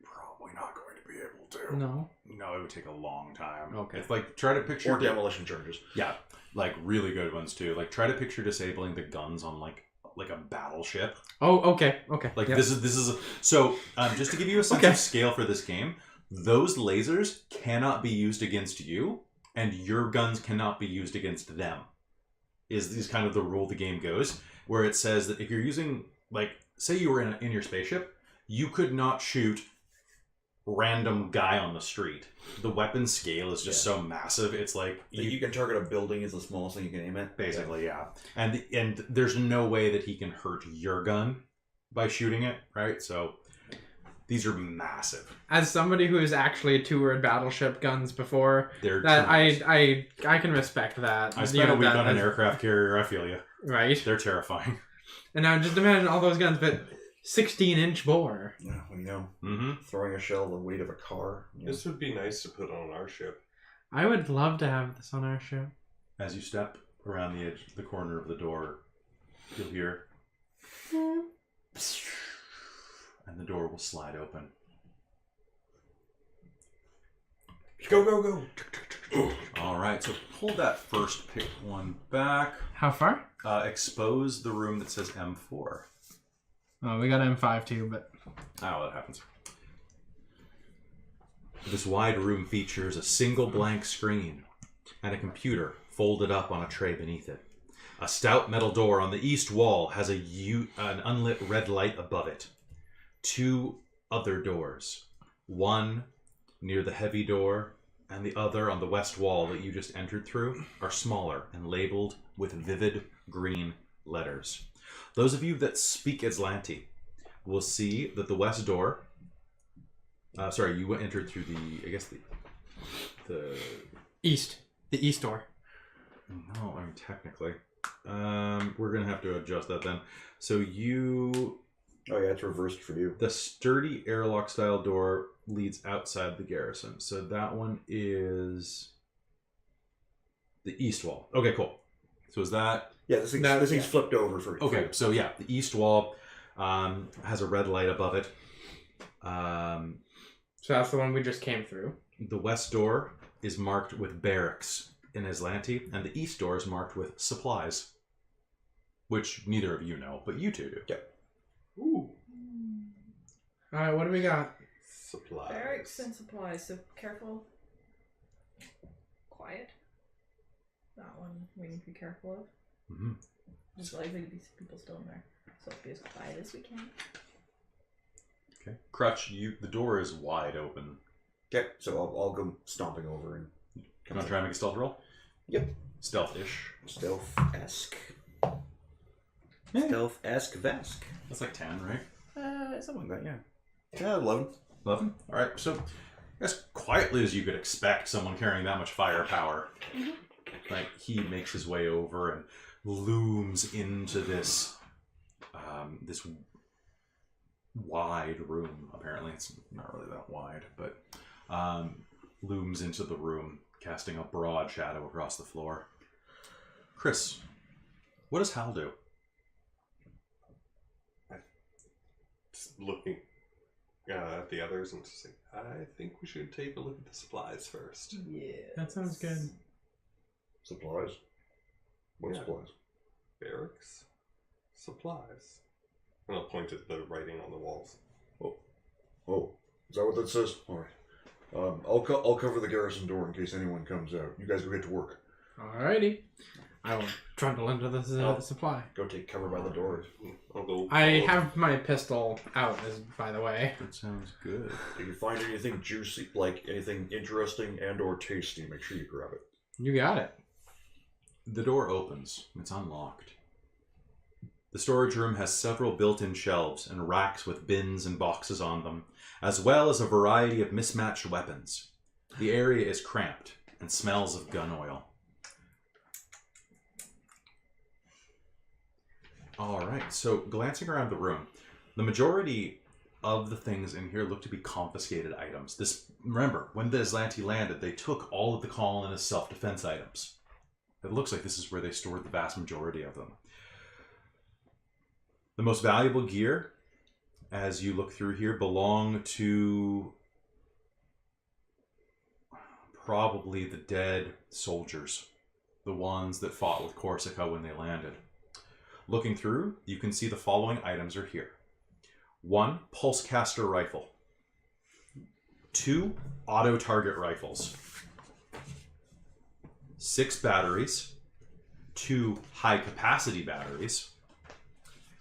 Probably not going to be able to. No. No, it would take a long time. Okay. It's like, try to picture... Or demolition charges. Yeah, like really good ones too. Like try to picture disabling the guns on like a battleship. Oh, okay, okay. Like Yep. this is so just to give you a sense Okay. of scale for this game, those lasers cannot be used against you, and your guns cannot be used against them. Is kind of the rule the game goes, where it says that if you're using, like, say you were in your spaceship, you could not shoot random guy on the street. The weapon scale is just so massive. It's like You can target a building is the smallest thing you can aim at. basically, yeah. And there's no way that he can hurt your gun by shooting it, right? So these are massive. As somebody who has actually toured battleship guns before, They're that tremendous. I can respect that. I spent a week on an that- aircraft carrier. I feel you. Right. They're terrifying. And now just imagine all those guns, but 16-inch bore. Yeah, well, you know, Mm-hmm. throwing a shell the weight of a car. You know. This would be nice to put on our ship. I would love to have this on our ship. As you step around the edge, the corner of the door, you'll hear, and the door will slide open. Go, go, go. All right, so pull that first pick one back. How far? Expose the room that says M4. Oh, we got M5 too, but... Oh, that happens. This wide room features a single blank screen and a computer folded up on a tray beneath it. A stout metal door on the east wall has an unlit red light above it. 2 other doors. One near the heavy door and the other on the west wall that you just entered through are smaller and labeled with vivid green letters. Those of you that speak Azlanti will see that the west door... sorry, you entered through the... I guess the... East. The east door. No, I mean, technically. We're going to have to adjust that then. So you... Oh yeah, it's reversed for you. The sturdy airlock style door leads outside the garrison. So that one is the east wall. Okay, cool. So is that... Yeah, this thing's flipped over for... Okay, so yeah, the east wall has a red light above it. So that's the one we just came through. The west door is marked with barracks in Azlanti, and the east door is marked with supplies. Which neither of you know, but you two do. Yep. Ooh. Alright, what do we got? Supplies. Barracks and supplies, so careful. Quiet. That one we need to be careful of. Mm-hmm. There's likely to be some people still in there, so let's be as quiet as we can. Okay. Crutch, the door is wide open. Okay, so I'll go stomping over and... You want to try and make a stealth roll? Yep. Stealth-ish. Stealth-esque. Stealth-esque-vesque. That's like 10, right? Something like that, yeah. 11. 11? Alright, so as quietly as you could expect someone carrying that much firepower, like, he makes his way over and looms into this this wide room. Apparently it's not really that wide, but looms into the room, casting a broad shadow across the floor. Chris, what does Hal do? Just looking at the others and just saying, I think we should take a look at the supplies first. Yeah. That sounds good. Supplies? What Yeah. supplies? Barracks. Supplies. And I'll point at the writing on the walls. Oh, is that what that says? All right. I'll cover the garrison door in case anyone comes out. You guys go get to work. Alrighty. I will trundle into the supply. Go take cover by the door. I'll go. I have my pistol out, by the way. That sounds good. If you find anything juicy, like anything interesting and or tasty, make sure you grab it. You got it. The door opens. It's unlocked. The storage room has several built-in shelves and racks with bins and boxes on them, as well as a variety of mismatched weapons. The area is cramped and smells of gun oil. Alright, so glancing around the room, the majority of the things in here look to be confiscated items. Remember, when the Azlanti landed, they took all of the colonists' self-defense items. It looks like this is where they stored the vast majority of them. The most valuable gear, as you look through here, belong to probably the dead soldiers, the ones that fought with Corsica when they landed. Looking through, you can see the following items are here. 1 pulse-caster rifle. 2 auto-target rifles. 6 batteries. 2 high-capacity batteries.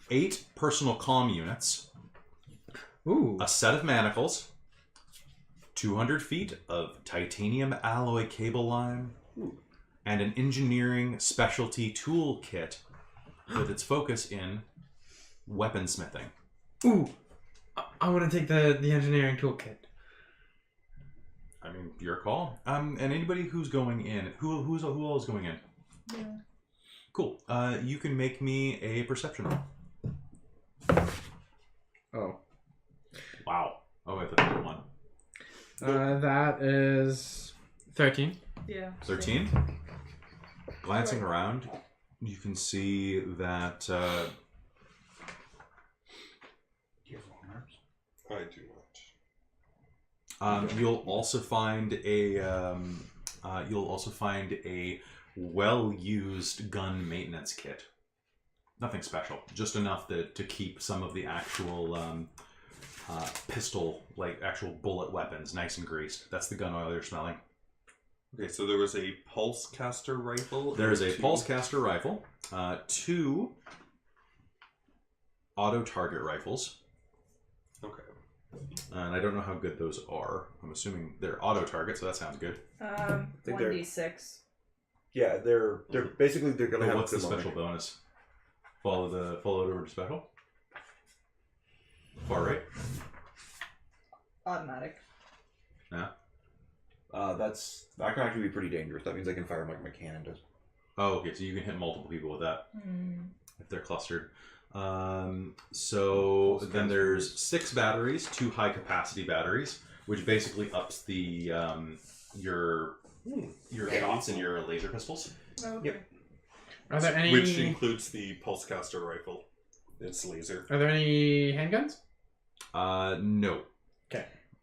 8 personal comm units. Ooh. A set of manacles. 200 feet of titanium alloy cable line. And an engineering specialty tool kit with its focus in weaponsmithing. Ooh. I want to take the engineering toolkit. I mean, your call. And anybody who's going in, who all is going in? Yeah. Cool. You can make me a perception roll. Oh. Wow. Oh, I thought you were 1. That is 13. Yeah. 13. Glancing around, you can see that Do you have long arms? I do not. you'll also find a well-used gun maintenance kit. Nothing special, just enough to keep some of the actual pistol, like actual bullet weapons, nice and greased. That's the gun oil you're smelling. Okay, so there was a pulse caster rifle. There is a two- pulse caster rifle, 2 auto target rifles, Okay. and I don't know how good those are. I'm assuming they're auto target, so that sounds good. think they're- 1d6. Yeah, they're basically they're gonna But have what's a the good special bonus? Follow it over to special. Far right. Automatic. Yeah. That can actually be pretty dangerous. That means I can fire like my cannon does. Oh, okay. So you can hit multiple people with that if they're clustered. So Pulse then caster. there's 6 batteries, 2 high capacity batteries, which basically ups the your shots and your laser pistols. Okay. Yep. Are there any? Which includes the pulse caster rifle. It's laser. Are there any handguns? No.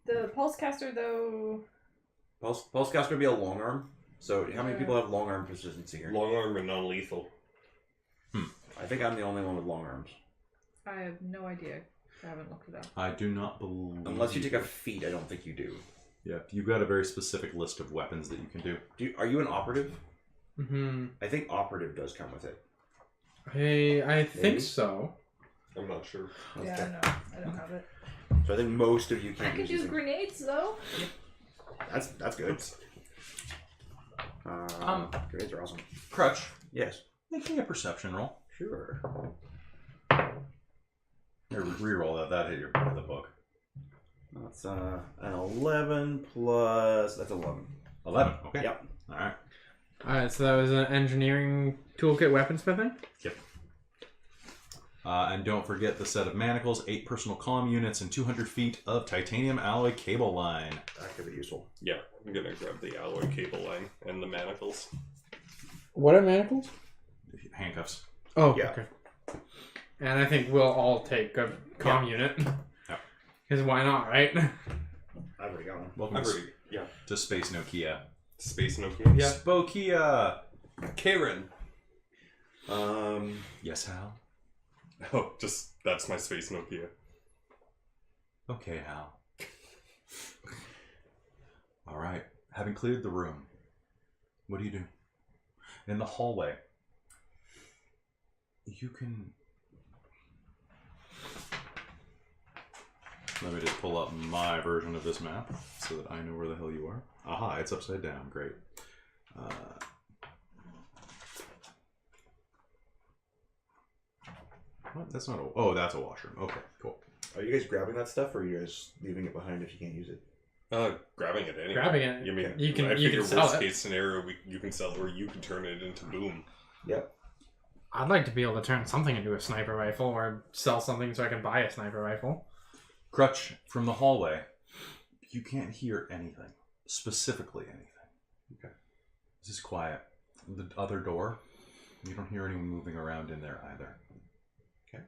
The pulse caster, though. Pulse caster would be a long arm. So how many people have long arm proficiency here? Long arm and non-lethal. I think I'm the only one with long arms. I have no idea. I haven't looked it up. I do not believe. Unless you take a feat, I don't think you do. Yeah, you've got a very specific list of weapons that you can do. Are you an operative? Mm-hmm. I think operative does come with it. I think Maybe? so. I'm not sure. Yeah, Okay. no, I don't have it. So I think most of you I can't could use do it. grenades, though. That's good. Grenades are awesome. Crutch, Yes. make me a perception roll. Sure. Here, reroll that. That hit the book. That's an 11 plus. That's 11. 11. Okay. Yep. All right. Alright, so that was an engineering toolkit weaponsmithing? Yep. And don't forget the set of manacles, 8 personal comm units, and 200 feet of titanium alloy cable line. That could be useful. Yeah, I'm gonna grab the alloy cable line and the manacles. What are manacles? Handcuffs. Oh, Yeah. okay. And I think we'll all take a comm unit. Yeah. Because why not, right? I've already got one. Welcome I've already, yeah. to Space Nokia. Space Nokia. Yeah. Spokia. Karen. Yes, Hal. Oh, that's my Space Nokia. Okay, Hal. All right. Having cleared the room, what do you do? In the hallway, you can... Let me just pull up my version of this map so that I know where the hell you are. Aha, it's upside down. Great. What? That's not a... Oh, that's a washroom. Okay, cool. Are you guys grabbing that stuff, or are you guys leaving it behind if you can't use it? Grabbing it anyway. Grabbing it. You mean You can- I you figure can sell worst it. case scenario, you can sell it, or you can turn it into boom. Yep. I'd like to be able to turn something into a sniper rifle or sell something so I can buy a sniper rifle. Crutch, from the hallway, you can't hear anything. Specifically anything. Okay. This is quiet. The other door, you don't hear anyone moving around in there either. Okay.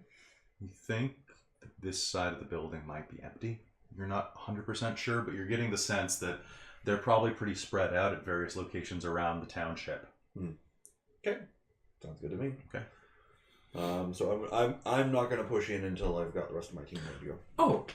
You think that this side of the building might be empty. You're not 100% sure, but you're getting the sense that they're probably pretty spread out at various locations around the township. Okay. Sounds good to me. Okay. So I'm not gonna push in until I've got the rest of my team ready to go. Oh.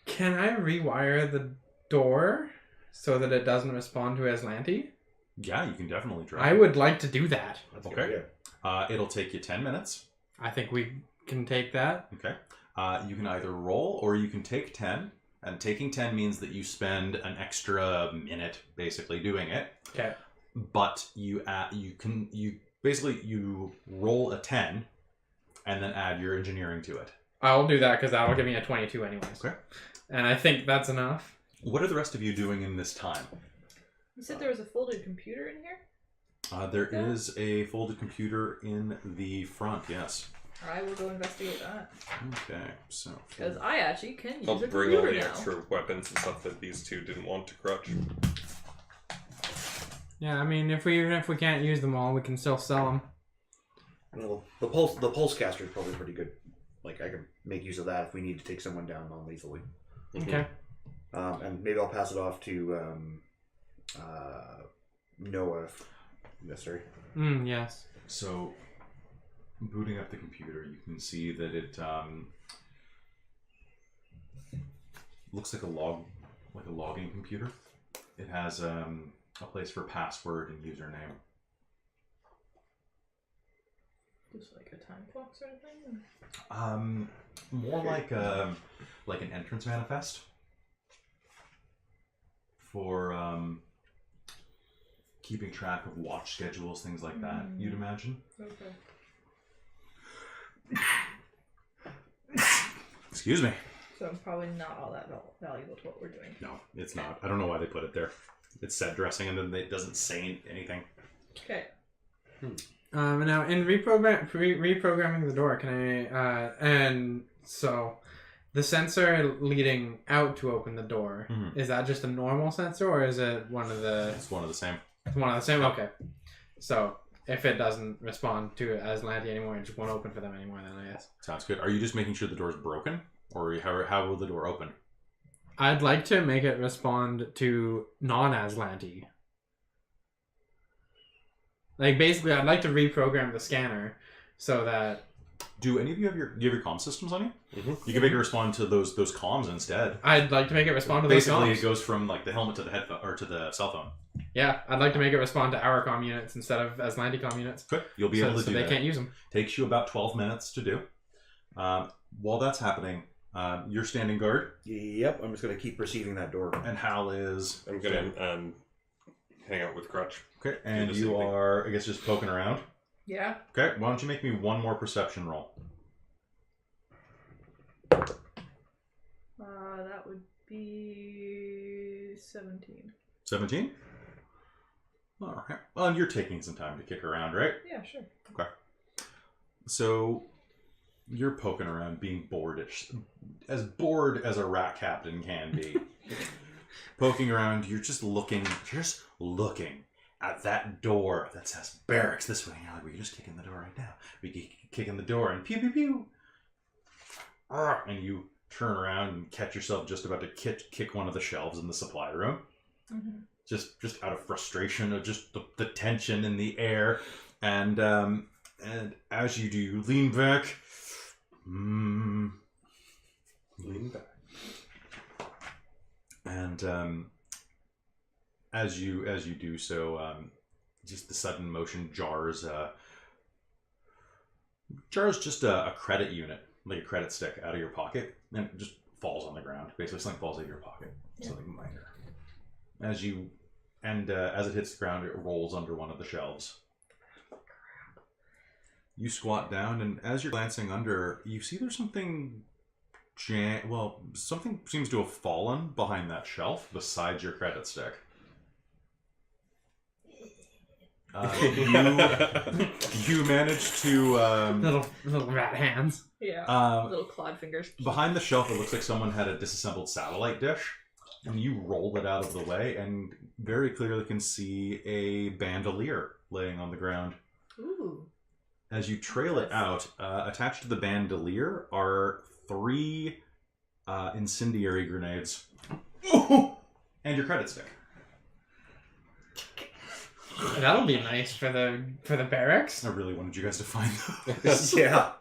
Can I rewire the door so that it doesn't respond to Aslanti? Yeah, you can definitely try. I would like to do that. That's a Okay. good idea. It'll take you 10 minutes. I think we can take that. Okay. You can either roll or you can take 10. And taking 10 means that you spend an extra minute basically doing it. Okay. But you roll a 10 and then add your engineering to it. I'll do that because that'll give me a 22 anyways. Okay. And I think that's enough. What are the rest of you doing in this time? You said there was a folded computer in here? There is a folded computer in the front, yes. I will go investigate that. Okay, so... Because I actually can use I'll a bring all computer the now. extra weapons and stuff that these two didn't want to crutch. Yeah, I mean, even if we can't use them all, we can still sell them. Well, the pulse caster is probably pretty good. Like I can make use of that if we need to take someone down non-lethally. Okay. And maybe I'll pass it off to Noah if necessary. Yes. So, booting up the computer, you can see that it looks like a logging computer. It has a place for password and username. Just like a time clock sort of thing? More like an entrance manifest for keeping track of watch schedules, things like that. You'd imagine. Okay. Excuse me. So probably not all that valuable to what we're doing. No, it's not. I don't know why they put it there. It's set dressing, and then it doesn't say anything. Okay. Now in reprogramming the door, can I and so the sensor leading out to open the door, is that just a normal sensor, or is it one of the? It's one of the same. It's one of the same. Okay. So if it doesn't respond to Aslanti anymore, it just won't open for them anymore. Then I guess. Sounds good. Are you just making sure the door's broken, or how will the door open? I'd like to make it respond to non-Aslanti. Like basically, I'd like to reprogram the scanner so that. Do any of you have your comm systems on you? You can make it respond to those comms instead. I'd like to make it respond to those comms. Basically, it goes from like the helmet to the headphone or to the cell phone. Yeah, I'd like to make it respond to our comm units instead of Aslanti comm units. Good. You'll be able to do they that. Can't use them. Takes you about 12 minutes to do. While that's happening, you're standing guard, Yep, I'm just gonna keep receiving that door. and Hal is. I'm gonna hang out with Crutch. Okay, and the you same thing. are, I guess, just poking around. Yeah. Okay, why don't you make me one more perception roll? That would be 17. 17? All right. Well, you're taking some time to kick around, right? Yeah, sure. Okay. So you're poking around, being boordish, as bored as a rat captain can be. Poking around, you're just looking at that door that says barracks this way. You're like, we just kick in the door right now. We kick in the door and pew pew pew. And you turn around and catch yourself just about to kick one of the shelves in the supply room. Just out of frustration of just the tension in the air. And as you do, you lean back. Lean back. And as you do so, just the sudden motion jars just a credit unit, like a credit stick, out of your pocket, and it just falls on the ground. Basically, something falls out of your pocket, something minor. As it hits the ground, it rolls under one of the shelves. You squat down, and as you're glancing under, you see there's something. Something seems to have fallen behind that shelf beside your credit stick. You managed to Little rat hands. Yeah. Little clawed fingers. behind the shelf. It looks like someone had a disassembled satellite dish, and you roll it out of the way, and very clearly can see a bandolier laying on the ground. Ooh. As you trail it out, attached to the bandolier are 3 incendiary grenades and your credit stick. That'll be nice for the barracks. I really wanted you guys to find those. Yeah.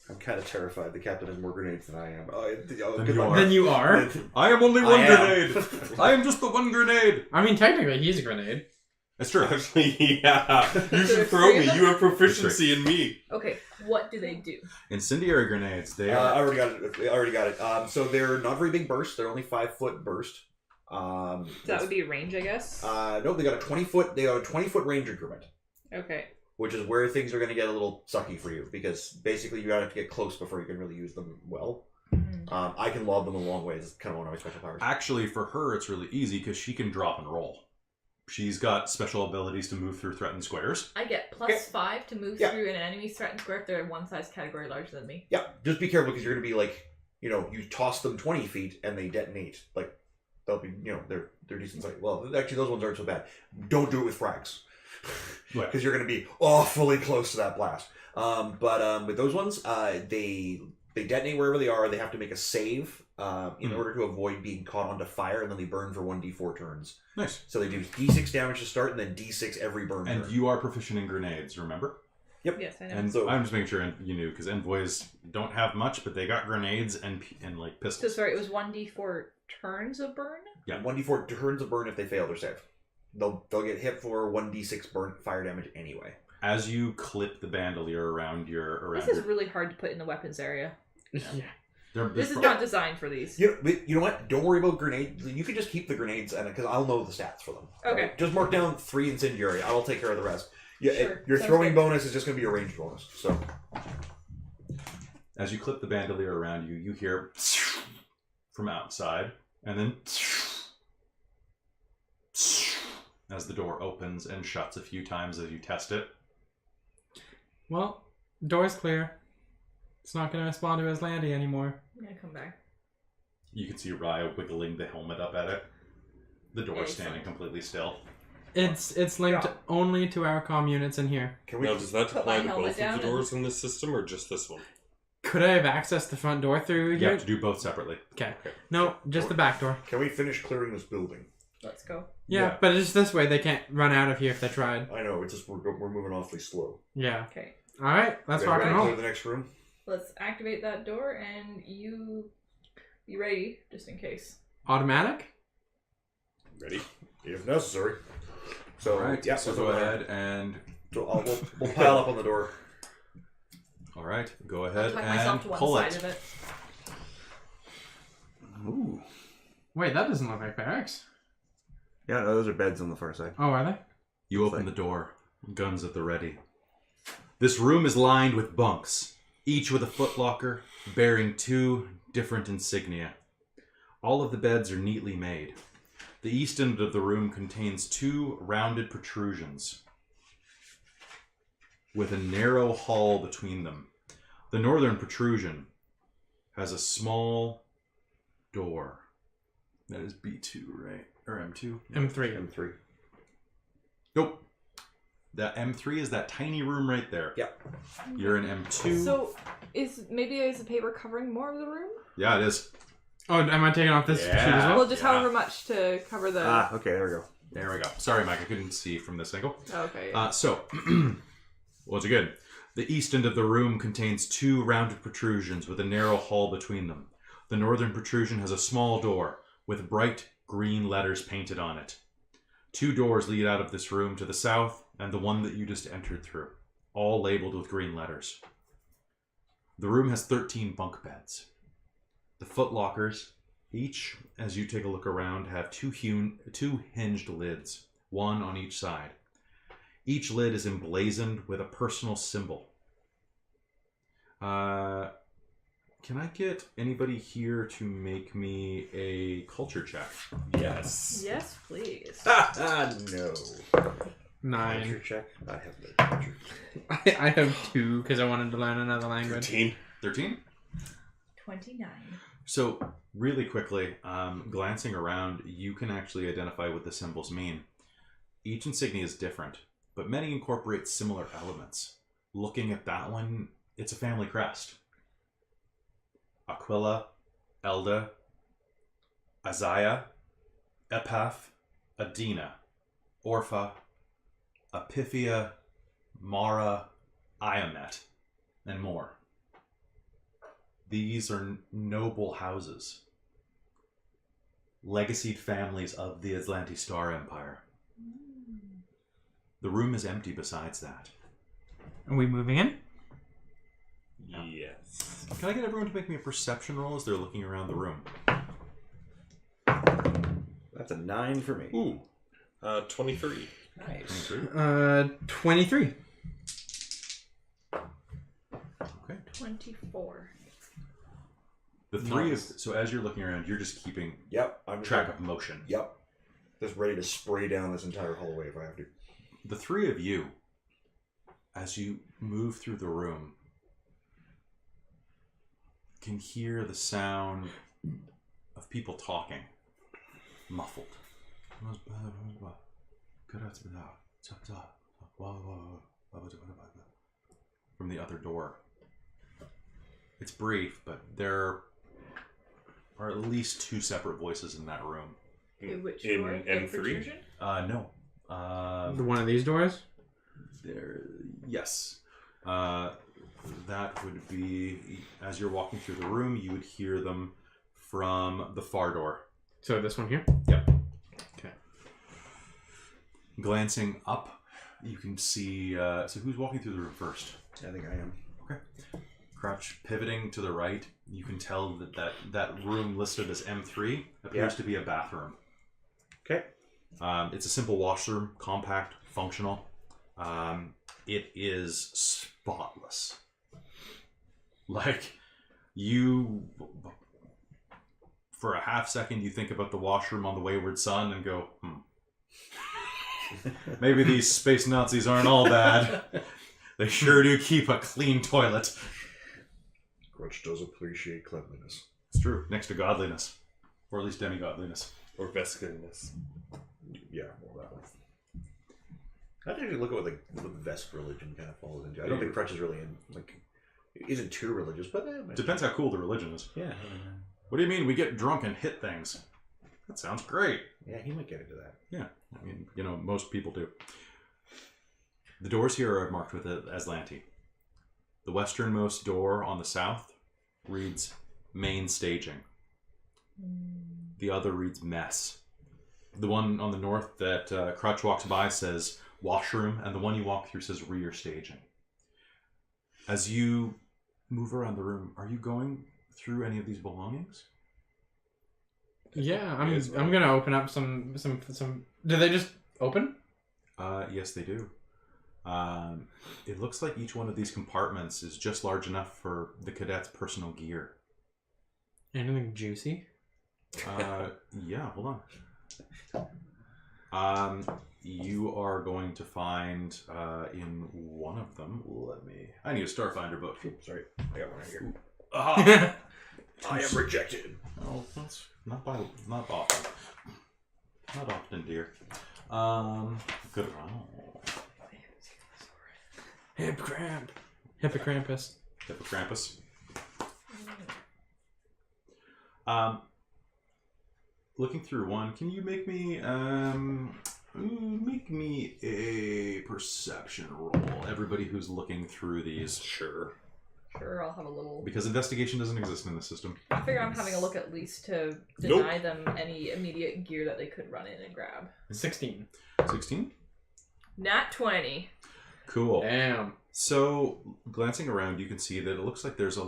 I'm kind of terrified. The captain has more grenades than I am. Then you are. I am only one I am. grenade. I am just the one grenade. I mean, technically, he's a grenade. That's true. Actually, yeah. You should throw me. You have proficiency in me. Okay, what do they do? Incendiary grenades. They I are. already got it. So they're not very big bursts. They're only 5-foot burst. That would be range, I guess. No, they got a 20-foot. They got a 20-foot range increment, Okay. which is where things are going to get a little sucky for you because basically you got to get close before you can really use them well. I can lob them a long way. It's kind of one of my special powers. Actually, for her, it's really easy because she can drop and roll. She's got special abilities to move through threatened squares. I get +5 to move through an enemy's threatened square if they're one size category larger than me. Yeah, just be careful because you're going to be like, you toss them 20 feet and they detonate. Like, they'll be, they're decent size. Well, actually, those ones aren't so bad. Don't do it with frags, because you're going to be awfully close to that blast. But with those ones, they detonate wherever they are. They have to make a save in order to avoid being caught onto fire, and then they burn for 1d4 turns. Nice. So they do d6 damage to start, and then d6 every burn. And turn. you are proficient in grenades, remember? Yep. Yes, I know. And So- I'm just making sure you knew, because envoys don't have much, but they got grenades and like So pistols. sorry, it was 1d4 turns of burn? Yeah. 1d4 turns of burn if they fail their save. They'll get hit for 1d6 burn fire damage anyway. As you clip the bandolier around your This is really hard to put in the weapons area. there's This is pro- not designed for these. You know what? Don't worry about grenades. You can just keep the grenades, and because I'll know the stats for them. Okay. Right? Just mark down 3 incendiary. I will take care of the rest. Yeah, Sure. your Sounds throwing good. bonus is just going to be a range bonus. So As you clip the bandolier around you, you hear from outside, and then as the door opens and shuts a few times as you test it. Well, door's clear. It's not going to respond to his landy anymore. I'm gonna come back. You can see Raya wiggling the helmet up at it. The door Excellent. standing completely still. It's linked Yeah. only to our comm units in here. can we? Now, does that Put apply my to helmet both down of the and- doors in this system, or just this one? Could I have accessed the front door through You here? have to do both separately. Okay. No, just the back door. Can we finish clearing this building? Let's go. Yeah, Yeah. but it's just this way. They can't run out of here if they tried. I know. It's just we're moving awfully slow. Yeah. Okay. All right, let's Okay, rock ready and to roll. clear the next room. Let's activate that door and you be ready just in case. Automatic? Ready? If necessary. So Alright, yeah, so let's go open ahead and... So we'll pile up on the door. Alright, go I'll ahead tuck myself and to one pull side it. of it. Ooh. Wait, that doesn't look like barracks. Yeah, no, those are beds on the far side. Oh, are they? You open the door, guns at the ready. This room is lined with bunks, each with a footlocker bearing 2 different insignia. All of the beds are neatly made. The east end of the room contains 2 rounded protrusions with a narrow hall between them. The northern protrusion has a small door. That is B2, right? Or M2? M3. M3. Nope. That M3 is that tiny room right there. Yep. You're in M2. So is the paper covering more of the room? Yeah, it is. Oh, am I taking off this Yeah. sheet as well? Well, just yeah. however much to cover the. Okay, there we go. There we go. Sorry, Mike, I couldn't see from this angle. Okay. So, once again, the east end of the room contains 2 rounded protrusions with a narrow hall between them. The northern protrusion has a small door with bright green letters painted on it. 2 doors lead out of this room to the south and the one that you just entered through, all labeled with green letters. The room has 13 bunk beds. The footlockers, each, as you take a look around, have 2 hinged lids, one on each side. Each lid is emblazoned with a personal symbol. Can I get anybody here to make me a culture check? Yes. Yes, please. No. 9. Culture check. I have no culture. I have 2 because I wanted to learn another language. 13. 13? 29. So, really quickly, glancing around, you can actually identify what the symbols mean. Each insignia is different, but many incorporate similar elements. Looking at that one, it's a family crest. Aquila, Elda, Isaiah, Epaph, Adina, Orpha, Epiphyia, Mara, Iomet, and more. These are noble houses. Legacied families of the Atlantic Star Empire. The room is empty besides that. Are we moving in? Yes. Can I get everyone to make me a perception roll as they're looking around the room? That's a 9 for me. Ooh. 23. Nice. 23. Okay. 24. The three Nice. of so as you're looking around, you're just keeping Yep. I'm track of motion. Yep. Just ready to spray down this entire hallway if I have to. The 3 of you, as you move through the room, can hear the sound of people talking. muffled. From the other door. It's brief, but there are at least 2 separate voices in that room. Which in door? The M3? protrusion? No. One of these doors? There, yes. That would be, as you're walking through the room, you would hear them from the far door. So this one here? Yep. Okay. Glancing up, you can see, so who's walking through the room first? I think I am. Okay. Crouch pivoting to the right, you can tell that room listed as M3 appears to be a bathroom. Okay. It's a simple washroom, compact, functional. It is spotless. Like, you, for a half second, you think about the washroom on the Wayward Sun and go, maybe these space Nazis aren't all bad. They sure do keep a clean toilet. Grudge does appreciate cleanliness. It's true, next to godliness. Or at least demi-godliness. Or Veskiness. Yeah, more that one. I'd actually look at what the Vest religion kind of falls into. I don't think Crutch is really isn't too religious, but Depends how cool the religion is. Yeah. What do you mean we get drunk and hit things? That sounds great. Yeah, he might get into that. Yeah, I mean, most people do. The doors here are marked with Aslanti. The westernmost door on the south reads main staging. The other reads mess. The one on the north that Crutch walks by says washroom, and the one you walk through says rear staging. As you move around the room, are you going through any of these belongings? Yeah, I'm gonna open up some. Do they just open? Yes, they do. It looks like each one of these compartments is just large enough for the cadet's personal gear. Anything juicy? Yeah, hold on. You are going to find in one of them. I need a Starfinder book. Oops, sorry, I got one right here. Aha! I am rejected. Oh, that's not often. Not often, dear. Good round. Hippocrampus. Hippocampus. Looking through one, can you make me a perception roll? Everybody who's looking through these. Sure. Sure, I'll have a little. Because investigation doesn't exist in the system. I figure I'm having a look at least to deny them any immediate gear that they could run in and grab. 16. 16? Nat 20. Cool. Damn. So, glancing around, you can see that it looks like there's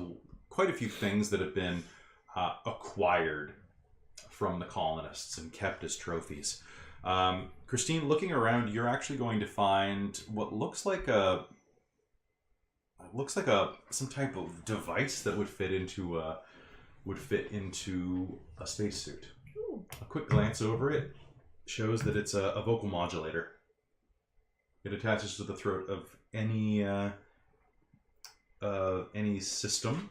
quite a few things that have been acquired from the colonists and kept as trophies. Christine, looking around, you're actually going to find what looks like some type of device that would fit into a spacesuit. A quick glance over it shows that it's a vocal modulator. It attaches to the throat of any system.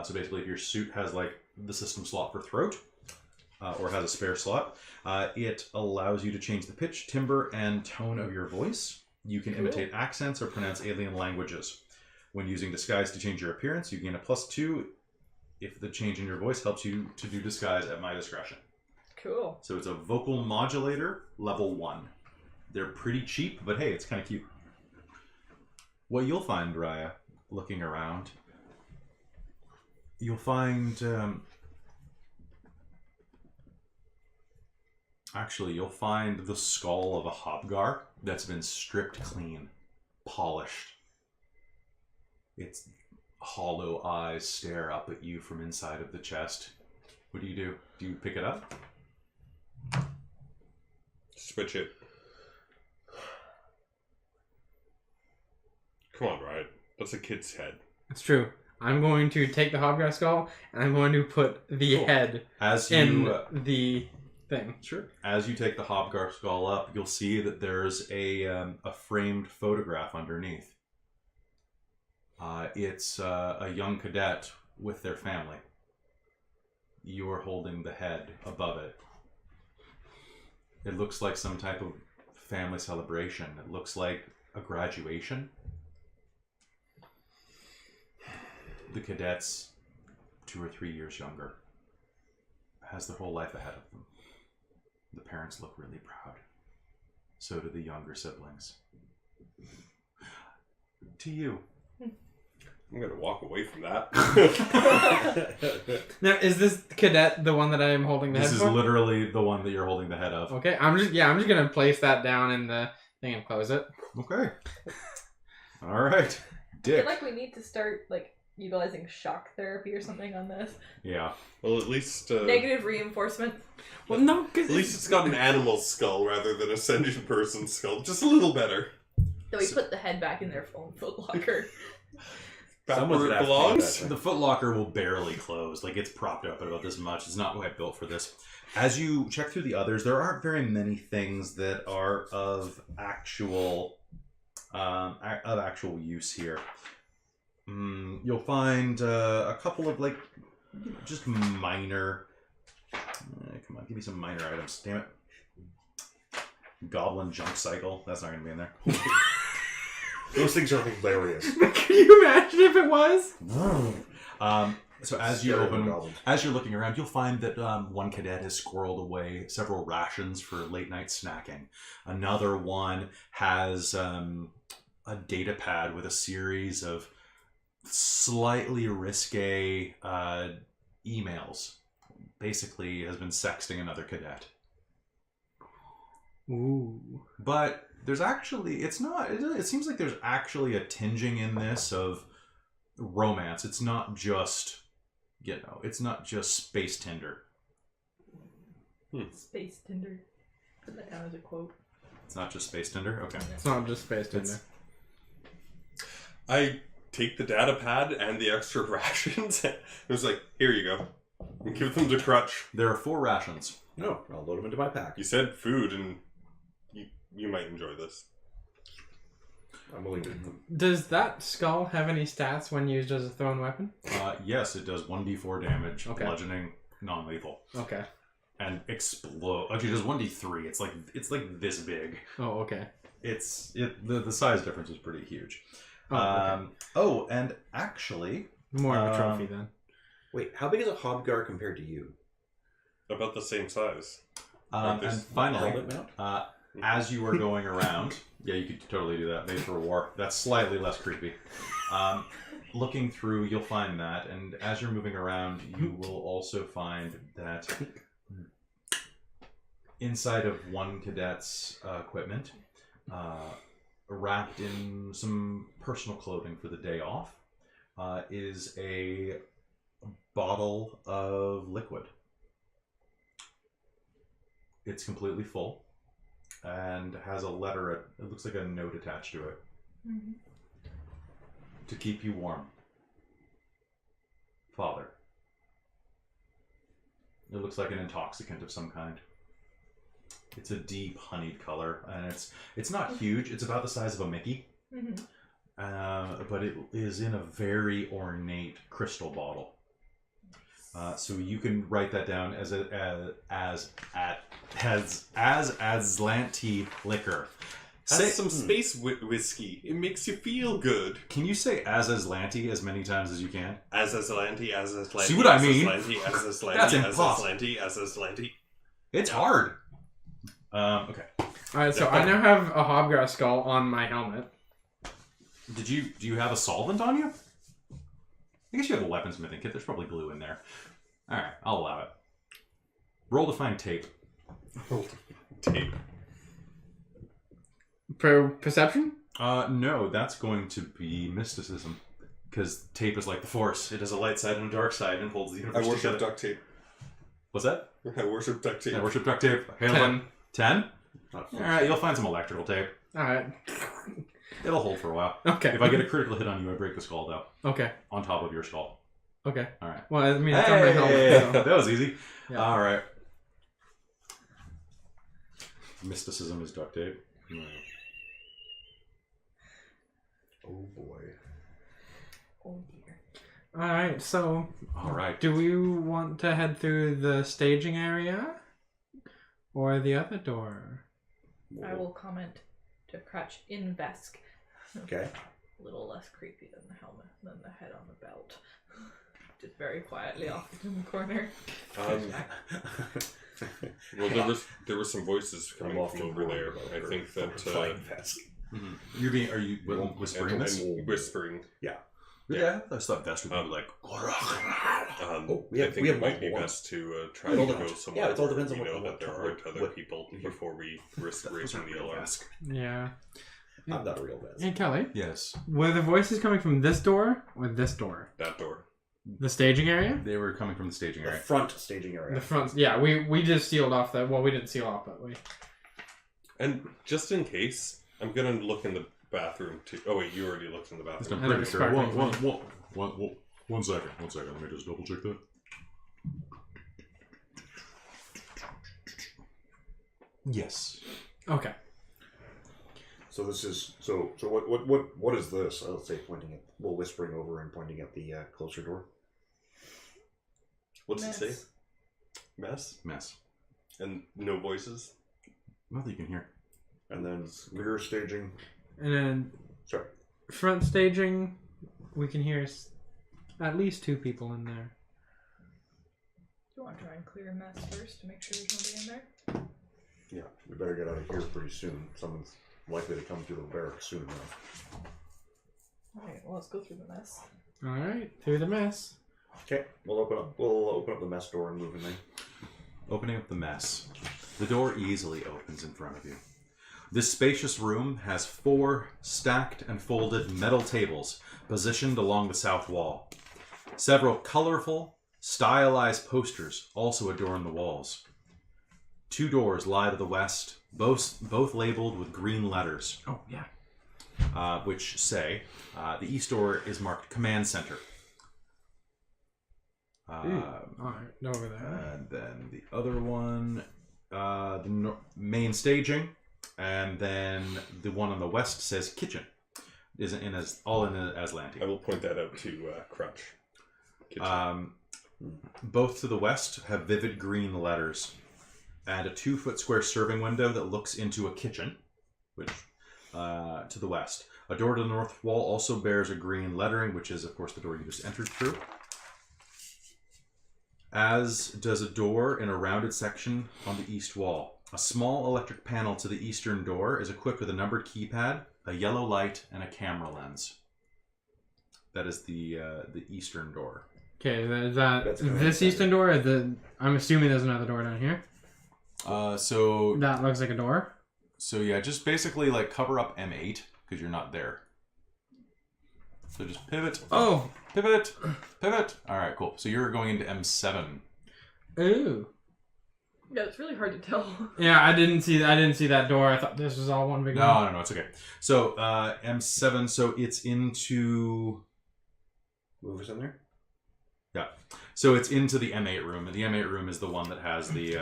So basically, if your suit has like the system slot for throat, or has a spare slot, it allows you to change the pitch, timbre, and tone of your voice. You can imitate accents or pronounce alien languages. When using disguise to change your appearance, you gain a +2 if the change in your voice helps you to do disguise at my discretion. Cool. So it's a vocal modulator, level 1. They're pretty cheap, but hey, it's kind of cute. What you'll find, Raya, looking around, you'll find... Actually, you'll find the skull of a hobgar that's been stripped clean, polished. Its hollow eyes stare up at you from inside of the chest. What do you do? Do you pick it up? Switch it. Come on, Ryan. That's a kid's head. It's true. I'm going to take the hobgar skull and I'm going to put the head in the thing. Sure. As you take the hobgar skull up, you'll see that there's a framed photograph underneath. It's a young cadet with their family. You're holding the head above it. It looks like some type of family celebration. It looks like a graduation. The cadets, 2 or 3 years younger, has their whole life ahead of them. The parents look really proud. So do the younger siblings. To you. I'm gonna walk away from that. Now, is this cadet the one that I am holding the This head is for? literally the one that you're holding the head of. Okay, I'm just gonna place that down in the thing and close it. Okay. All right. I feel Dick. like we need to start like utilizing shock therapy or something on this. Yeah. Well, at least Negative reinforcement. Well, no, because at least it's got an animal skull rather than a sentient person's skull. Just a little better. So we put the head back in their own footlocker. Back Someone's where it gonna have to do belongs. that. The footlocker will barely close. Like, it's propped up at about this much. It's not quite built for this. As you check through the others, there aren't very many things that are of actual use here. You'll find a couple of, like, just minor... come on, give me some minor items. Damn it. Goblin junk cycle. That's not going to be in there. Those things are hilarious. Can you imagine if it was? So as you Scary goblins. as you're looking around, you'll find that one cadet has squirreled away several rations for late night snacking. Another one has a data pad with a series of slightly risque emails. Basically, has been sexting another cadet. Ooh. But there's actually, it's not, it seems like there's actually a tinging in this of romance. It's not just, it's not just space Tinder. Space Tinder. Put that down as a quote. It's not just space Tinder? Okay. It's not just space Tinder. I take the data pad and the extra rations. It was like, here you go. And give them to Crutch. There are 4 rations. No, I'll load them into my pack. You said food, and you might enjoy this. I'm willing to. Does that skull have any stats when used as a thrown weapon? Yes, it does 1d4 damage, Okay. bludgeoning, non-lethal, Okay. and explode. Actually, it does 1d3. It's like this big. Oh, okay. The size difference is pretty huge. Oh, okay. And actually, More of a trophy then. Wait, how big is a hobguard compared to you? About the same size. and this finally, Helmet mount? as you are going around, yeah, you could totally do that. Made for war. That's slightly less creepy. Looking through, you'll find that, and as you're moving around, you will also find that inside of one cadet's equipment, wrapped in some personal clothing for the day off, is a bottle of liquid. It's completely full and has a letter, it looks like a note attached to it. Mm-hmm. To keep you warm. Father. It looks like an intoxicant of some kind. It's a deep honeyed color, and it's not huge. It's about the size of a Mickey, but it is in a very ornate crystal bottle. So you can write that down as Aslanti liquor. Has some space whiskey. It makes you feel good. Can you say Aslanti as many times as you can? As Aslanti. See what I mean? That's impossible. Aslanti. It's hard. Okay. Alright, so I now have a Hobgar skull on my helmet. Do you have a solvent on you? I guess you have a weaponsmithing kit. There's probably glue in there. Alright, I'll allow it. Roll to find tape. Tape. Perception? No, that's going to be mysticism. Because tape is like the Force. It has a light side and a dark side and holds the I universe worship together. duct tape. What's that? I worship duct tape. I worship duct tape. 10. 10? Not Alright, you'll find some electrical tape. Alright. It'll hold for a while. Okay. If I get a critical hit on you, I break the skull, though. Okay. On top of your skull. Okay. Alright. Well, I mean, it's on my helmet. So. That was easy. Yeah. Alright. Mysticism is duct tape. Oh boy. Oh dear. Alright, so Alright. do we want to head through the staging area? or the other door? I will comment to Crutch in Vesk. Okay. A little less creepy than the helmet, than the head on the belt. Just very quietly off in the corner. Well, there were some voices I'm coming off from to over there. war I about think her that flying Vesk. Are you whispering and this? I'm whispering. Yeah, I just thought Vest would be like. We have I think it might multiple be ones. best to try It to all go depends. somewhere Yeah, it all where depends on we what- know what- that there aren't other what- people before we risk raising the alarm. Vesk. Yeah. I'm not a real Vesk. Hey, Kelly, Yes, were the voices coming from this door or this door? That door. The staging area? they were coming from the staging The area. front staging area. The front. Yeah, we just sealed off that. Well, we didn't seal off, but we. And just in case, I'm gonna look in the bathroom too. Oh wait, you already looked in the Just bathroom. I'm And pretty it's sure. sparkling. One second. Let me just double check that. Yes. Okay. So this is so. What is this? Let's say pointing at, well, whispering over and pointing at the closer door. What's it Mess. say? Mess? Mess. And no voices? Nothing you can hear. And then rear staging. And then Sorry. front staging, we can hear at least 2 people in there. Do you want to try and clear a mess first to make sure there's nobody in there? Yeah, we better get out of here pretty soon. Someone's likely to come through the barracks soon enough. Alright, well, let's go through the mess. All right, through the mess. Okay, we'll open up the mess door and move in there. Opening up the mess. The door easily opens in front of you. This spacious room has 4 stacked and folded metal tables positioned along the south wall. Several colorful, stylized posters also adorn the walls. 2 doors lie to the west, both labeled with green letters, Oh yeah. which say the east door is marked Command Center. All right, over there. And then the other one, main staging, and then the one on the west says kitchen. Is in all in Aslanti. I will point that out to Crutch. Kitchen. Both to the west have vivid green letters, and a 2-foot square serving window that looks into a kitchen, which to the west. A door to the north wall also bears a green lettering, which is, of course, the door you just entered through. As does a door in a rounded section on the east wall. A small electric panel to the eastern door is equipped with a numbered keypad, a yellow light, and a camera lens. That is the eastern door. Okay, is that That's this correct. eastern door? Or I'm assuming there's another door down here. So That looks like a door. yeah, just basically like cover up M8 because you're not there. So just pivot. Oh. Pivot. All right, cool. So you're going into M7. Ooh. Yeah, it's really hard to tell. Yeah, I didn't see that door. I thought this was all one big. No, it's okay. So M7. So it's into. Move us in there. Yeah. So it's into the M8 room, and the M8 room is the one that has the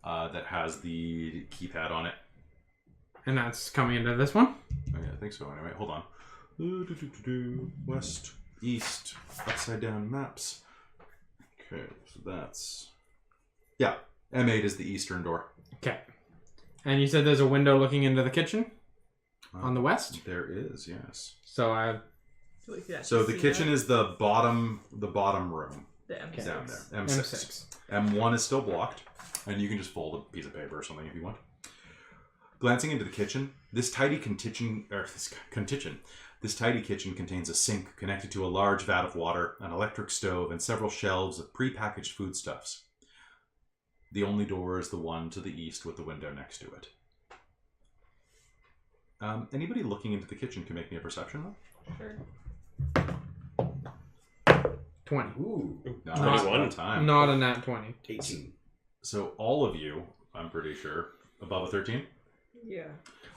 keypad on it. And that's coming into this one. Oh, yeah, I think so. Anyway, hold on. West, east, upside down maps. Okay, so that's M8 is the eastern door. Okay. And you said there's a window looking into the kitchen on the west. There is, yes. So I. So we could actually So the see kitchen that. is the bottom room The M6. down there. M6. M1 is still blocked, and you can just fold a piece of paper or something if you want. Glancing into the kitchen, this tidy kitchen contains a sink connected to a large vat of water, an electric stove, and several shelves of prepackaged foodstuffs. The only door is the one to the east with the window next to it. Anybody looking into the kitchen can make me a perception roll. Sure. 20. Ooh, No, Not- it's not time. Not a nat 20. 18. So all of you, I'm pretty sure, above a 13. Yeah.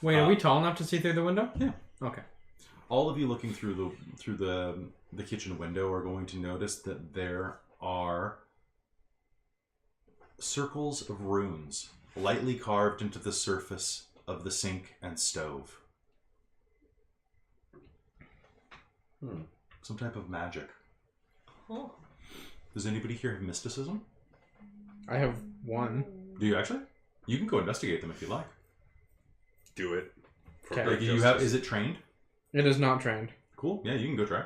Wait, are we tall enough to see through the window? Yeah. Okay. All of you looking through the kitchen window are going to notice that there are circles of runes lightly carved into the surface of the sink and stove. Some type of magic. Oh. Does anybody here have mysticism? I have one. Do you actually? You can go investigate them if you like. Do it. For Okay. her Like, you justice. have? Is it trained? It is not trained. Cool. Yeah, you can go try.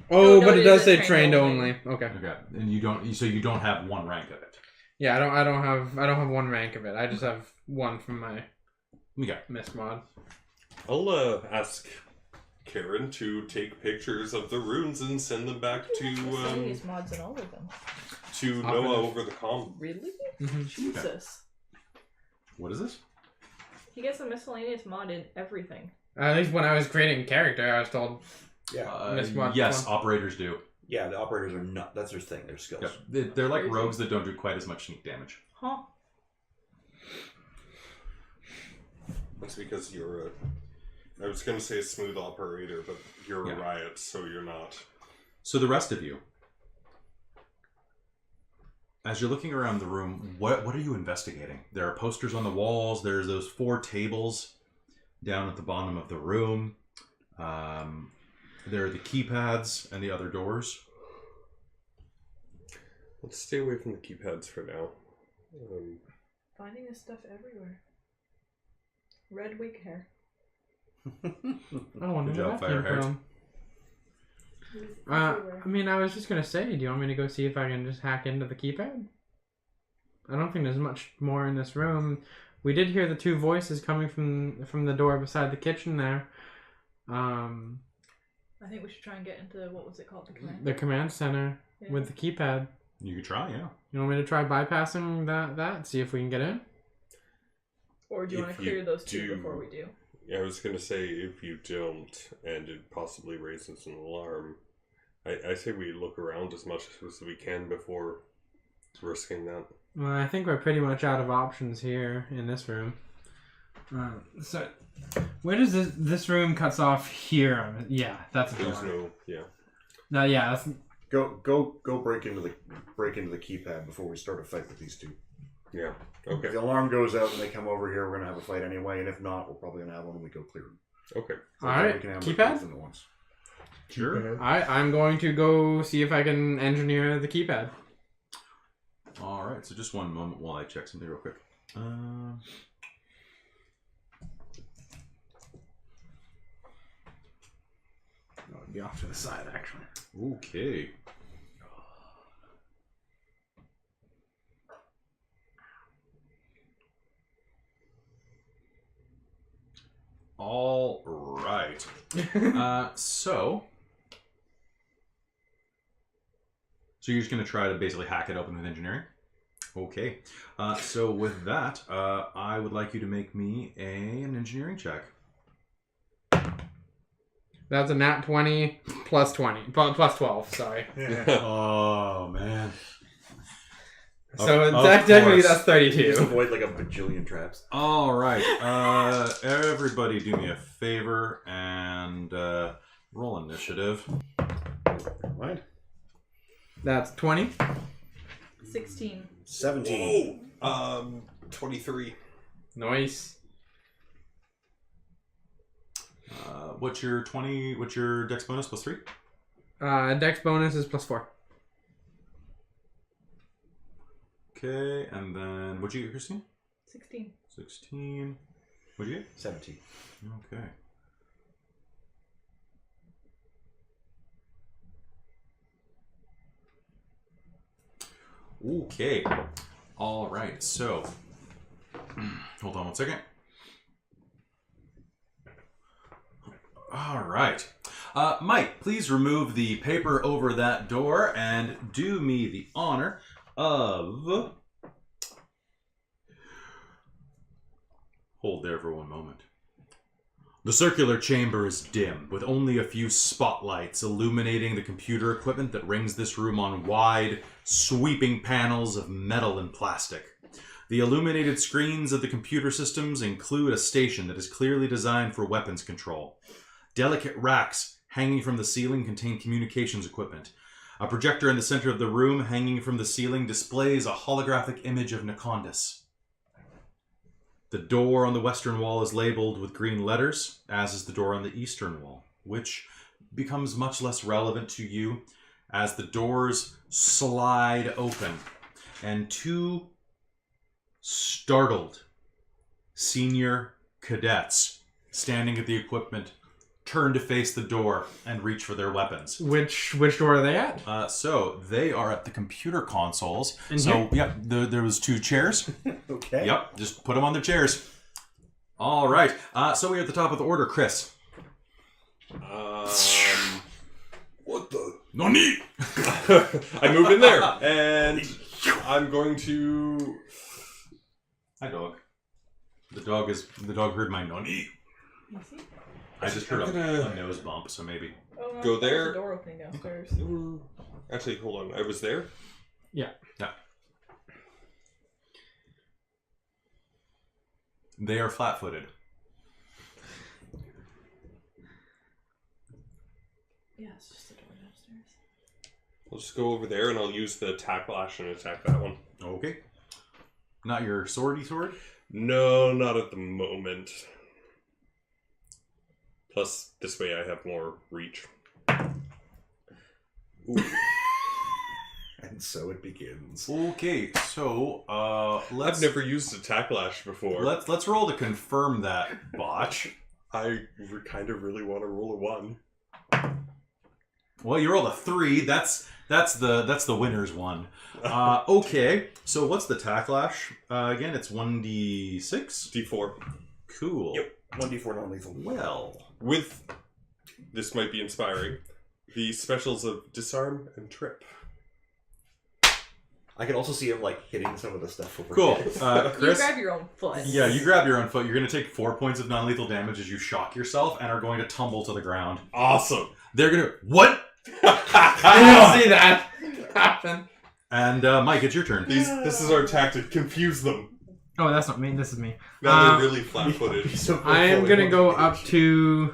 Oh, no, but it it does isn't say trained trained only. only. Okay. Okay, and you don't. So you don't have one rank of it. Yeah, I don't have one rank of it. I just have one from my Okay. Mist mod. I'll ask Karen to take pictures of the runes and send them back to Miscellaneous mods and all of them. I'll Noah finish. over the comm. Really? Mm-hmm. Jesus. What is this? He gets a miscellaneous mod in everything. At least when I was creating a character, I was told. Yeah. Miss Mod Yes, one. operators do. Yeah, the operators are not. That's their thing. Their skills. Yep. They're like Crazy. rogues that don't do quite as much sneak damage. Huh. That's because you're I was going to say a smooth operator, but you're Yeah. a riot, so you're not. So the rest of you, as you're looking around the room, what are you investigating? There are posters on the walls. There's those 4 tables down at the bottom of the room. There are the keypads and the other doors. Let's stay away from the keypads for now. Finding this stuff everywhere. Red wig hair. I wonder Good where job, that came Fireheart. from. Everywhere. I mean, I was just gonna say, do you want me to go see if I can just hack into the keypad? I don't think there's much more in this room. We did hear the 2 voices coming from the door beside the kitchen there. I think we should try and get into what was it called? The command. The command center Yeah. with the keypad. You could try, yeah. You want me to try bypassing that? See if we can get in? Or do you If want to you clear those 2 do- before we do? Yeah, I was going to say, if you don't, and it possibly raises an alarm, I say we look around as much as we can before risking that. Well, I think we're pretty much out of options here in this room. So, where does this room cuts off here? Yeah, that's a There's door. no, yeah. No, yeah, that's Go break into the keypad before we start a fight with these 2. Yeah, If okay, the alarm goes out and they come over here, we're gonna have a fight anyway. And if not, we're probably gonna have one when we go clear them. okay. So All right, we can have keypad? both at once. Sure. I'm going to go see if I can engineer the keypad. All right, so just one moment while I check something real quick. I'll be off to the side, actually. Okay. All right. So you're just going to try to basically hack it open with engineering? Okay. So with that, I would like you to make me an engineering check. That's a nat 20 plus 20. Plus 12, sorry. Oh, man. So Of technically course. that's You just 32. avoid like a bajillion traps. All right. Everybody do me a favor and roll initiative. Right? That's 20. 16. 17. 23. Nice. What's your dex bonus plus 3? Dex bonus is plus 4. Okay, and then what'd you get, Christine? 16. 16. What'd you get? 17. Okay. Okay. All right. So, hold on one second. All right. Mike, please remove the paper over that door and do me the honor of... Hold there for one moment. The circular chamber is dim, with only a few spotlights illuminating the computer equipment that rings this room on wide, sweeping panels of metal and plastic. The illuminated screens of the computer systems include a station that is clearly designed for weapons control. Delicate racks hanging from the ceiling contain communications equipment. A projector in the center of the room, hanging from the ceiling, displays a holographic image of Nacondas. The door on the western wall is labeled with green letters, as is the door on the eastern wall, which becomes much less relevant to you as the doors slide open. and 2 startled senior cadets standing at the equipment turn to face the door and reach for their weapons. Which door are they at? So they are at the computer consoles. In So here? yeah, there was 2 chairs. Okay. Yep, just put them on their chairs. All right. So we're at the top of the order, Chris. What the? Nani? I move in there, and I'm going to. Hi, dog. The dog heard my nani. I just heard a nose bump, so maybe. Oh, no, Go there's there. a door opening downstairs. Actually, hold on. I was there. Yeah. They are flat-footed. Yeah, it's just the door downstairs. I'll just go over there, and I'll use the attack lash and attack that one. Okay. Not your swordy sword? No, not at the moment. Plus, this way I have more reach. Ooh. And so it begins. Okay, so let's I've never used attack lash before. let's roll to confirm that botch. I kind of really want to roll a 1. Well, you rolled a 3. That's the winner's one. Okay, so what's the tacklash? Again, it's 1d6. D4. Cool. Yep. 1d4 non-lethal. Well, With, this might be inspiring, the specials of disarm and trip. I can also see him like hitting some of the stuff over cool. here. You Chris. grab your own foot. Yeah, you grab your own foot. You're going to take 4 points of non-lethal damage as you shock yourself and are going to tumble to the ground. Awesome. They're going to... What? I didn't see that happen. And Mike, it's your turn. This is our tactic. Confuse them. Oh, that's not me. This is me. Now they're really flat-footed. I am gonna go up to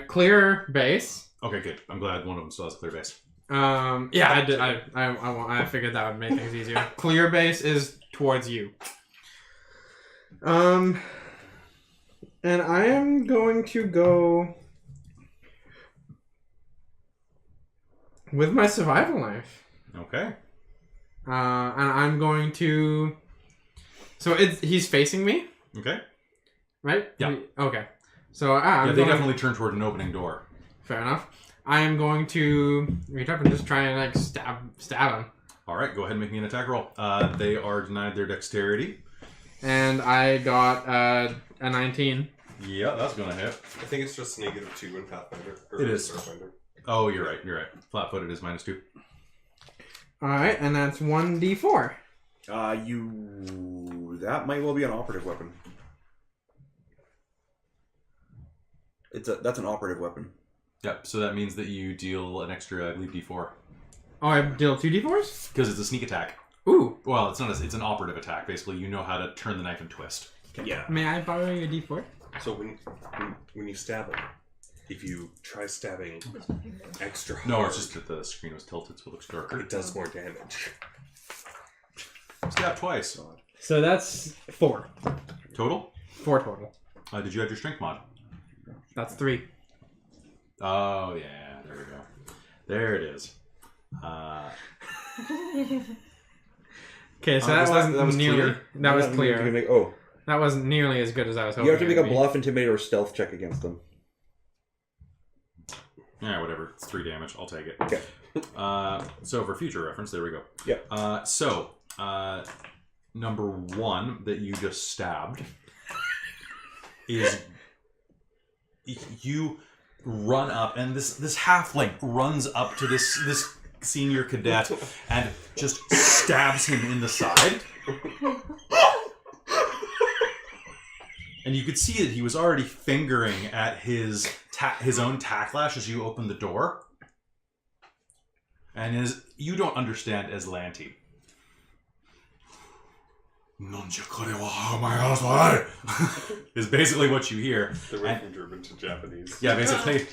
clear base. Okay, good. I'm glad one of them still has a clear base. Yeah, I did. I figured that would make things easier. Clear base is towards you. And I am going to go with my survival knife. Okay. And I'm going to. So he's facing me, Okay. right? Yeah. Okay. So I'm Yeah, they going, definitely turn toward an opening door. fair enough. I am going to reach up and just try and like stab him. All right, go ahead and make me an attack roll. They are denied their dexterity. And I got a 19. Yeah, that's going to hit. I think it's just -2 in Pathfinder. It is. Starfinder. Oh, you're right. You're right. Flat-footed is -2. All right, and that's 1d4. That might well be an operative weapon. That's an operative weapon. Yep, so that means that you deal an extra, I believe, d4. Oh, I deal 2d4s? Because it's a sneak attack. Ooh. Well, it's not. It's an operative attack. Basically, you know how to turn the knife and twist. Yeah. May I borrow your d4? So when you stab them, if you try stabbing extra hard, No, it's just that the screen was tilted, so it looks darker. it does more damage. Stab twice. So that's 4. Total? 4 total. Did you add your strength mod? That's 3. Oh, yeah. There we go. There it is. Okay, so Was that was nearly. clear. That was clear. Oh, That wasn't nearly as good as I was hoping. you have to make it a would be. bluff, intimidate, or stealth check against them. Yeah, whatever. It's 3 damage. I'll take it. Okay. So for future reference, there we go. Yep. Number 1 that you just stabbed is you run up, and this halfling runs up to this senior cadet and just stabs him in the side. And you could see that he was already fingering at his own tacklash as you open the door. And you don't understand Aslanti. is basically what you hear. They went from German to Japanese. Yeah, basically.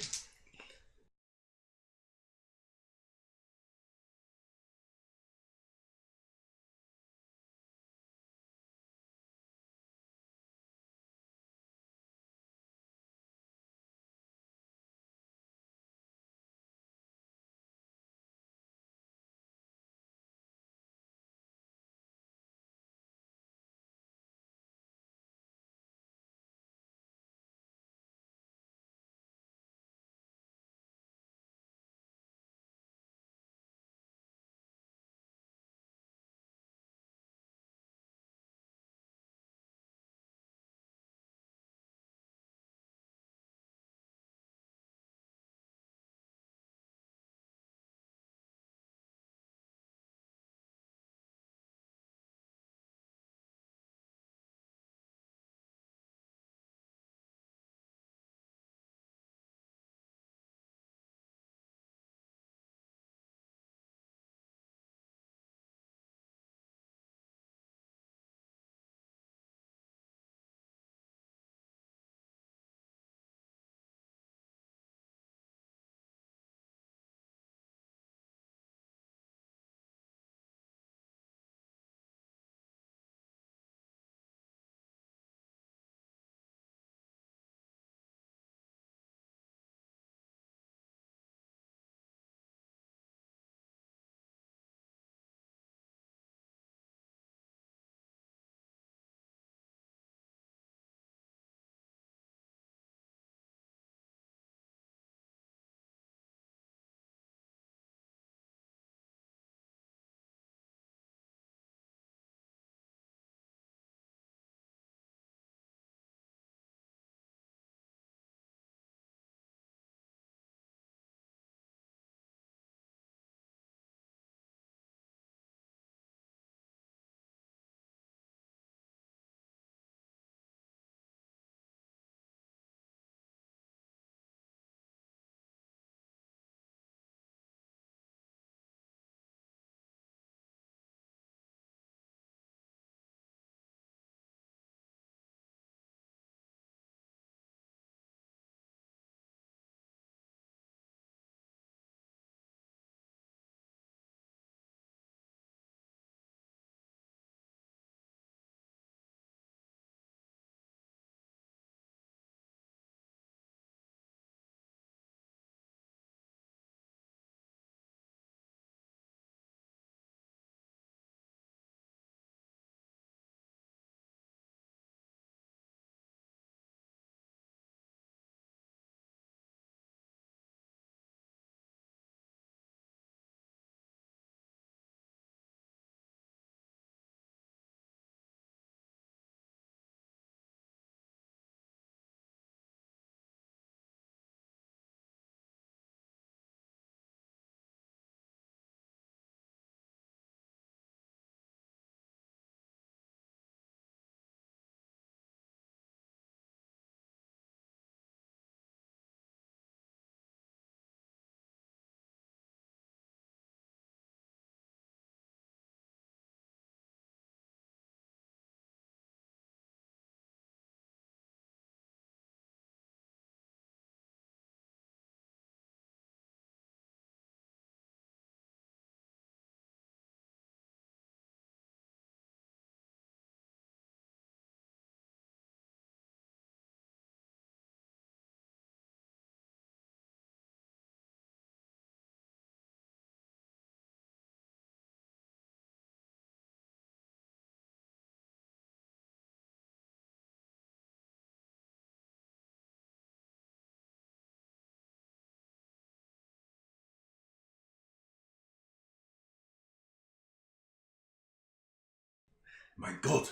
My God.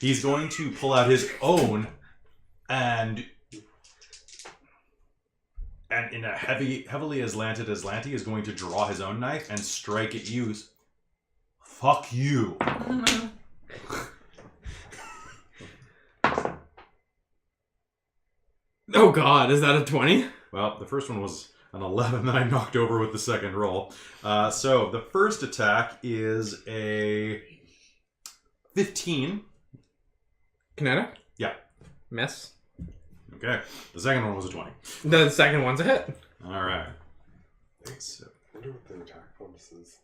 He's going to pull out his own and in a heavily aslanted Aslanti is going to draw his own knife and strike at you. Fuck you. Oh god, is that a 20? Well, the first one was an 11 that I knocked over with the second roll. So the first attack is a 15. Kinetic? Yeah. Miss. Okay. The second one was a 20. The second one's a hit. All right. So, I wonder what the attack bonus is.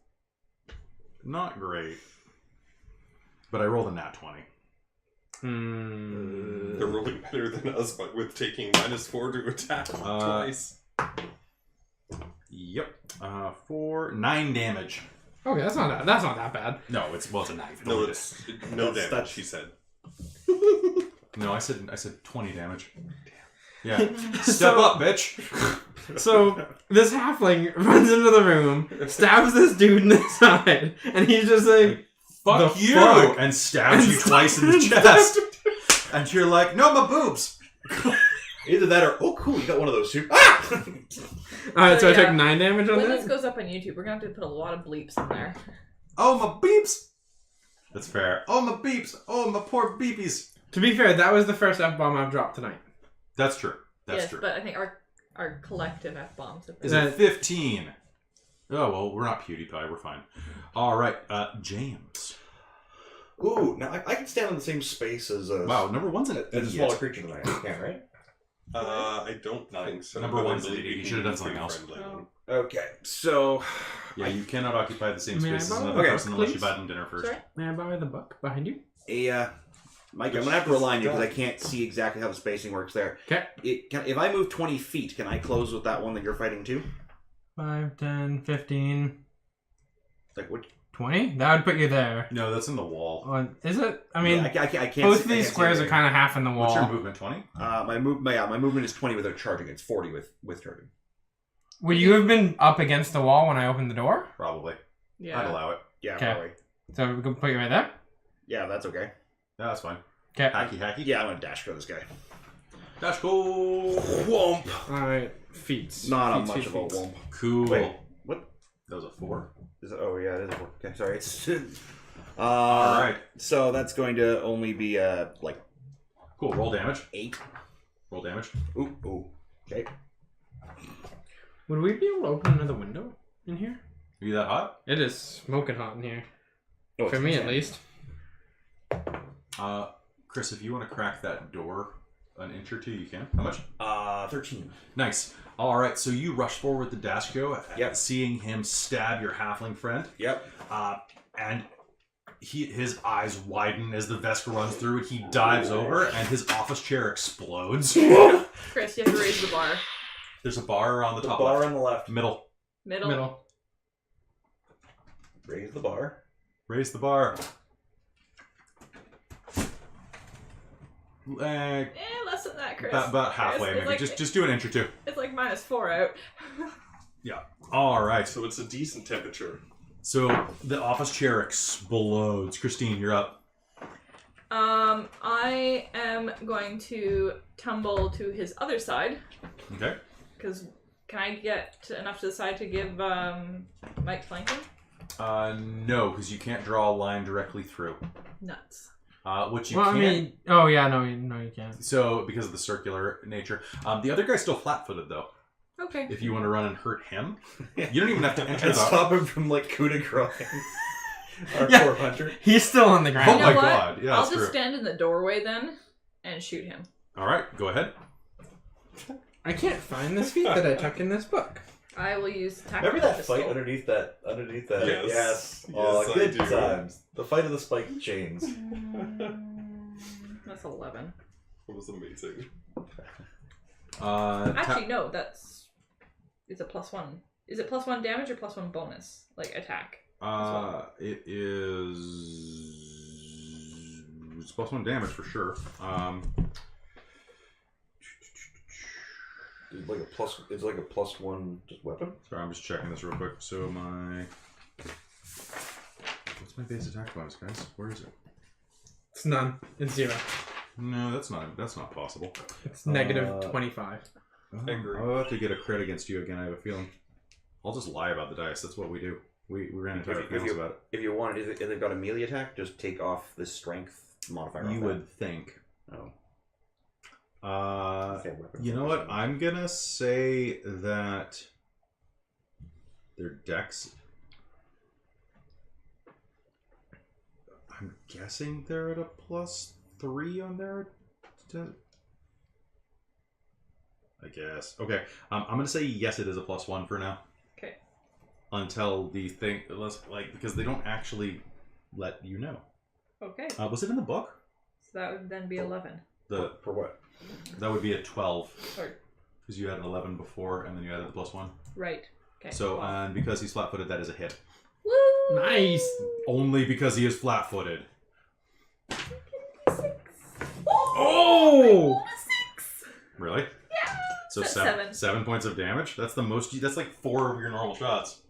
not great. But I rolled a nat 20. They're rolling better than us, but with taking -4 to attack twice. Yep. For 9 damage. Okay, that's not that bad. No, it's a knife. No, it's no That's- damage. She said. No, I said 20 damage. Yeah. Step up, bitch. So this halfling runs into the room, stabs this dude in the side, and he's just like, Fuck The you! fuck? And stabs you twice in the chest. And you're like, no, my boobs. Either that or, oh, cool, you got one of those too. Ah! Alright, so I Yeah. took 9 damage on When this that? goes up on YouTube, we're gonna have to put a lot of bleeps in there. Oh, my beeps. That's fair. Oh, my beeps. Oh, my poor beepies. To be fair, that was the first F-bomb I've dropped tonight. That's true. That's Yes, true. but I think our collective F-bombs have Is been... it 15? Oh, well, we're not PewDiePie. We're fine. All right. James. Ooh, now I can stand in the same space as a, Wow, number one's an as a idiot. smaller creature than I am. You can, right? I don't think so. Number but I one's an believe idiot. You can should have done be something else. friendly. Oh. Okay, so Yeah, you cannot occupy the same May I space as borrow another Okay, person unless you please? buy them dinner first. Sorry? May I borrow the book behind you? Mike, I'm gonna have to rely on you because I can't see exactly how the spacing works there. Okay. If I move 20 feet, can I close with that one that you're fighting too? 5, 10, 15, Like what? 20? That would put you there. No, that's in the wall. Is it? I mean, I can't. both see- of I these can't see squares are anything. kind of half in the What's your wall. movement? 20? My movement is 20 without charging. It's 40 with charging. Would you have been up against the wall when I opened the door? Probably. I'd Yeah. allow it. Yeah, Okay. probably. So we can put you right there? Yeah, that's okay. Yeah, that's fine. Okay. Hacky. Yeah, I'm gonna dash for this guy. Dash go. Whomp. Alright, feet. Not Feats, much feats, of a feats. whomp. Cool. Wait, what? That was a 4. Is it, oh yeah, it is a 4. Okay, sorry. It's All right. So that's going to only be like Cool. Roll damage. 8. Roll damage. Ooh. Okay. Would we be able to open another window in here? Are you that hot? It is smoking hot in here. Oh, For it's me, at insane. least. Chris, if you want to crack that door an inch or two, you can. How much? 13. Nice. All right. So you rush forward with the Dashko, Yep. seeing him stab your halfling friend, Yep. and his eyes widen as the Vesk runs through. He dives over, and his office chair explodes. Chris, you have to raise the bar. There's a bar on the The top bar left. on the left. Middle. Middle. Raise the bar. Raise the bar. Less than that, Chris. About halfway, Chris, maybe. it's like, Just do an inch or two. It's like -4 out. All right. So it's a decent temperature. So the office chair explodes. Christine, you're up. I am going to tumble to his other side. Okay. Because can I get enough to the side to give Mike flanking? No, because you can't draw a line directly through. Nuts. Which you Well, I can. mean, oh yeah, no, you can't. So because of the circular nature, the other guy's still flat-footed though. Okay. If you want to run and hurt him, you don't even have to enter And the. stop him from like coup de grace. Our Yeah. poor hunter. He's still on the Oh ground. You know my what? god! Yeah, I'll that's just true. stand in the doorway then and shoot him. All right, go ahead. I can't find this feat that I took in this book. I will use tactical Remember that pistol. fight underneath that? Yes. Oh, Yes, I good do. times. The fight of the spiked chains. That's 11. It was amazing. Actually, no. It's a +1. Is it +1 damage or +1 bonus? Like attack. It is. It's +1 damage for sure. It's like a +1 just weapon. Sorry, I'm just checking this real quick. So what's my base attack bonus, guys? Where is it? It's none. It's 0. No, that's not possible. It's negative 25. Oh, I'll have to get a crit against you again, I have a feeling. I'll just lie about the dice. That's what we do. We ran entire panels about it. If you want, if they've got a melee attack, just take off the strength modifier. You would think. Oh. You know what? I'm gonna say that their dex. I'm guessing they're at a +3 on their. I guess. Okay. I'm gonna say yes. It is a +1 for now. Okay. Until the thing, because they don't actually let you know. Okay. Was it in the book? So that would then be 11. For what? That would be a 12. Sorry. Because you had an 11 before, and then you added the +1. Right. Okay. So, and because he's flat-footed, that is a hit. Woo! Nice! Only because he is flat-footed. Oh! Really? Yeah! So That's 7 points of damage? That's the most. That's like 4 of your normal shots.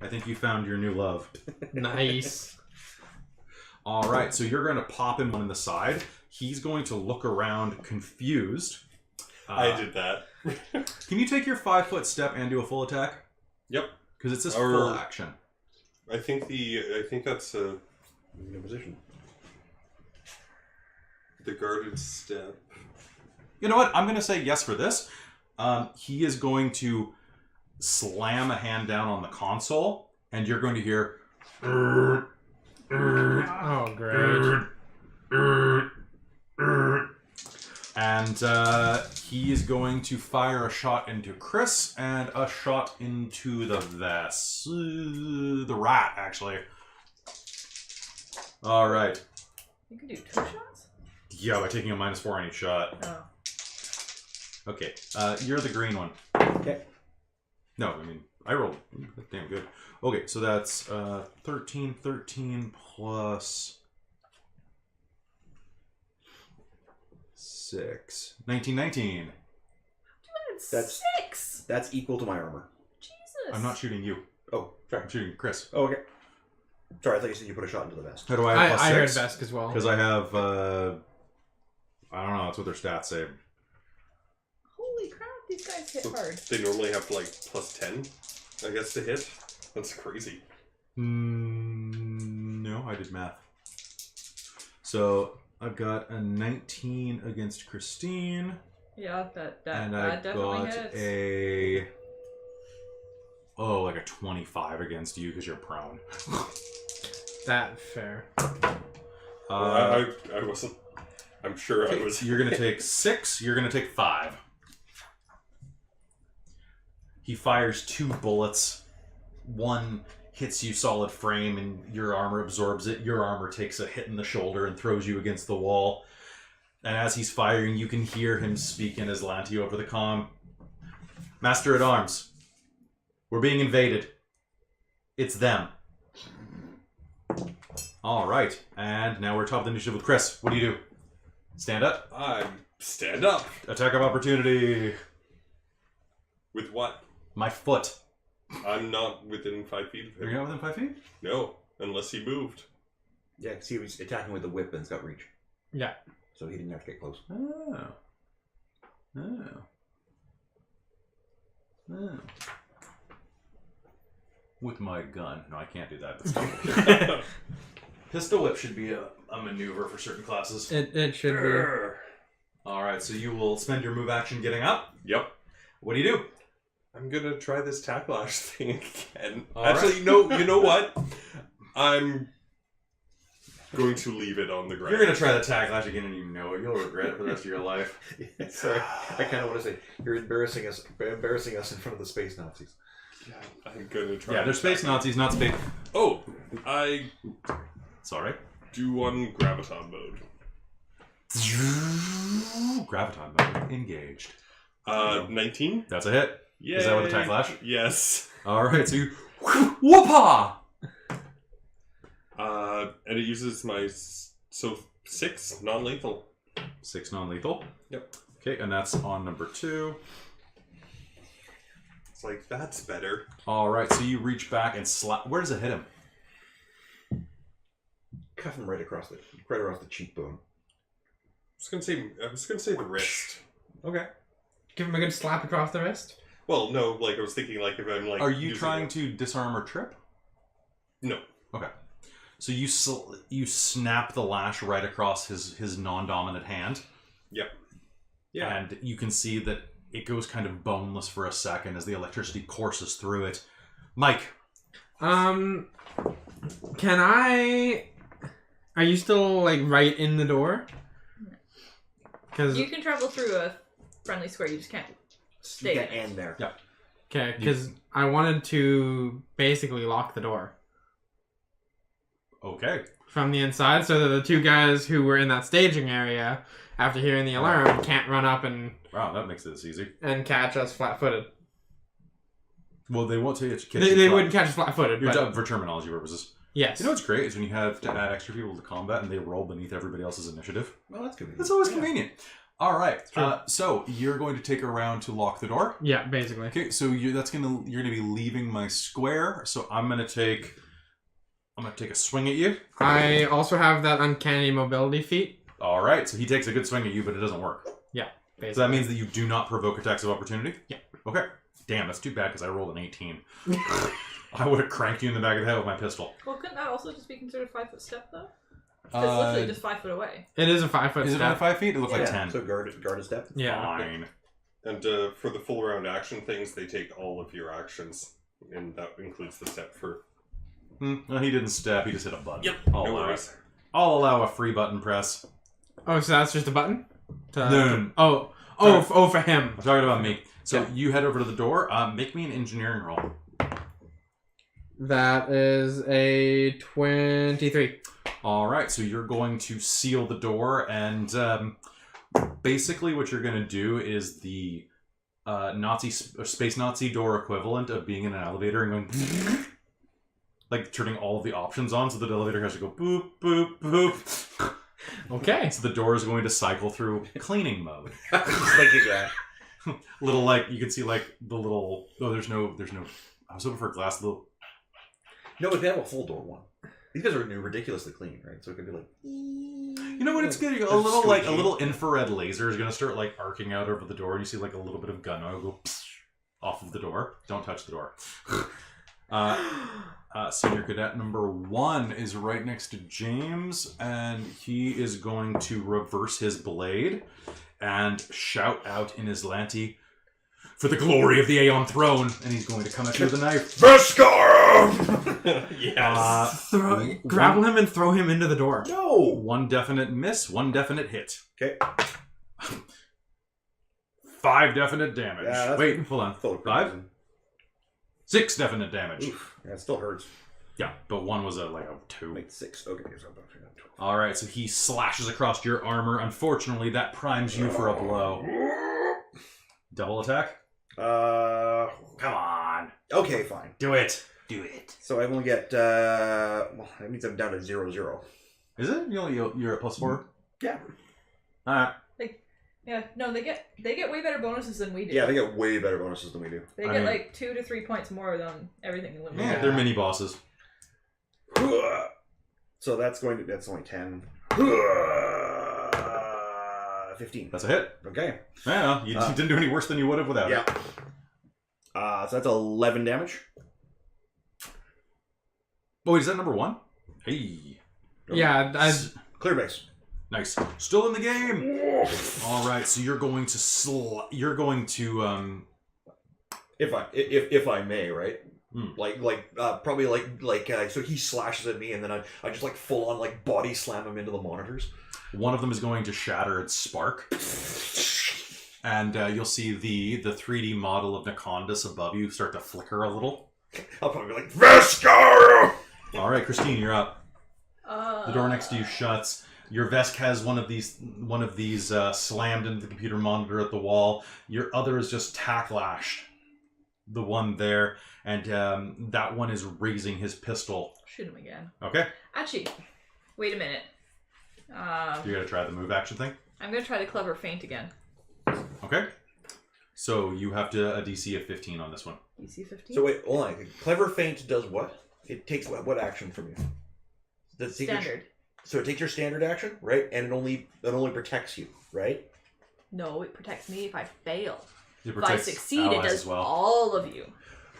I think you found your new love. Nice. All right, so you're going to pop him one in the side. He's going to look around confused. I did that. Can you take your 5-foot step and do a full attack? Yep. Because it's this full action. I think that's a position. the guarded step. You know what? I'm going to say yes for this. He is going to slam a hand down on the console, and you're going to hear. Oh, great. And he is going to fire a shot into Chris and a shot into the the rat, actually. All right. You can do 2 shots? Yeah, by taking a -4 on each shot. Oh. Okay, you're the green one. Okay. No, I mean, I rolled damn good. Okay, so that's 13 plus 6. 19. That's 6! That's equal to my armor. Jesus! I'm not shooting you. Oh, sorry. I'm shooting Chris. Oh, okay. Sorry, I thought you said you put a shot into the vest. How do I have I heard +6? Vesk as well. Because I have, I don't know, that's what their stats say. Holy crap, these guys hit So hard. they normally have like +10, I guess, to hit. That's crazy. No, I did math. So I've got a 19 against Christine, Yeah, that and I definitely got hits. like a 25 against you because you're prone. That fair. I wasn't. I'm sure I Okay, was. You're gonna take 6. You're gonna take 5. He fires 2 bullets. One hits you solid frame, and your armor absorbs it. Your armor takes a hit in the shoulder and throws you against the wall. And as he's firing, you can hear him speak in Aslanti over the comm. Master-at-Arms, we're being invaded. It's them. All right, and now we're top of the initiative with Chris. What do you do? Stand up. I'm stand up. Attack of opportunity. With what? My foot. I'm not within 5 feet of Are him. you not within 5 feet? No, unless he moved. Yeah, because he was attacking with the whip and it's got reach. Yeah. So he didn't have to get close. Oh. With my gun. No, I can't do that. That's not Pistol whip should be a maneuver for certain classes. It should be. Alright, so you will spend your move action getting up. Yep. What do you do? I'm gonna try this tacklash thing again. All Actually, no. You know what? I'm going to leave it on the ground. You're going to try the tacklash again and you know it. You'll regret it for the rest of your life. Sorry, I kind of want to say you're embarrassing us in front of the space Nazis. Yeah, I'm gonna try. Yeah, they're space Nazis, not space. Oh, I Sorry. do on graviton mode. Graviton mode engaged. 19. That's a hit. Yay. Is that with the tacklash? Yes. Alright, so you. Whoopah! And it uses my 6 non-lethal. 6 non-lethal. Yep. Okay, and that's on number 2. It's like that's better. Alright, so you reach back and slap. Where does it hit him? cuff him right across the cheekbone. I was gonna say the wrist. Okay. Give him a good slap across the wrist. Well, no, like I was thinking, like if I'm like. Are you trying to disarm or trip? No. Okay. So you snap the lash right across his non-dominant hand. Yep. Yeah. And you can see that it goes kind of boneless for a second as the electricity courses through it. Mike. Can I... Are you still, like, right in the door? Because... You can travel through a friendly square, you just can't stay. You can end there. Yeah. Okay, because I wanted to basically lock the door Okay. from the inside so that the two guys who were in that staging area, after hearing the alarm, can't run up and Wow, that makes this easy. catch us flat-footed. Well, they won't say it's They wouldn't catch us flat-footed, You're but... done for terminology purposes. Yes. You know what's great is when you have to add extra people to combat and they roll beneath everybody else's initiative. Well, that's convenient. That's always convenient. All right. So you're going to take a round to lock the door. Yeah, basically. Okay. So you're gonna be leaving my square. So I'm gonna take a swing at you. I also have that uncanny mobility feat. All right. So he takes a good swing at you, but it doesn't work. Yeah, basically. So that means that you do not provoke attacks of opportunity. Yeah. Okay. Damn, that's too bad because I rolled an 18. I would have cranked you in the back of the head with my pistol. Well, couldn't that also just be considered a 5-foot step, though? It's literally just 5 foot away. It is a 5-foot Is it step. only 5 feet? It looks like Yeah, 10. so guard a step. Yeah. Fine. And for the full round action things, they take all of your actions, and that includes the step for. No, he didn't step. He just hit a button. Yep. I'll No allow worries. it. I'll allow a free button press. Oh, so that's just a button? No. For him. I'm talking about me. So Yeah. you head over to the door. Make me an engineering roll. That is a 23. All right. So you're going to seal the door, and basically what you're going to do is the space Nazi door equivalent of being in an elevator and going like turning all of the options on, so the elevator has to go boop boop boop. Okay. So the door is going to cycle through cleaning mode. Just thinking that. Little like you can see like the little. Oh, there's no. I was hoping for a glass little. No, but they have a full door one. These guys are new, ridiculously clean, right? So it could be like. You know what? It's good. A little like a little infrared laser is gonna start like arcing out over the door, and you see like a little bit of gun oil go off of the door. Don't touch the door. Senior cadet number 1 is right next to James, and he is going to reverse his blade and shout out in Islanti, "For the glory of the Aeon throne!" And he's going to come at you with a knife. Vescar! Yes. Grapple him and throw him into the door. No! One definite miss, one definite hit. Okay. 5 definite damage. Yeah, that's- Wait, hold on. Full of 5? crimson. 6 definite damage. Oof. Yeah, it still hurts. Yeah, but one was like a 2. Like 6. Okay, so I'm about to 12. All right, so he slashes across your armor. Unfortunately, that primes you for a blow. Double attack? Come on. Okay, fine. Do it. Do it. So I only get, well, that means I'm down to 0-0. Is it? You're at +4? Yeah. Alright. Yeah, no, they get way better bonuses than we do. Yeah, they get way better bonuses than we do. They I get mean- like 2 to 3 points more than everything in Limbo. Yeah, they're mini bosses. So that's only 10. 15. That's a hit. Okay. Yeah, you didn't do any worse than you would have without Yeah. it. So that's 11 damage. Oh, wait, is that number 1? Hey. Yeah, Clear base. Nice. Still in the game. All right, so you're going to if I may, right? Hmm. Probably so he slashes at me and then I just like full on like body slam him into the monitors. one of them is going to shatter its spark. And you'll see the 3D model of Nacondas above you start to flicker a little. I'll probably be like, Vescar! All right, Christine, you're up. The door next to you shuts. Your Vesk has one of these slammed into the computer monitor at the wall. Your other is just tacklashed. The one there, and that one is raising his pistol. Shoot him again. Okay. Actually, wait a minute. You're gonna try the move action thing. I'm gonna try the clever feint again. Okay. So you have to a DC of 15 on this one. DC 15. So wait, hold on. Clever feint does what? It takes what action from you? The secret- Standard. So it takes your standard action, right? And it only protects you, right? No, it protects me if I fail. It If I protects succeed, it allies does as well. all of you.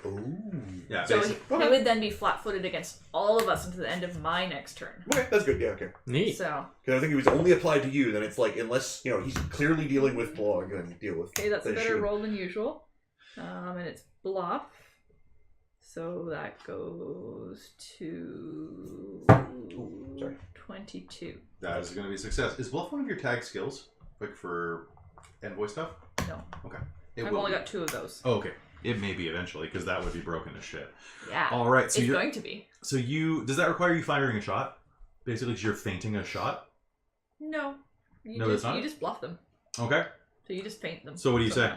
Ooh. Yeah, So basically. he would then be flat-footed against all of us until the end of my next turn. Okay, that's good. Yeah, okay. Neat. So, Because I think if it's only applied to you, then it's like, unless, he's clearly dealing with Blog, then deal with okay, that's a the better issue. roll than usual. And it's bluff. So that goes to sorry. 22. That is going to be a success. Is bluff one of your tag skills? Like for envoy stuff? No. Okay. I've only got 2 of those. Oh, okay. It may be eventually, because that would be broken as shit. Yeah. All right, so it's you're going to be. So does that require you firing a shot? Basically, you're feinting a shot. No. You No, just, that's not? You just bluff them. Okay. So you just feint them. So what do you say?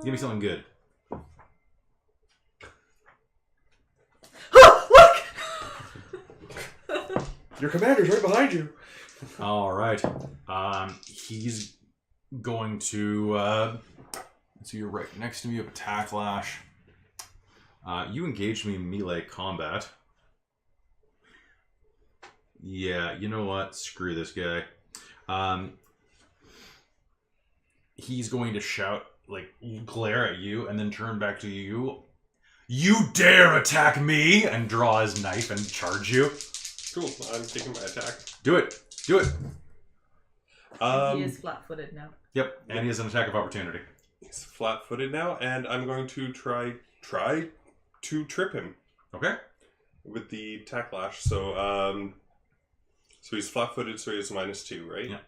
Give me something good. Look! Your commander's right behind you. All right. He's going to. So you're right next to me. You have attack lash. You engaged me in melee combat. Yeah, you know what? Screw this guy. He's going to shout, like, glare at you, and then turn back to you. You dare attack me! And draw his knife and charge you. Cool. I'm taking my attack. Do it. Do it. He is flat-footed now. Yep. And he has an attack of opportunity. He's flat-footed now, and I'm going to try to trip him. Okay. With the attack lash. So he's flat-footed, so he has -2, right? Yeah.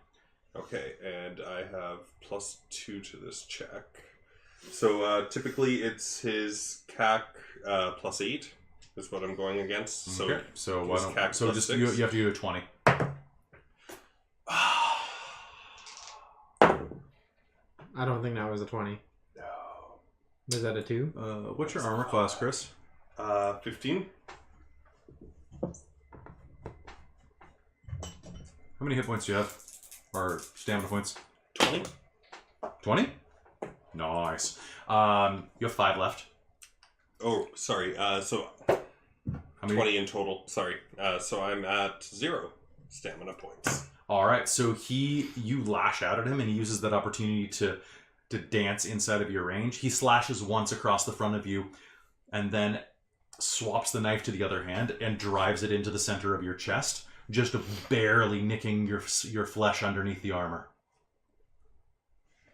Okay, and I have +2 to this check. So typically it's his CAC +8 is what I'm going against. So okay. So why his don't? CAC So just you +6. have to do a 20. I don't think that was a 20. No. Was that a 2? What's your armor class, Chris? 15. How many hit points do you have? Or stamina points? 20. 20? Nice. You have 5 left. Oh, sorry. So How many? 20 in total. Sorry. So I'm at 0 stamina points. All right. So you lash out at him, and he uses that opportunity to dance inside of your range. He slashes once across the front of you, and then swaps the knife to the other hand and drives it into the center of your chest, just barely nicking your flesh underneath the armor.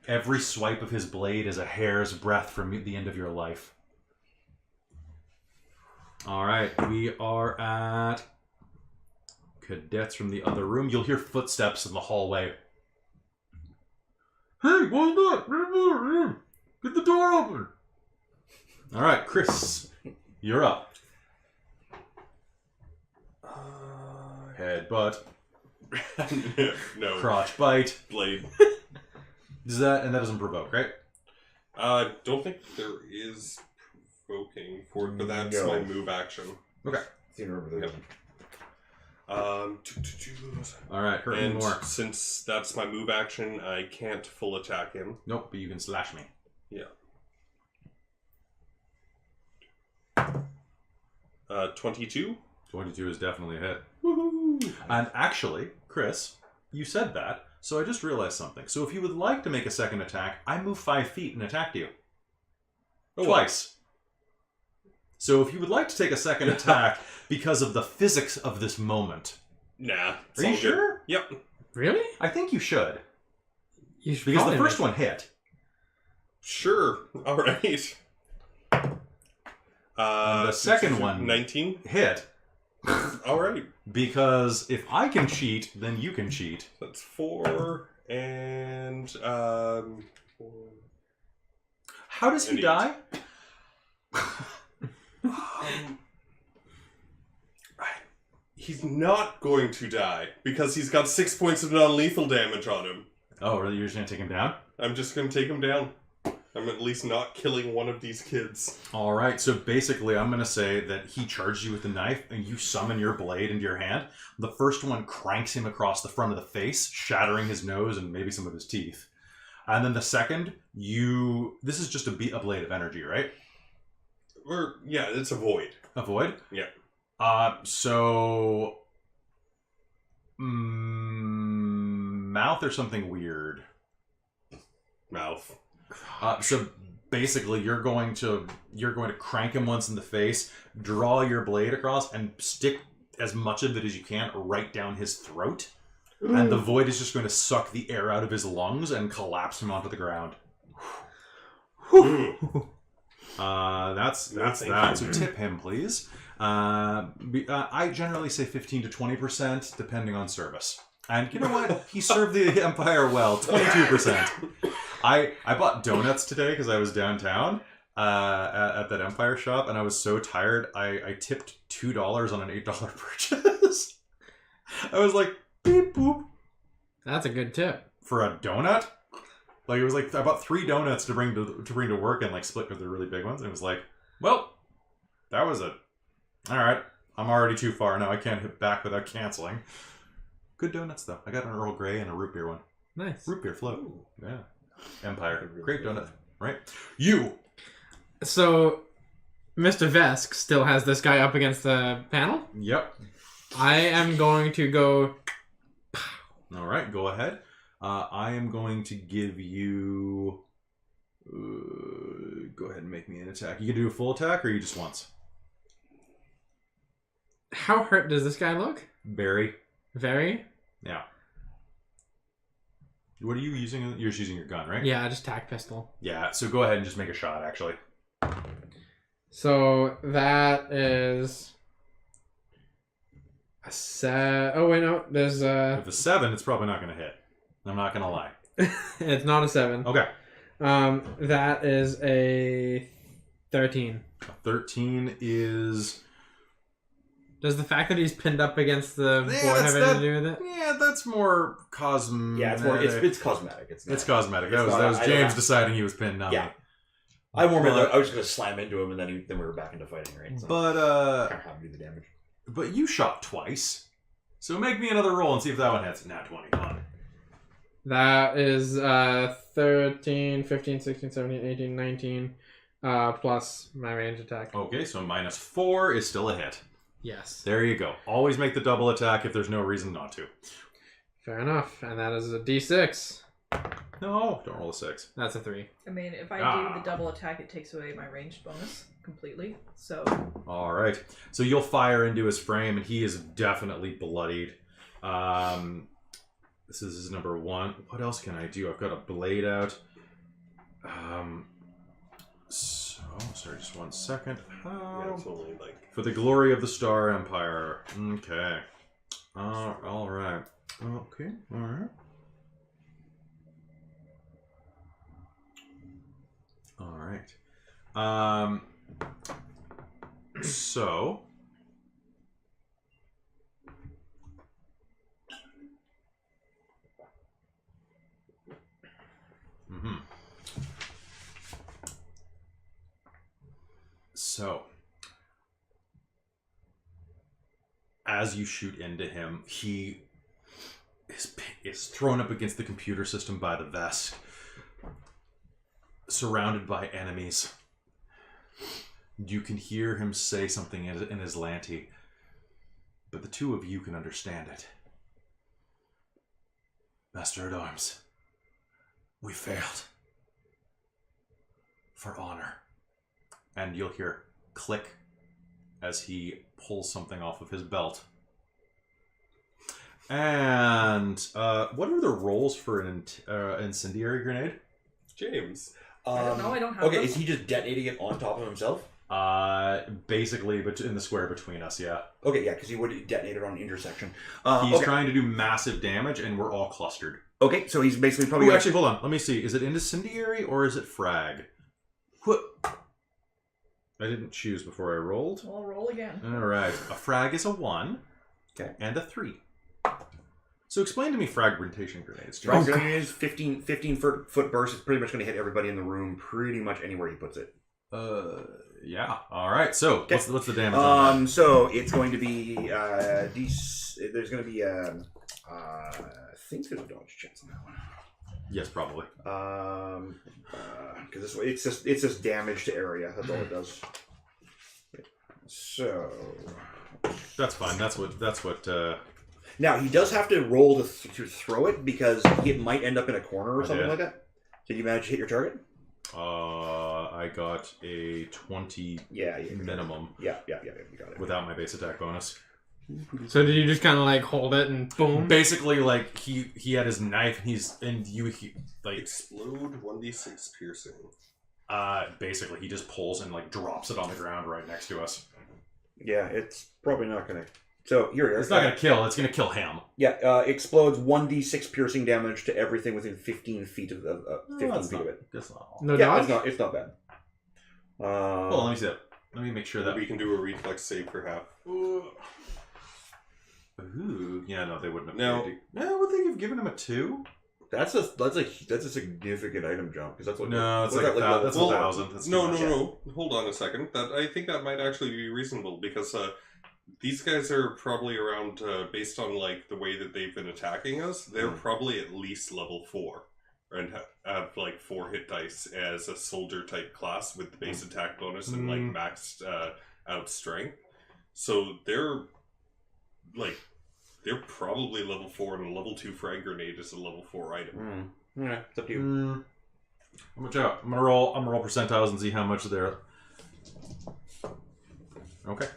Every swipe of his blade is a hair's breadth from the end of your life. All right, we are at cadets from the other room. You'll hear footsteps in the hallway. Hey, what's that? Get the door open. All right, Chris, you're up. Headbutt, No. crotch bite. Blade. That doesn't provoke, right? Don't think there is provoking for it, but that's No. my move action. Okay. See, remember that. All right, hurt me And more. since that's my move action, I can't full attack him. Nope, but you can slash me. Yeah. 22. 22 is definitely a hit. Woohoo! And actually, Chris, you said that, so I just realized something. So if you would like to make a second attack, I move 5 feet and attack you. Oh, Twice. So if you would like to take a second attack because of the physics of this moment. Nah. it's Are you all good. sure? Yep. Really? I think you should. You should Because the probably first make- one hit. Sure. All right. And the second one- 19. Hit. All right. Because if I can cheat, then you can cheat. That's 4 and 4. How does he Idiot. die? He's not going to die because he's got 6 points of non-lethal damage on him. Oh, really? You're just going to take him down? I'm just going to take him down. I'm at least not killing one of these kids. All right, so basically I'm going to say that he charged you with the knife and you summon your blade into your hand. The first one cranks him across the front of the face, shattering his nose and maybe some of his teeth. And then the second, this is just a blade of energy, right? Or, yeah, it's a void. A void? Yeah. So mouth or something weird. Mouth. So basically, you're going to crank him once in the face, draw your blade across, and stick as much of it as you can right down his throat, and the void is just going to suck the air out of his lungs and collapse him onto the ground. That's that. So tip him, please. I generally say 15 to 20%, depending on service. And you know what? He served the Empire well. 22%. I bought donuts today because I was downtown at that Empire shop, and I was so tired. I tipped $2 on an $8 purchase. I was like, beep boop. That's a good tip. For a donut? Like, it was like, I bought 3 donuts to bring to work and like split with the really big ones. And it was like, well, that was it. All right, I'm already too far now. I can't hit back without canceling. Good donuts though. I got an Earl Grey and a root beer one. Nice. Root beer float. Ooh. Yeah. Empire. Great donut. Right? You. So, Mr. Vesk still has this guy up against the panel. Yep. I am going to go. All right, go ahead. I am going to give you. Go ahead and make me an attack. You can do a full attack, or you just once. How hurt does this guy look? Very. Very? Yeah. What are you using? You're just using your gun, right? Yeah, just tack pistol. Yeah, so go ahead and just make a shot, actually. So that is a oh wait, no, there's With a 7, it's probably not going to hit. I'm not going to lie. it's not a 7. Okay. That is a 13. A 13 is... Does the fact that he's pinned up against the board have anything to do with it? Yeah, that's more cosmetic. Yeah, it's more. It's cosmetic. It's cosmetic. It's That was not- James deciding he was pinned on Yeah. me. I was just gonna slam into him, and then we were back into fighting, right? So But kind of have to do the damage. but you shot twice, so make me another roll and see if that one hits. Nat 20. Come on. That is 13, 15, 16, 17, 18, 19, plus my range attack. Okay, so -4 is still a hit. Yes. There you go. Always make the double attack if there's no reason not to. Fair enough. And that is a d6. No, don't roll a 6. That's a 3. I mean, if I do the double attack, it takes away my ranged bonus completely. So All right. So you'll fire into his frame, and he is definitely bloodied. This is his number 1. What else can I do? I've got a blade out. Sorry, just 1 second. Yeah, it's only like... For the glory of the Star Empire. Okay. All right. Okay. All right. All right. So. So, as you shoot into him, he is thrown up against the computer system by the Vesk, surrounded by enemies. You can hear him say something in his lanty, but the two of you can understand it. Master-at-Arms, we failed. For honor. And you'll hear click as he pulls something off of his belt. And what are the rolls for an incendiary grenade? James. I don't know. I don't have. Okay, them. is he just detonating it on top of himself? Basically, but in the square between us, yeah. Okay, yeah, because he would detonate it on an intersection. He's Okay. trying to do massive damage, and we're all clustered. Okay, so he's basically probably. Oh, actually, hold on. Let me see. Is it incendiary or is it frag? What? I didn't choose before I rolled. I'll roll again. All right. A frag is a 1. Okay. And a 3. So explain to me fragmentation grenades. Frag grenade is 15 foot burst. It's pretty much going to hit everybody in the room, pretty much anywhere he puts it. Yeah. All right. So Okay. what's the damage on that? So it's going to be there's going to be I think there's a dodge chance on that one. Yes, probably. Because it's just damage to area. That's all it does. So That's fine. That's what. now he does have to roll to throw it because it might end up in a corner or I something did. like that. Did you manage to hit your target? I got a 20 Yeah, minimum Yeah, you got it. without my base attack bonus. So did you just kind of like hold it and boom? Basically, like he had his knife, and like Explode 1d6 piercing. basically he just pulls and like drops it on the ground right next to us. Yeah, it's probably not gonna. So here we are. It's not gonna kill. It's gonna kill him. Yeah, explodes 1d6 piercing damage to everything within 15 feet of 15 feet of it. That's not all. No Yeah, dodge? it's not bad. Hold on, let me see that. Let me make sure that We can do a reflex save for half. Ooh, yeah, no, they wouldn't have. No. No, would they have given him a 2? That's a significant item jump because that's what. No, it's what's like that, that's Well, 1,000. That's too No, much. no. Hold on a second. I think that might actually be reasonable because these guys are probably around, based on like the way that they've been attacking us, they're probably at least level 4 and have like 4 hit dice as a soldier type class with base attack bonus and like maxed out strength. So they're probably level 4, and a level 2 frag grenade is a level 4 item. Yeah, it's up to you. How much out? I'm gonna roll percentiles and see how much they're. Okay.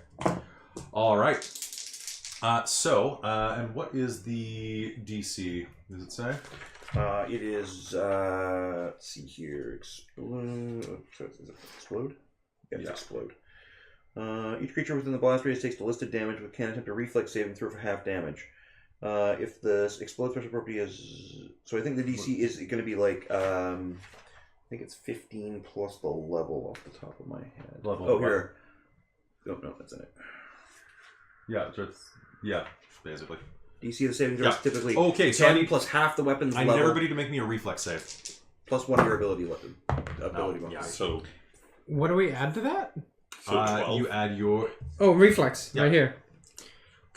All right. And what is the DC? Does it say? It is. Let's see here. Explode. Is it explode? Yeah, it's explode. Each creature within the blast radius takes the listed damage but can attempt a reflex save and throw for half damage. If the explode special property is, so I think the DC is going to be like I think it's 15 plus the level off the top of my head. Level. Oh, here. Oh, no, that's in it. Yeah, basically. DC of the saving throw is typically Okay, so 10 I need plus half the weapon's I need level everybody to make me a reflex save. plus one of your ability yeah. bonus. So What do we add to that? 12. You add your. Oh, reflex. Yeah. Right here.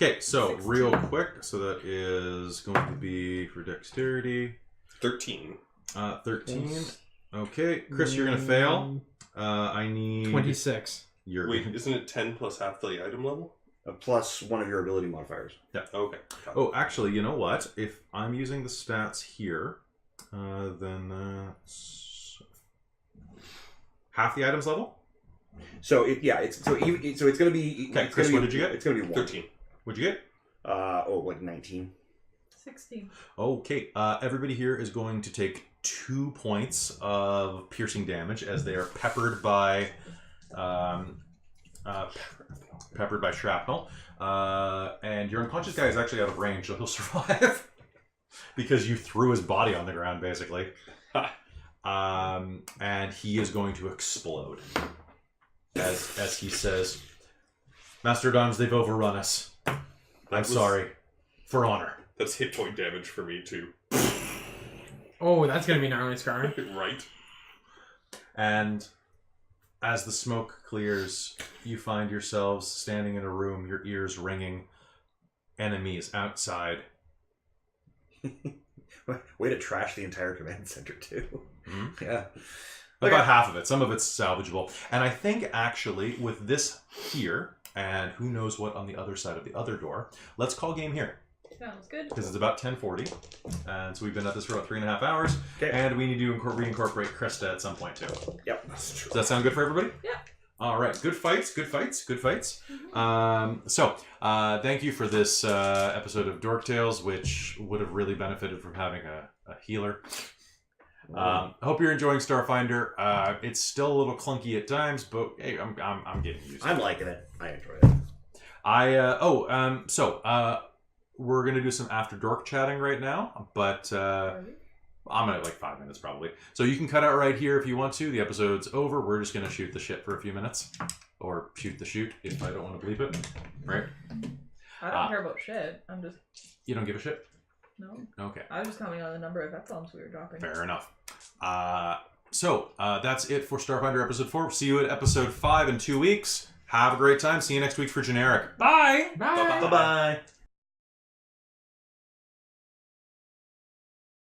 Okay, so real quick, so that is going to be for dexterity. 13. 13. Okay, Chris, you're gonna fail. I need 26. Your Wait, isn't it 10 plus half the item level? Plus one of your ability modifiers. Okay. Oh, actually, you know what? If I'm using the stats here, then that's half the items level. So it's going to be. Okay, it's Chris, gonna what be, did you get? It's going to be 1. 13. What'd you get? Like 19. 16. Okay, everybody here is going to take 2 points of piercing damage as they are peppered by shrapnel. And your unconscious guy is actually out of range, so he'll survive because you threw his body on the ground, basically. And he is going to explode as he says, "Master-at-Arms, they've overrun us. I'm sorry. For honor." That's hit point damage for me too. Oh, that's gonna be gnarly scarring. Right. And as the smoke clears, you find yourselves standing in a room, your ears ringing, enemies outside. Way to trash the entire command center too. Mm-hmm. Yeah. About half of it. Some of it's salvageable. And I think actually with this here, and who knows what on the other side of the other door, let's call game here. Sounds good. Because it's about 10:40. And so we've been at this for about 3.5 hours. Okay. And we need to reincorporate Krista at some point too. Yep. That's true. Does that sound good for everybody? Yeah. All right. Good fights. Mm-hmm. Thank you for this episode of Dork Tales, which would have really benefited from having a healer. I hope you're enjoying Starfinder. It's still a little clunky at times, but hey, I'm getting used to it. I'm liking it. I enjoy it. We're gonna do some after Dork chatting right now, but I'm at like 5 minutes probably. So you can cut out right here if you want to. The episode's over. We're just gonna shoot the shit for a few minutes, or shoot the shoot if I don't want to bleep it. Right? I don't care about shit. I'm just You don't give a shit. no. Okay. I was just commenting on the number of F-bombs we were dropping. Fair enough. That's it for Starfinder episode 4. We'll see you at episode 5 in 2 weeks. Have a great time. See you next week for Generic. Bye! Bye. Bye-bye.